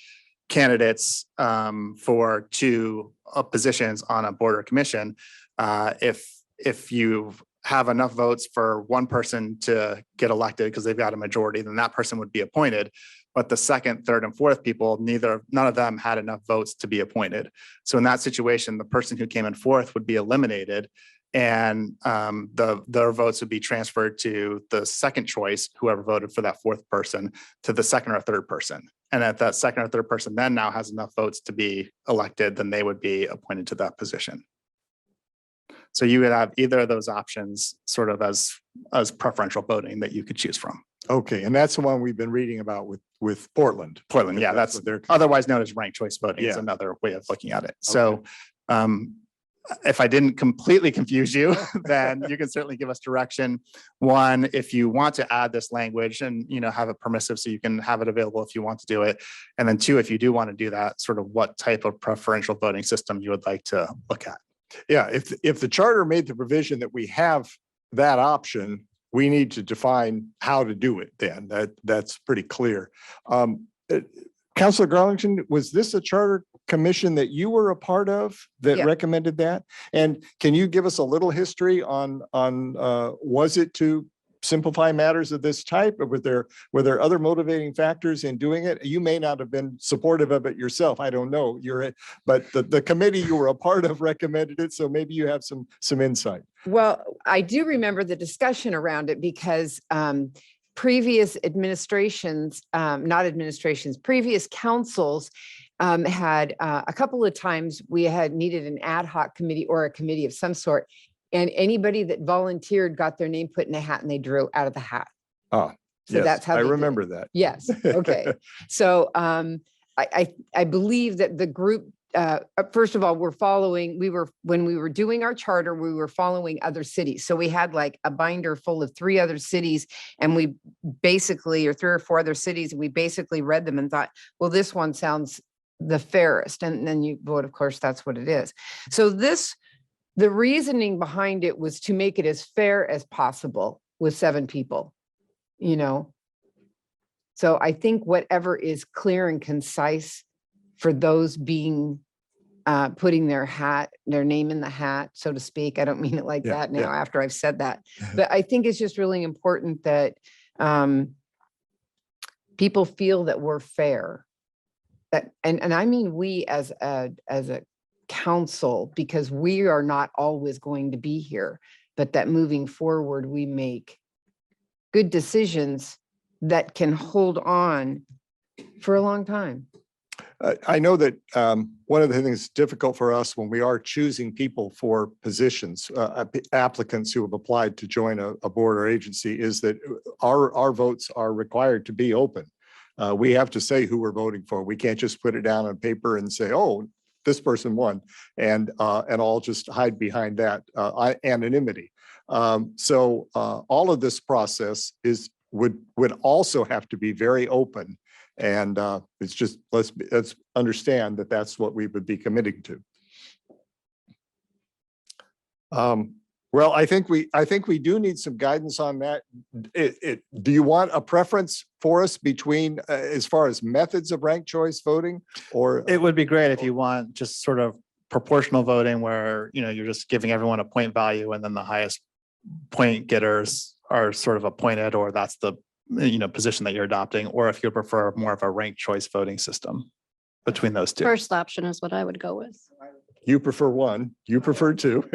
candidates for 2 positions on a board or commission, if you've have enough votes for one person to get elected because they've got a majority, then that person would be appointed. But the second, third, and fourth people, none of them had enough votes to be appointed. So in that situation, the person who came in fourth would be eliminated, and their votes would be transferred to the second choice, whoever voted for that fourth person, to the second or third person. And if that second or third person then now has enough votes to be elected, then they would be appointed to that position. So you would have either of those options sort of as preferential voting that you could choose from. Okay, and that's the one we've been reading about with Portland. Portland, yeah, that's what they're otherwise known as ranked choice voting is Yeah. another way of looking at it. So if I didn't completely confuse you, then you can certainly give us direction. One, if you want to add this language and, have it permissive so you can have it available if you want to do it. And then two, if you do want to do that, sort of what type of preferential voting system you would like to look at. Yeah, if the charter made the provision that we have that option, we need to define how to do it then. That's pretty clear. Councilor Garlington, was this a charter commission that you were a part of that Yeah. recommended that? And can you give us a little history on was it to simplify matters of this type, or were there other motivating factors in doing it? You may not have been supportive of it yourself. I don't know. But the committee you were a part of recommended it, so maybe you have some insight. Well, I do remember the discussion around it because previous administrations, previous councils had a couple of times we had needed an ad hoc committee or a committee of some sort. And anybody that volunteered got their name put in a hat and they drew out of the hat. Oh, So yes, that's how I they did it. remember that. Yes, okay. So I believe that the group, first of all, when we were doing our charter, we were following other cities. So we had like a binder full of 3 other cities, and we basically, or 3 or 4 other cities, we basically read them and thought, well, this one sounds the fairest. And then you vote, of course, that's what it is. So the reasoning behind it was to make it as fair as possible with 7 people, So I think whatever is clear and concise for those being putting their name in the hat, so to speak. I don't mean it like that now after I've said that, but I think it's just really important that people feel that we're fair. And I mean we as a council, because we are not always going to be here, but that moving forward, we make good decisions that can hold on for a long time. I know that one of the things that's difficult for us when we are choosing people for positions, applicants who have applied to join a board or agency, is that our votes are required to be open. We have to say who we're voting for. We can't just put it down on paper and say, oh, this person won, and all just hide behind that anonymity. So all of this process would also have to be very open, and it's just let's understand that that's what we would be committing to. Well, I think we do need some guidance on that. Do you want a preference for us between as far as methods of ranked choice voting, or? It would be great if you want just sort of proportional voting where, you're just giving everyone a point value and then the highest point getters are sort of appointed, or that's the, position that you're adopting, or if you prefer more of a ranked choice voting system between those two. First option is what I would go with. You prefer one, you prefer two.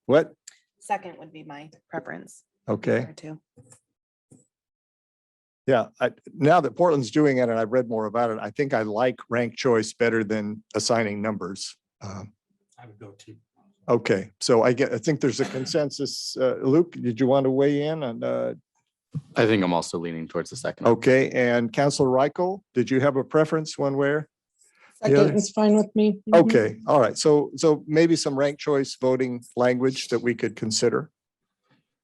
What? Second would be my preference. Okay. Too. Yeah, now that Portland's doing it and I've read more about it, I think I like ranked choice better than assigning numbers. I would go to. Okay, so I think there's a consensus. Luke, did you want to weigh in on? I think I'm also leaning towards the second. Okay, and Councilor Reichel, did you have a preference one way? Second is fine with me. Okay, all right. So maybe some ranked choice voting language that we could consider.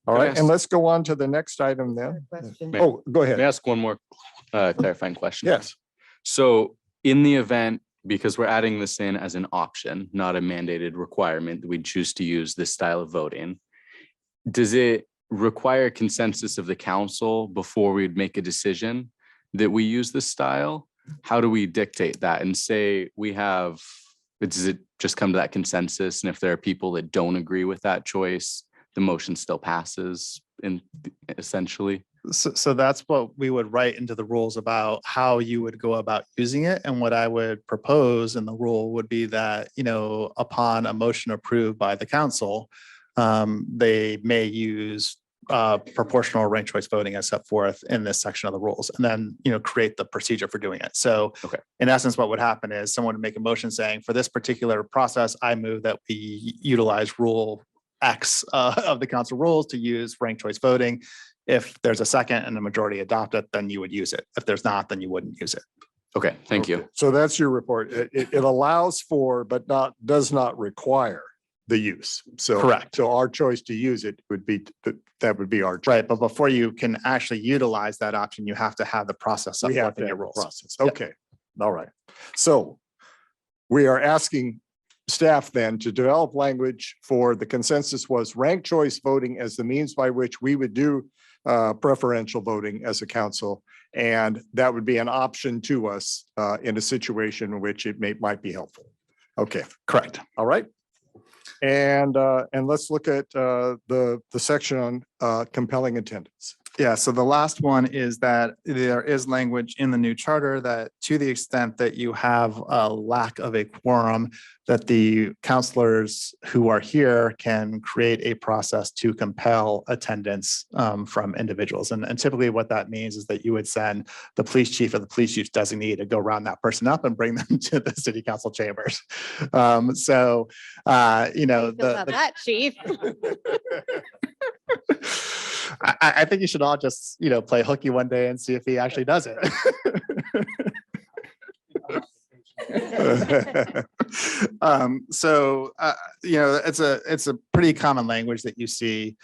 All right, and let's go on to the next item then. Oh, go ahead. May I ask one more clarifying question? Yes. So in the event, because we're adding this in as an option, not a mandated requirement, that we choose to use this style of voting, does it require consensus of the council before we'd make a decision that we use this style? How do we dictate that and say does it just come to that consensus? And if there are people that don't agree with that choice, the motion still passes in essentially. So that's what we would write into the rules about how you would go about using it. And what I would propose in the rule would be that, upon a motion approved by the council, they may use proportional ranked choice voting as set forth in this section of the rules, and then, create the procedure for doing it. So in essence, what would happen is someone would make a motion saying, for this particular process, I move that we utilize rule X of the council rules to use ranked choice voting. If there's a second and the majority adopt it, then you would use it. If there's not, then you wouldn't use it. Okay, thank you. So that's your report. It allows for, but does not require the use. So Correct. So our choice to use it would be, that would be our choice. Right, but before you can actually utilize that option, you have to have the process set We forth have to in your have the rules. process. Okay, all right. So we are asking staff then to develop language for the consensus was ranked choice voting as the means by which we would do preferential voting as a council. And that would be an option to us in a situation in which it might be helpful. Okay, correct. All right. And let's look at the section on compelling attendance. Yeah, so the last one is that there is language in the new charter that to the extent that you have a lack of a quorum, that the counselors who are here can create a process to compel attendance from individuals. And typically what that means is that you would send the police chief or the police chief's designee to go round that person up and bring them to the city council chambers. That chief. I think you should all just, play hooky one day and see if he actually does it. It's a pretty common language that you see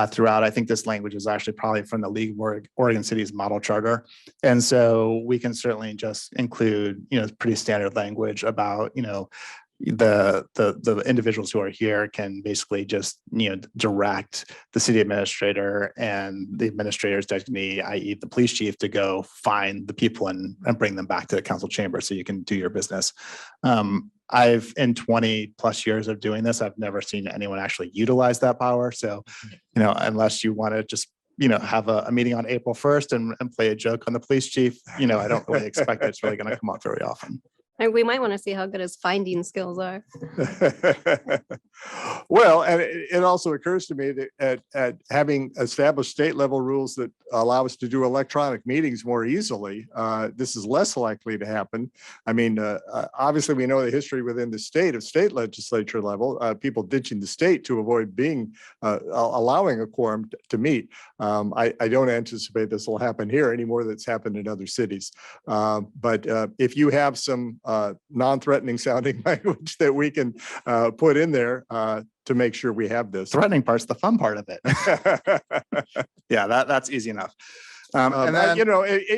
throughout. I think this language is actually probably from the League of Oregon Cities model charter. And so we can certainly just include, pretty standard language about, the individuals who are here can basically just direct the city administrator and the administrator's designee, i.e. the police chief, to go find the people and bring them back to the council chamber so you can do your business. I've in 20 plus years of doing this, I've never seen anyone actually utilize that power. So, unless you want to just have a meeting on April 1st and play a joke on the police chief, I don't really expect that it's really going to come up very often. And we might want to see how good his finding skills are. Well, and it also occurs to me that at having established state level rules that allow us to do electronic meetings more easily, this is less likely to happen. I mean, obviously we know the history within the state legislature level, people ditching the state to avoid being allowing a quorum to meet. I don't anticipate this will happen here any more than it's happened in other cities. But if you have some non-threatening sounding language that we can put in there to make sure we have this. Threatening part's the fun part of it. Yeah, that's easy enough. And then,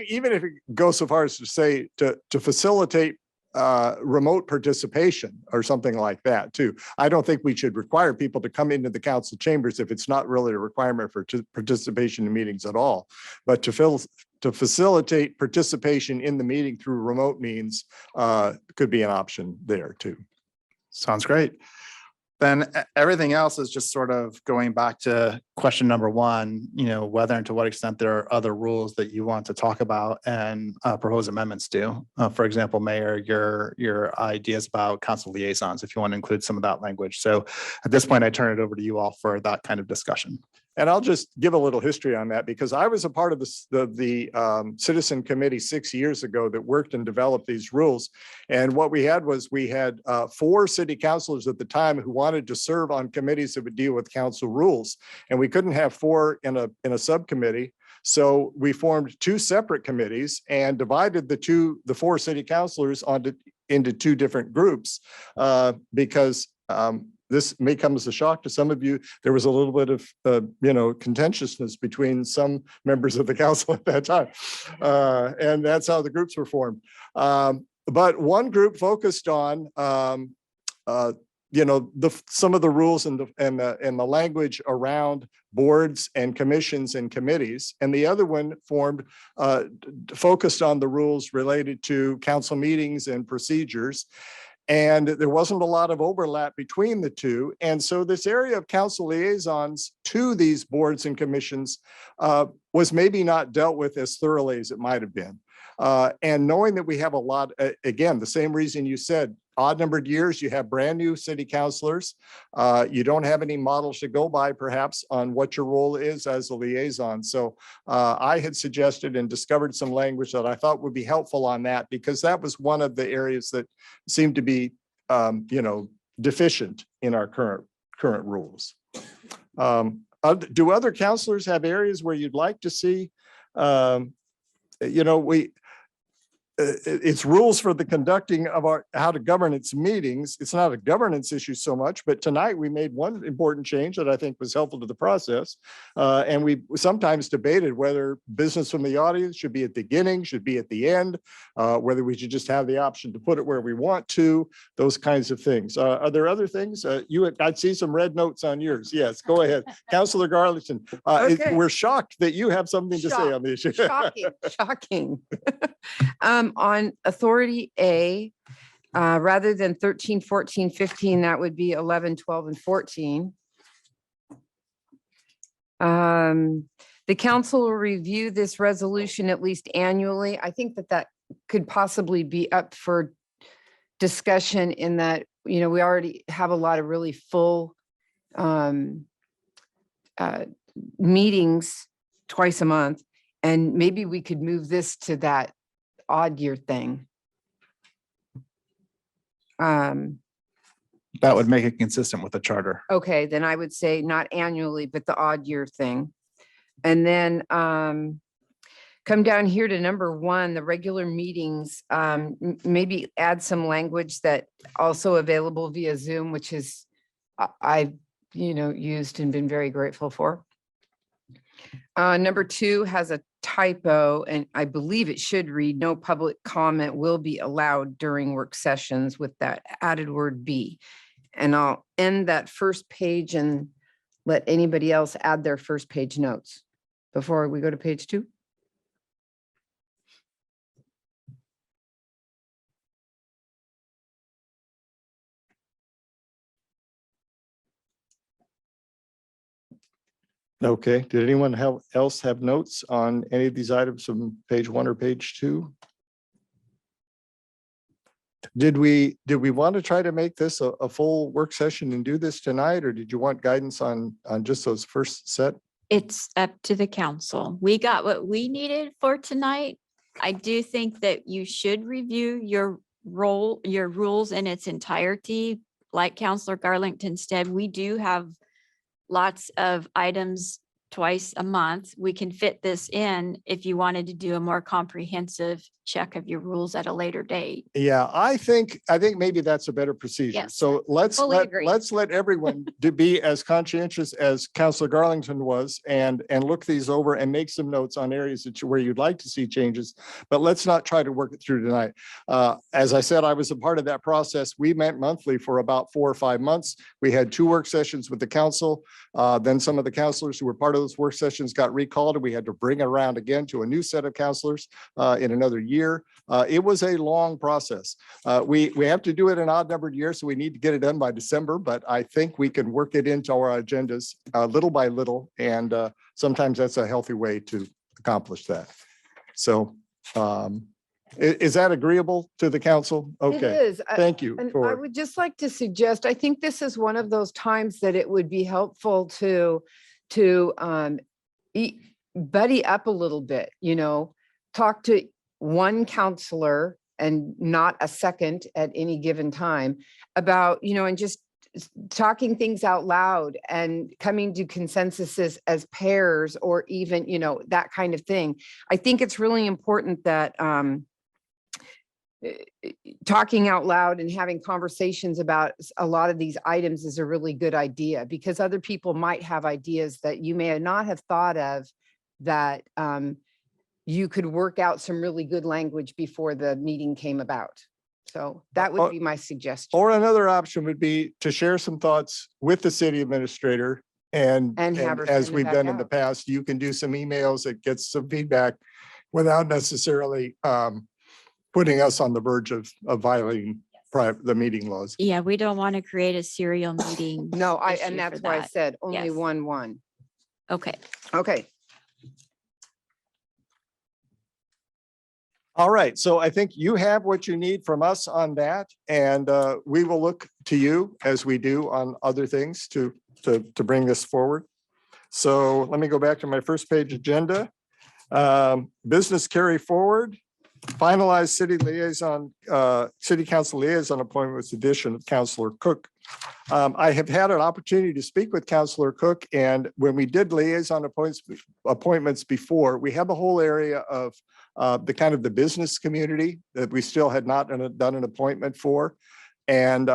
even if it goes so far as to say to facilitate remote participation or something like that too. I don't think we should require people to come into the council chambers if it's not really a requirement for participation in meetings at all. But to facilitate participation in the meeting through remote means could be an option there too. Sounds great. Then everything else is just sort of going back to question number one, whether and to what extent there are other rules that you want to talk about and propose amendments to. For example, Mayor, your ideas about council liaisons, if you want to include some of that language. So at this point, I turn it over to you all for that kind of discussion. And I'll just give a little history on that because I was a part of the citizen committee 6 years ago that worked and developed these rules. And what we had was 4 city councilors at the time who wanted to serve on committees that would deal with council rules. And we couldn't have 4 in a subcommittee. So we formed 2 separate committees and divided the 4 city councilors into 2 different groups because this may come as a shock to some of you. There was a little bit of, contentiousness between some members of the council at that time. And that's how the groups were formed. But one group focused on, some of the rules and the language around boards and commissions and committees. And the other one focused on the rules related to council meetings and procedures. And there wasn't a lot of overlap between the two. And so this area of council liaisons to these boards and commissions was maybe not dealt with as thoroughly as it might have been. And knowing that we have a lot, again, the same reason you said, odd numbered years, you have brand new city councilors. You don't have any models to go by perhaps on what your role is as a liaison. So I had suggested and discovered some language that I thought would be helpful on that, because that was one of the areas that seemed to be, deficient in our current rules. Do other councilors have areas where you'd like to see, it's rules for the conducting of how to govern its meetings. It's not a governance issue so much, but tonight we made one important change that I think was helpful to the process. And we sometimes debated whether business from the audience should be at the beginning, should be at the end, whether we should just have the option to put it where we want to, those kinds of things. Are there other things? I'd see some red notes on yours. Yes, go ahead. Councilor Garlington, Okay. we're shocked that you have something to say on the issue. Shocking, shocking. On authority A, rather than 13, 14, 15, that would be 11, 12, and 14. The council will review this resolution at least annually. I think that could possibly be up for discussion in that, we already have a lot of really full meetings twice a month, and maybe we could move this to that odd year thing. That would make it consistent with the charter. Okay, then I would say not annually, but the odd year thing. And then come down here to number 1, the regular meetings, maybe add some language that also available via Zoom, which is I've used and been very grateful for. Number 2 has a typo, and I believe it should read, no public comment will be allowed during work sessions, with that added word be. And I'll end that first page and let anybody else add their first page notes before we go to page 2. Okay, did anyone else have notes on any of these items from page 1 or page 2? Did we want to try to make this a full work session and do this tonight, or did you want guidance on just those first set? It's up to the council. We got what we needed for tonight. I do think that you should review your rules in its entirety. Like Councilor Garlington said, we do have lots of items twice a month. We can fit this in if you wanted to do a more comprehensive check of your rules at a later date. Yeah, I think maybe that's a better procedure. Yes, So let's fully agree. let everyone to be as conscientious as Councilor Garlington was and look these over and make some notes on areas where you'd like to see changes, but let's not try to work it through tonight. As I said, I was a part of that process. We met monthly for about 4 or 5 months. We had 2 work sessions with the council. Then some of the councilors who were part of those work sessions got recalled, and we had to bring it around again to a new set of councilors in another year. It was a long process. We have to do it in odd numbered years, so we need to get it done by December, but I think we can work it into our agendas little by little, and sometimes that's a healthy way to accomplish that. So is that agreeable to the council? Okay. It is. Thank you. And I would just like to suggest, I think this is one of those times that it would be helpful to buddy up a little bit, talk to one counselor and not a second at any given time about, and just talking things out loud and coming to consensuses as pairs, or even, that kind of thing. I think it's really important that talking out loud and having conversations about a lot of these items is a really good idea, because other people might have ideas that you may not have thought of, that you could work out some really good language before the meeting came about. So that would be my suggestion. Or another option would be to share some thoughts with the city administrator, and have her as send it we've back done in the out. past, you can do some emails that gets some feedback without necessarily putting us on the verge of violating the meeting laws. Yeah, we don't want to create a serial meeting. No, issue and for that's why I that. said only Yes. 1-1. Okay. Okay. All right, so I think you have what you need from us on that, and we will look to you as we do on other things to bring this forward. So let me go back to my first page agenda. Business carry forward, finalize city council liaison appointment with the addition of Councilor Cook. I have had an opportunity to speak with Councilor Cook, and when we did liaison appointments before, we had the whole area of the kind of the business community that we still had not done an appointment for. And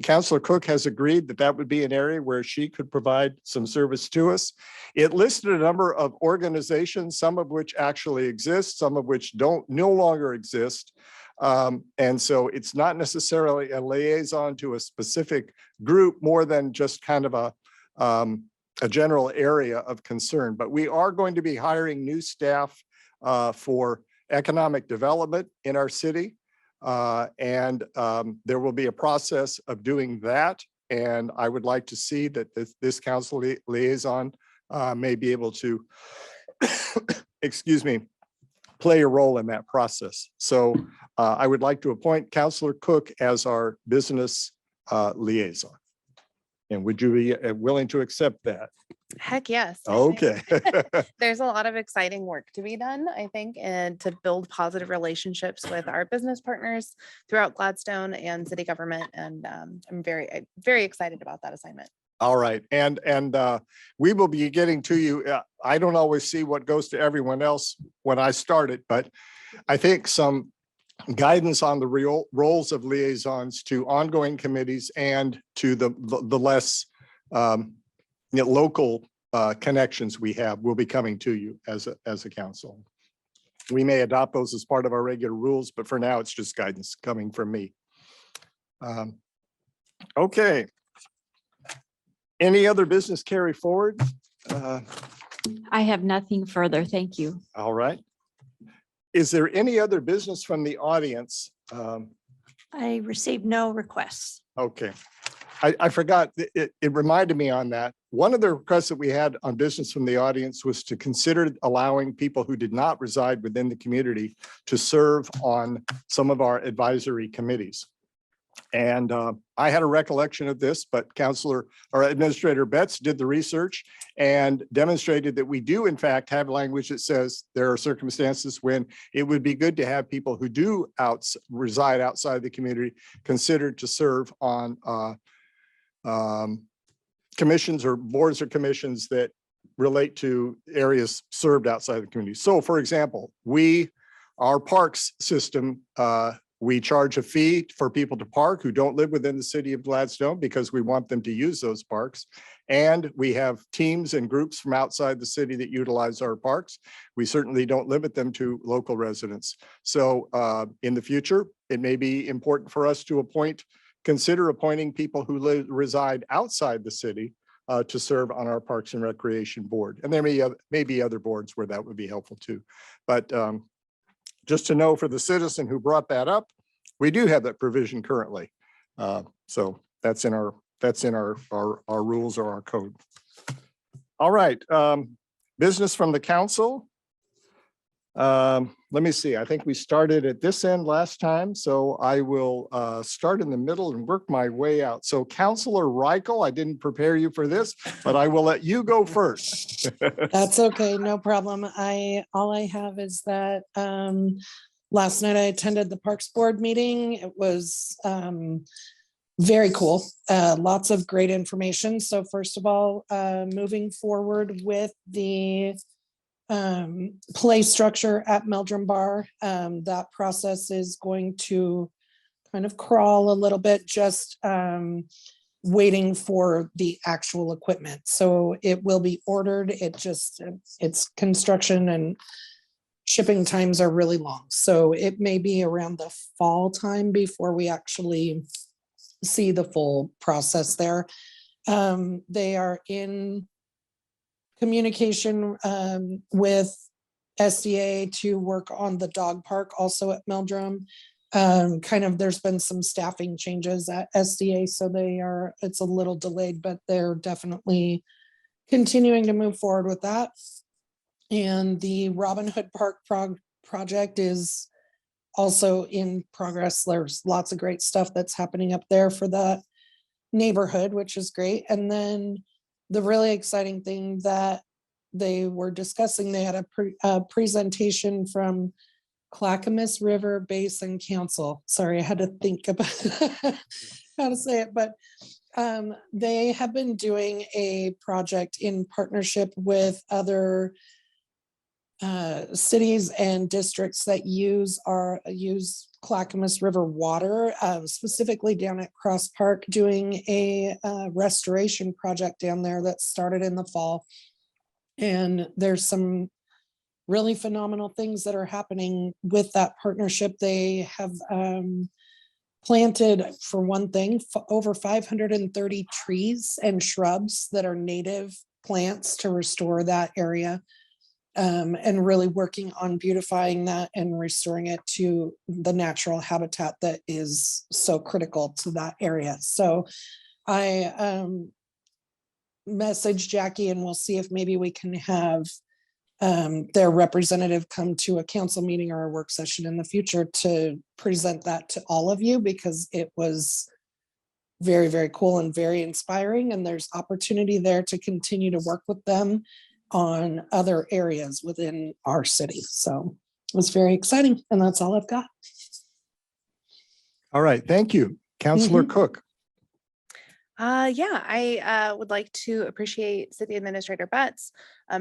Councilor Cook has agreed that that would be an area where she could provide some service to us. It listed a number of organizations, some of which actually exist, some of which no longer exist. And so it's not necessarily a liaison to a specific group more than just kind of a general area of concern. But we are going to be hiring new staff for economic development in our city. And there will be a process of doing that. And I would like to see that this council liaison may be able to, excuse me, play a role in that process. So I would like to appoint Councilor Cook as our business liaison. And would you be willing to accept that? Heck yes. I think Okay. There's a lot of exciting work to be done, I think, and to build positive relationships with our business partners throughout Gladstone and city government. And I'm very, very excited about that assignment. All right. And we will be getting to you. I don't always see what goes to everyone else when I start it, but I think some guidance on the real roles of liaisons to ongoing committees and to the less local connections we have will be coming to you as a council. We may adopt those as part of our regular rules, but for now it's just guidance coming from me. Okay. Any other business carry forward? I have nothing further. Thank you. All right. Is there any other business from the audience? I received no requests. Okay. I forgot, it reminded me on that. One of the requests that we had on business from the audience was to consider allowing people who did not reside within the community to serve on some of our advisory committees. And I had a recollection of this, but Councilor or Administrator Betts did the research and demonstrated that we do in fact have language that says there are circumstances when it would be good to have people who do reside outside the community considered to serve on commissions or boards or commissions that relate to areas served outside the community. So for example, our parks system, we charge a fee for people to park who don't live within the city of Gladstone because we want them to use those parks. And we have teams and groups from outside the city that utilize our parks. We certainly don't limit them to local residents. So in the future, it may be important for us to consider appointing people who reside outside the city to serve on our Parks and Recreation Board. And there may be other boards where that would be helpful too. But just to know for the citizen who brought that up, we do have that provision currently. So that's in our rules or our code. All right, business from the council. Let me see, I think we started at this end last time, so I will start in the middle and work my way out. So Councilor Reichel, I didn't prepare you for this, but I will let you go first. That's okay, no problem. All I have is that last night I attended the Parks Board meeting. It was very cool. Lots of great information. So first of all, moving forward with the play structure at Meldrum Bar, that process is going to kind of crawl a little bit, just waiting for the actual equipment. So it will be ordered. It's construction and shipping times are really long. So it may be around the fall time before we actually see the full process there. They are in communication with SDA to work on the dog park also at Meldrum. kind of, there's been some staffing changes at SDA, so it's a little delayed, but they're definitely continuing to move forward with that. And the Robin Hood Park project is also in progress. There's lots of great stuff that's happening up there for that neighborhood, which is great. And then the really exciting thing that they were discussing, they had a presentation from Clackamas River Basin Council. Sorry, I had to think about how to say it, but they have been doing a project in partnership with other cities and districts that use Clackamas River water, specifically down at Cross Park, doing a restoration project down there that started in the fall. And there's some really phenomenal things that are happening with that partnership. They have planted, for one thing, over 530 trees and shrubs that are native plants to restore that area. And really working on beautifying that and restoring it to the natural habitat that is so critical to that area. So I messaged Jackie, and we'll see if maybe we can have their representative come to a council meeting or a work session in the future to present that to all of you, because it was very, very cool and very inspiring. And there's opportunity there to continue to work with them on other areas within our city. So it was very exciting, and that's all I've got. All right, thank you. Councillor Cook. Yeah, I would like to appreciate City Administrator Betts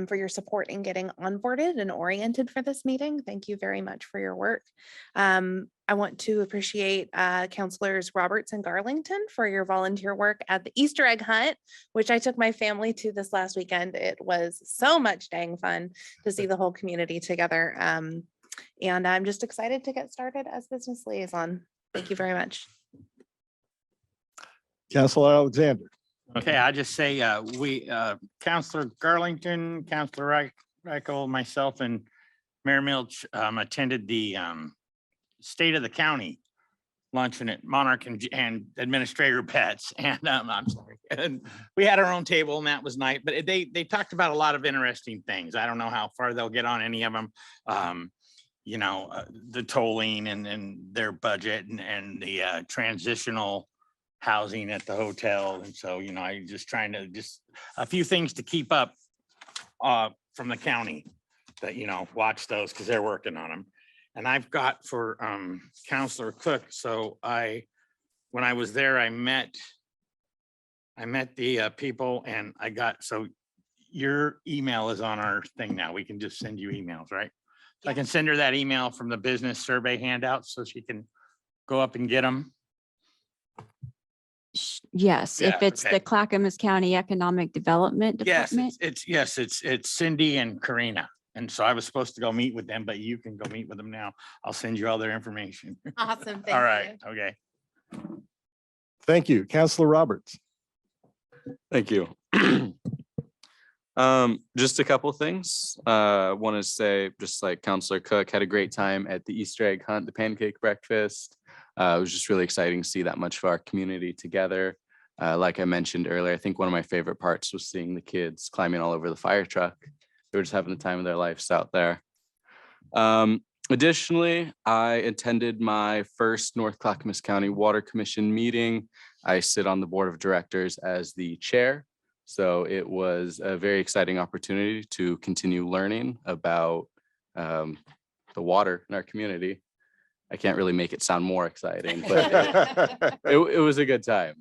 for your support in getting onboarded and oriented for this meeting. Thank you very much for your work. I want to appreciate Councilors Roberts and Garlington for your volunteer work at the Easter egg hunt, which I took my family to this last weekend. It was so much dang fun to see the whole community together. And I'm just excited to get started as business liaison. Thank you very much. Councillor Alexander. Okay, I just say, Councilor Garlington, Councilor Reichel, myself, and Mayor Milch attended the State of the County luncheon at Monarch and Administrator Betts. And I'm sorry, and we had our own table, and that was nice. But they talked about a lot of interesting things. I don't know how far they'll get on any of them. You know, the tolling and their budget and the transitional housing at the hotel. And so, you know, I just trying to a few things to keep up from the county that, you know, watch those because they're working on them. And I've got for Councillor Cook. So when I was there, I met the people, and so your email is on our thing now. We can just send you emails, right? So I can send her that email from the business survey handout so she can go up and get them. Yes, Yeah, if it's okay. the Clackamas County Economic Development Yes, Department. it's Cindy and Karina. And so I was supposed to go meet with them, but you can go meet with them now. I'll send you all their information. Awesome. All right. Okay. Thank you. Councillor Roberts. Thank you. Just a couple things. Want to say, just like Councillor Cook, had a great time at the Easter egg hunt, the pancake breakfast. It was just really exciting to see that much of our community together. Like I mentioned earlier, I think one of my favorite parts was seeing the kids climbing all over the fire truck. They were just having the time of their lives out there. Additionally, I attended my first North Clackamas County Water Commission meeting. I sit on the board of directors as the chair. So it was a very exciting opportunity to continue learning about the water in our community. I can't really make it sound more exciting, but it was a good time.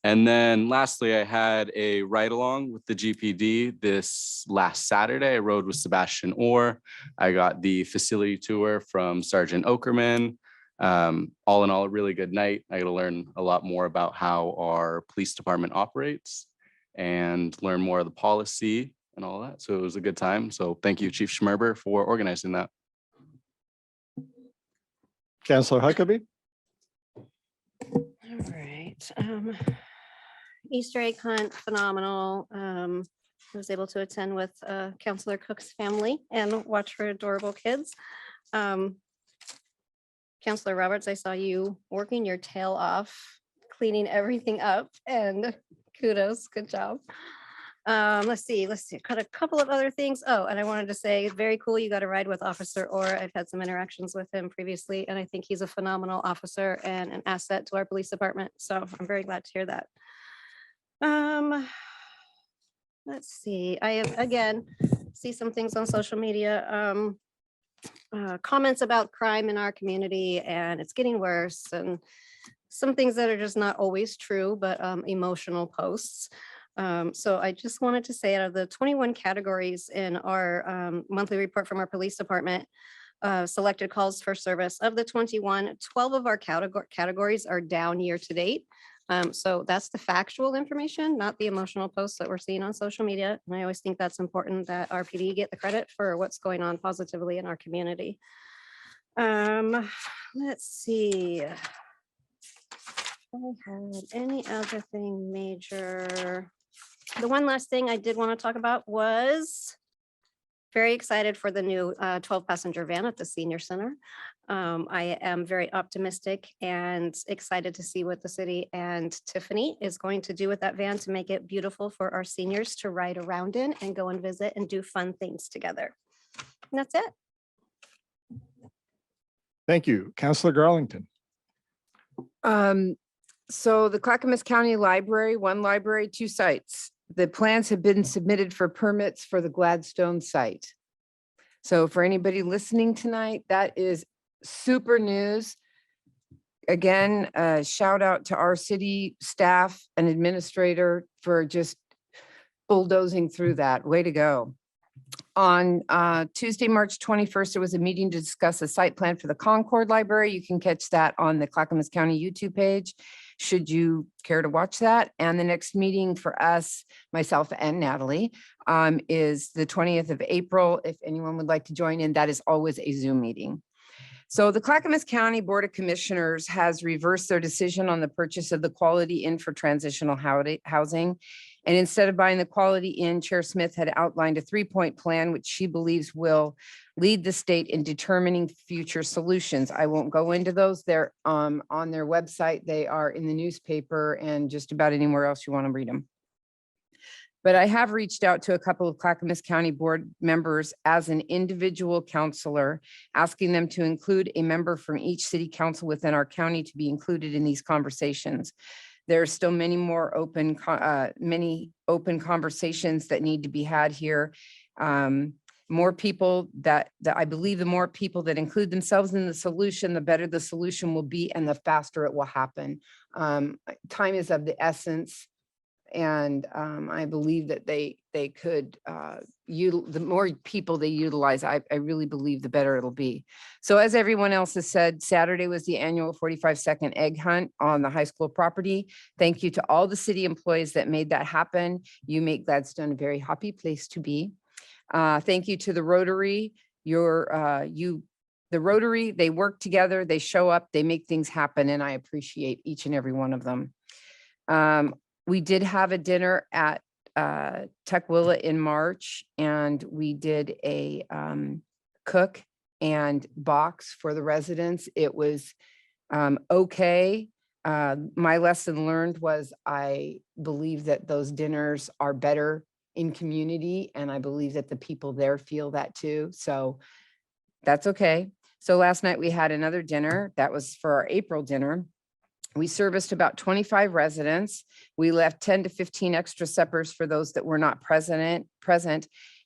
And then lastly, I had a ride along with the GPD this last Saturday. I rode with Sebastian Orr. I got the facility tour from Sergeant Okerman. All in all, a really good night. I got to learn a lot more about how our police department operates and learn more of the policy and all that. So it was a good time. So thank you, Chief Schmerber, for organizing that. Councillor Huckabee. All right. Easter egg hunt, phenomenal. I was able to attend with Councillor Cook's family and watch her adorable kids. Counselor Roberts, I saw you working your tail off, cleaning everything up, and kudos, good job. Let's see, got a couple of other things. Oh, and I wanted to say, very cool, you got a ride with Officer Orr. I've had some interactions with him previously, and I think he's a phenomenal officer and an asset to our police department. So I'm very glad to hear that. Let's see, I have, again, see some things on social media. Comments about crime in our community, and it's getting worse, and some things that are just not always true, but emotional posts. So I just wanted to say, out of the 21 categories in our monthly report from our police department, selected calls for service, of the 21, 12 of our categories are down year to date. So that's the factual information, not the emotional posts that we're seeing on social media. And I always think that's important that our PD get the credit for what's going on positively in our community. Let's see. If I had any other thing major. The one last thing I did want to talk about was very excited for the new 12 passenger van at the senior center. I am very optimistic and excited to see what the city and Tiffany is going to do with that van to make it beautiful for our seniors to ride around in and go and visit and do fun things together. And that's it. Thank you. Counselor Garlington. So the Clackamas County Library, one library, two sites. The plans have been submitted for permits for the Gladstone site. So for anybody listening tonight, that is super news. Again, shout out to our city staff and administrator for just bulldozing through that. Way to go. On Tuesday, March 21st, there was a meeting to discuss a site plan for the Concord Library. You can catch that on the Clackamas County YouTube page, should you care to watch that. And the next meeting for us, myself and Natalie, is the 20th of April. If anyone would like to join in, that is always a Zoom meeting. So the Clackamas County Board of Commissioners has reversed their decision on the purchase of the Quality Inn for transitional housing. And instead of buying the Quality Inn, Chair Smith had outlined a 3-point plan, which she believes will lead the state in determining future solutions. I won't go into those. They're on their website. They are in the newspaper and just about anywhere else you want to read them. But I have reached out to a couple of Clackamas County Board members as an individual counselor, asking them to include a member from each city council within our county to be included in these conversations. There are still many more open conversations that need to be had here. More people that I believe the more people that include themselves in the solution, the better the solution will be and the faster it will happen. Time is of the essence. And I believe that they could, the more people they utilize, I really believe the better it'll be. So as everyone else has said, Saturday was the annual 45-second egg hunt on the high school property. Thank you to all the city employees that made that happen. You make Gladstone a very happy place to be. Thank you to the Rotary. The Rotary, they work together, they show up, they make things happen, and I appreciate each and every one of them. We did have a dinner at Tukwila in March, and we did a cook and box for the residents. It was okay. My lesson learned was I believe that those dinners are better in community, and I believe that the people there feel that too. So that's okay. So last night we had another dinner. That was for our April dinner. We serviced about 25 residents. We left 10 to 15 extra suppers for those that were not present.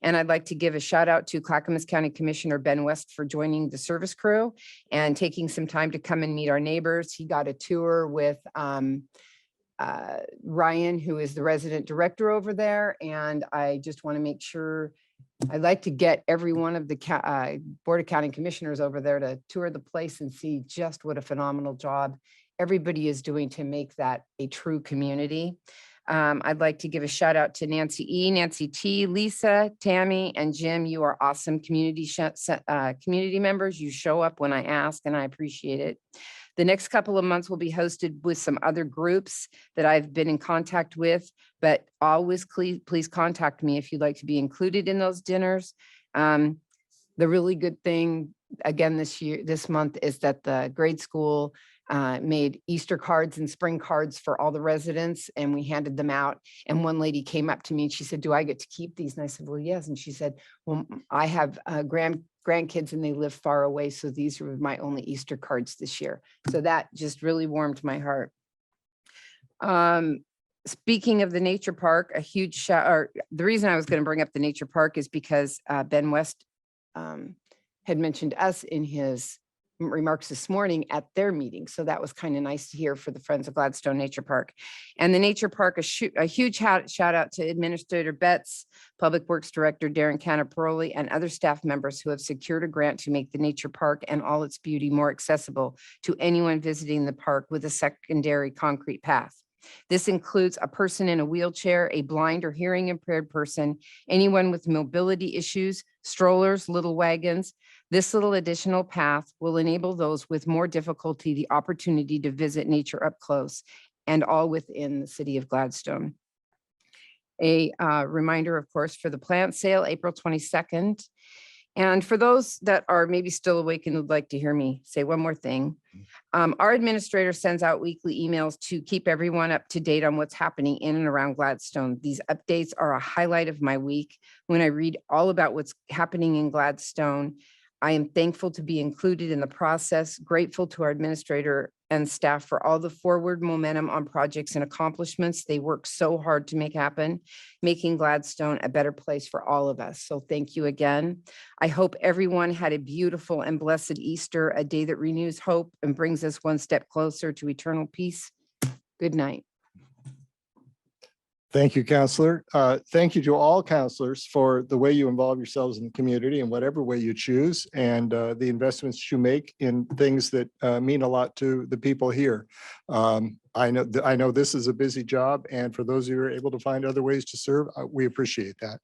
And I'd like to give a shout out to Clackamas County Commissioner Ben West for joining the service crew and taking some time to come and meet our neighbors. He got a tour with Ryan, who is the resident director over there. And I just want to make sure, I'd like to get every one of the Board of County Commissioners over there to tour the place and see just what a phenomenal job everybody is doing to make that a true community. I'd like to give a shout out to Nancy E, Nancy T, Lisa, Tammy, and Jim. You are awesome community members. You show up when I ask, and I appreciate it. The next couple of months will be hosted with some other groups that I've been in contact with, but always please contact me if you'd like to be included in those dinners. The really good thing again this month is that the grade school made Easter cards and spring cards for all the residents, and we handed them out. And one lady came up to me and she said, "Do I get to keep these?" And I said, "Well, yes." And she said, "Well, I have grandkids and they live far away, so these were my only Easter cards this year." So that just really warmed my heart. Speaking of the nature park, a huge shout, or the reason I was going to bring up the nature park is because Ben West had mentioned us in his remarks this morning at their meeting. So that was kind of nice to hear for the Friends of Gladstone Nature Park. And the nature park, a huge shout out to Administrator Betts, Public Works Director Darren Canaparoli, and other staff members who have secured a grant to make the nature park and all its beauty more accessible to anyone visiting the park with a secondary concrete path. This includes a person in a wheelchair, a blind or hearing impaired person, anyone with mobility issues, strollers, little wagons. This little additional path will enable those with more difficulty the opportunity to visit nature up close, and all within the city of Gladstone. A reminder, of course, for the plant sale, April 22nd. And for those that are maybe still awake and would like to hear me say one more thing, our administrator sends out weekly emails to keep everyone up to date on what's happening in and around Gladstone. These updates are a highlight of my week. When I read all about what's happening in Gladstone, I am thankful to be included in the process, grateful to our administrator and staff for all the forward momentum on projects and accomplishments they work so hard to make happen, making Gladstone a better place for all of us. So thank you again. I hope everyone had a beautiful and blessed Easter, a day that renews hope and brings us one step closer to eternal peace. Good night. Thank you, Counselor. Thank you to all counselors for the way you involve yourselves in the community in whatever way you choose, and the investments you make in things that mean a lot to the people here. I know this is a busy job, and for those of you who are able to find other ways to serve, we appreciate that.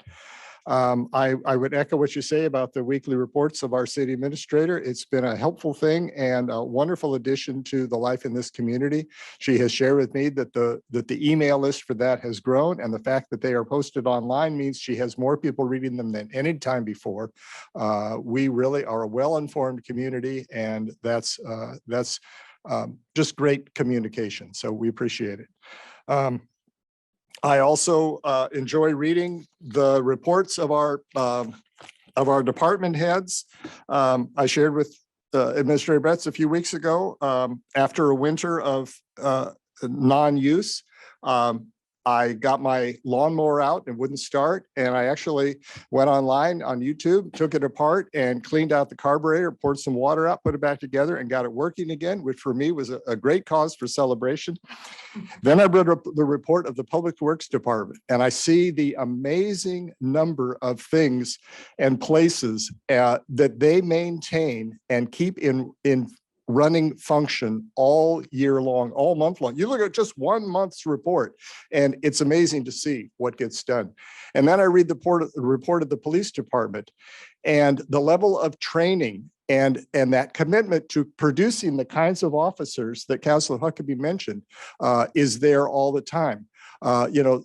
I would echo what you say about the weekly reports of our city administrator. It's been a helpful thing and a wonderful addition to the life in this community. She has shared with me that the email list for that has grown, and the fact that they are posted online means she has more people reading them than any time before. We really are a well-informed community, and that's just great communication. So we appreciate it. I also enjoy reading the reports of our department heads. I shared with Administrator Betts a few weeks ago, after a winter of non-use, I got my lawnmower out and wouldn't start. And I actually went online on YouTube, took it apart and cleaned out the carburetor, poured some water out, put it back together and got it working again, which for me was a great cause for celebration. Then I read the report of the Public Works Department, and I see the amazing number of things and places that they maintain and keep in running function all year long, all month long. You look at just 1 month's report, and it's amazing to see what gets done. And then I read the report of the police department, and the level of training and that commitment to producing the kinds of officers that Councilor Huckabee mentioned is there all the time.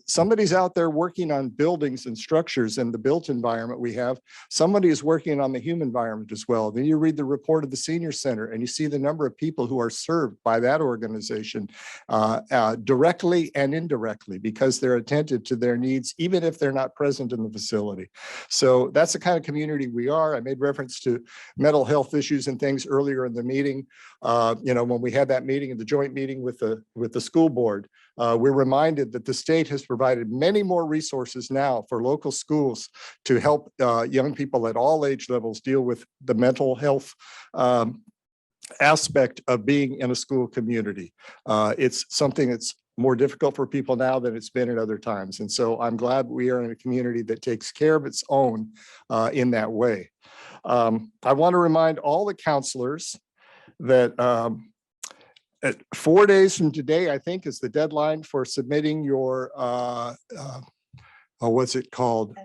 Somebody's out there working on buildings and structures and the built environment we have. Somebody is working on the human environment as well. Then you read the report of the senior center and you see the number of people who are served by that organization directly and indirectly, because they're attentive to their needs, even if they're not present in the facility. So that's the kind of community we are. I made reference to mental health issues and things earlier in the meeting. When we had that meeting, in the joint meeting with the school board, we're reminded that the state has provided many more resources now for local schools to help young people at all age levels deal with the mental health aspect of being in a school community. It's something that's more difficult for people now than it's been at other times. And so I'm glad we are in a community that takes care of its own in that way. I want to remind all the counselors that at 4 days from today, I think, is the deadline for submitting your, what's it called?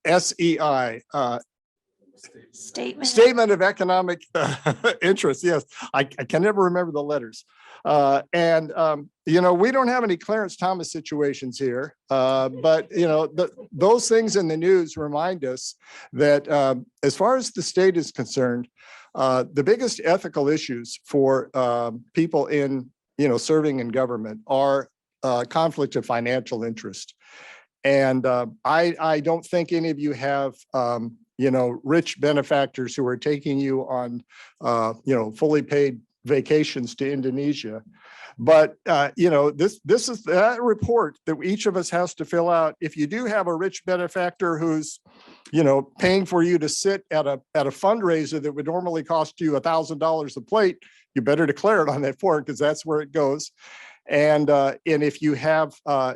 SEI. Statement. Statement of economic interest. Yes, I can never remember the letters. You know, we don't have any Clarence Thomas situations here, but you know, those things in the news remind us that as far as the state is concerned, the biggest ethical issues for people in, you know, serving in government are conflict of financial interest. And I don't think any of you have, you know, rich benefactors who are taking you on, you know, fully paid vacations to Indonesia. But, you know, this is that report that each of us has to fill out. If you do have a rich benefactor who's, you know, paying for you to sit at a fundraiser that would normally cost you $1,000 a plate, you better declare it on that form because that's where it goes. And if you have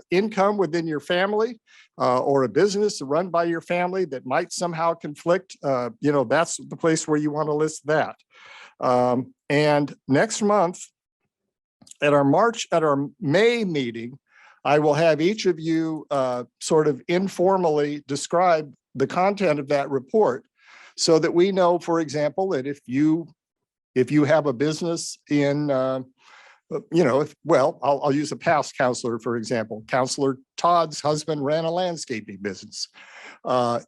income within your family or a business run by your family that might somehow conflict, you know, that's the place where you want to list that. And next month, at our May meeting, I will have each of you sort of informally describe the content of that report so that we know, for example, that if you have a business in, you know, I'll use a past counselor, for example. Counselor Todd's husband ran a landscaping business.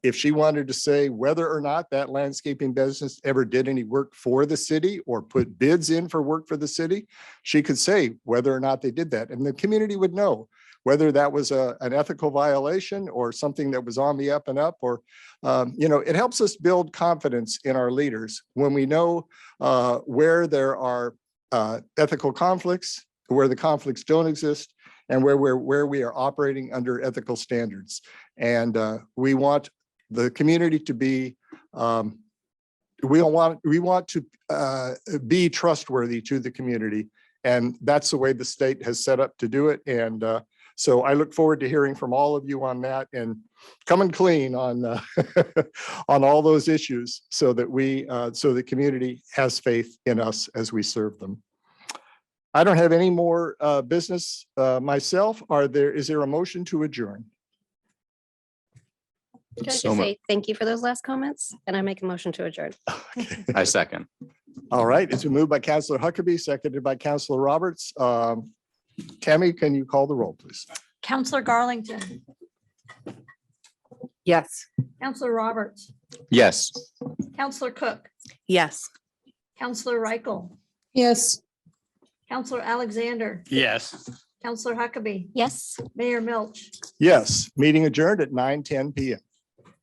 If she wanted to say whether or not that landscaping business ever did any work for the city or put bids in for work for the city, she could say whether or not they did that. And the community would know whether that was an ethical violation or something that was on the up and up, or, you know, it helps us build confidence in our leaders when we know where there are ethical conflicts, where the conflicts don't exist, and where we are operating under ethical standards. And we want the community to be, we want to be trustworthy to the community. And that's the way the state has set up to do it. And so I look forward to hearing from all of you on that and coming clean on on all those issues so that so the community has faith in us as we serve them. I don't have any more business myself. Is there a motion to adjourn? Can I just say thank you for those last comments? And I make a motion to adjourn. I second. All right, it's been moved by Councilor Huckabee, seconded by Councilor Roberts. Tammy, can you call the roll, please? Counselor Garlington, Yes. Counselor Roberts, Yes. Counselor Cook, Yes. Counselor Reichel, yes, Counselor Alexander, Yes. Counselor Huckabee, Yes. Mayor Milch. Yes, meeting adjourned at 9:10 p.m.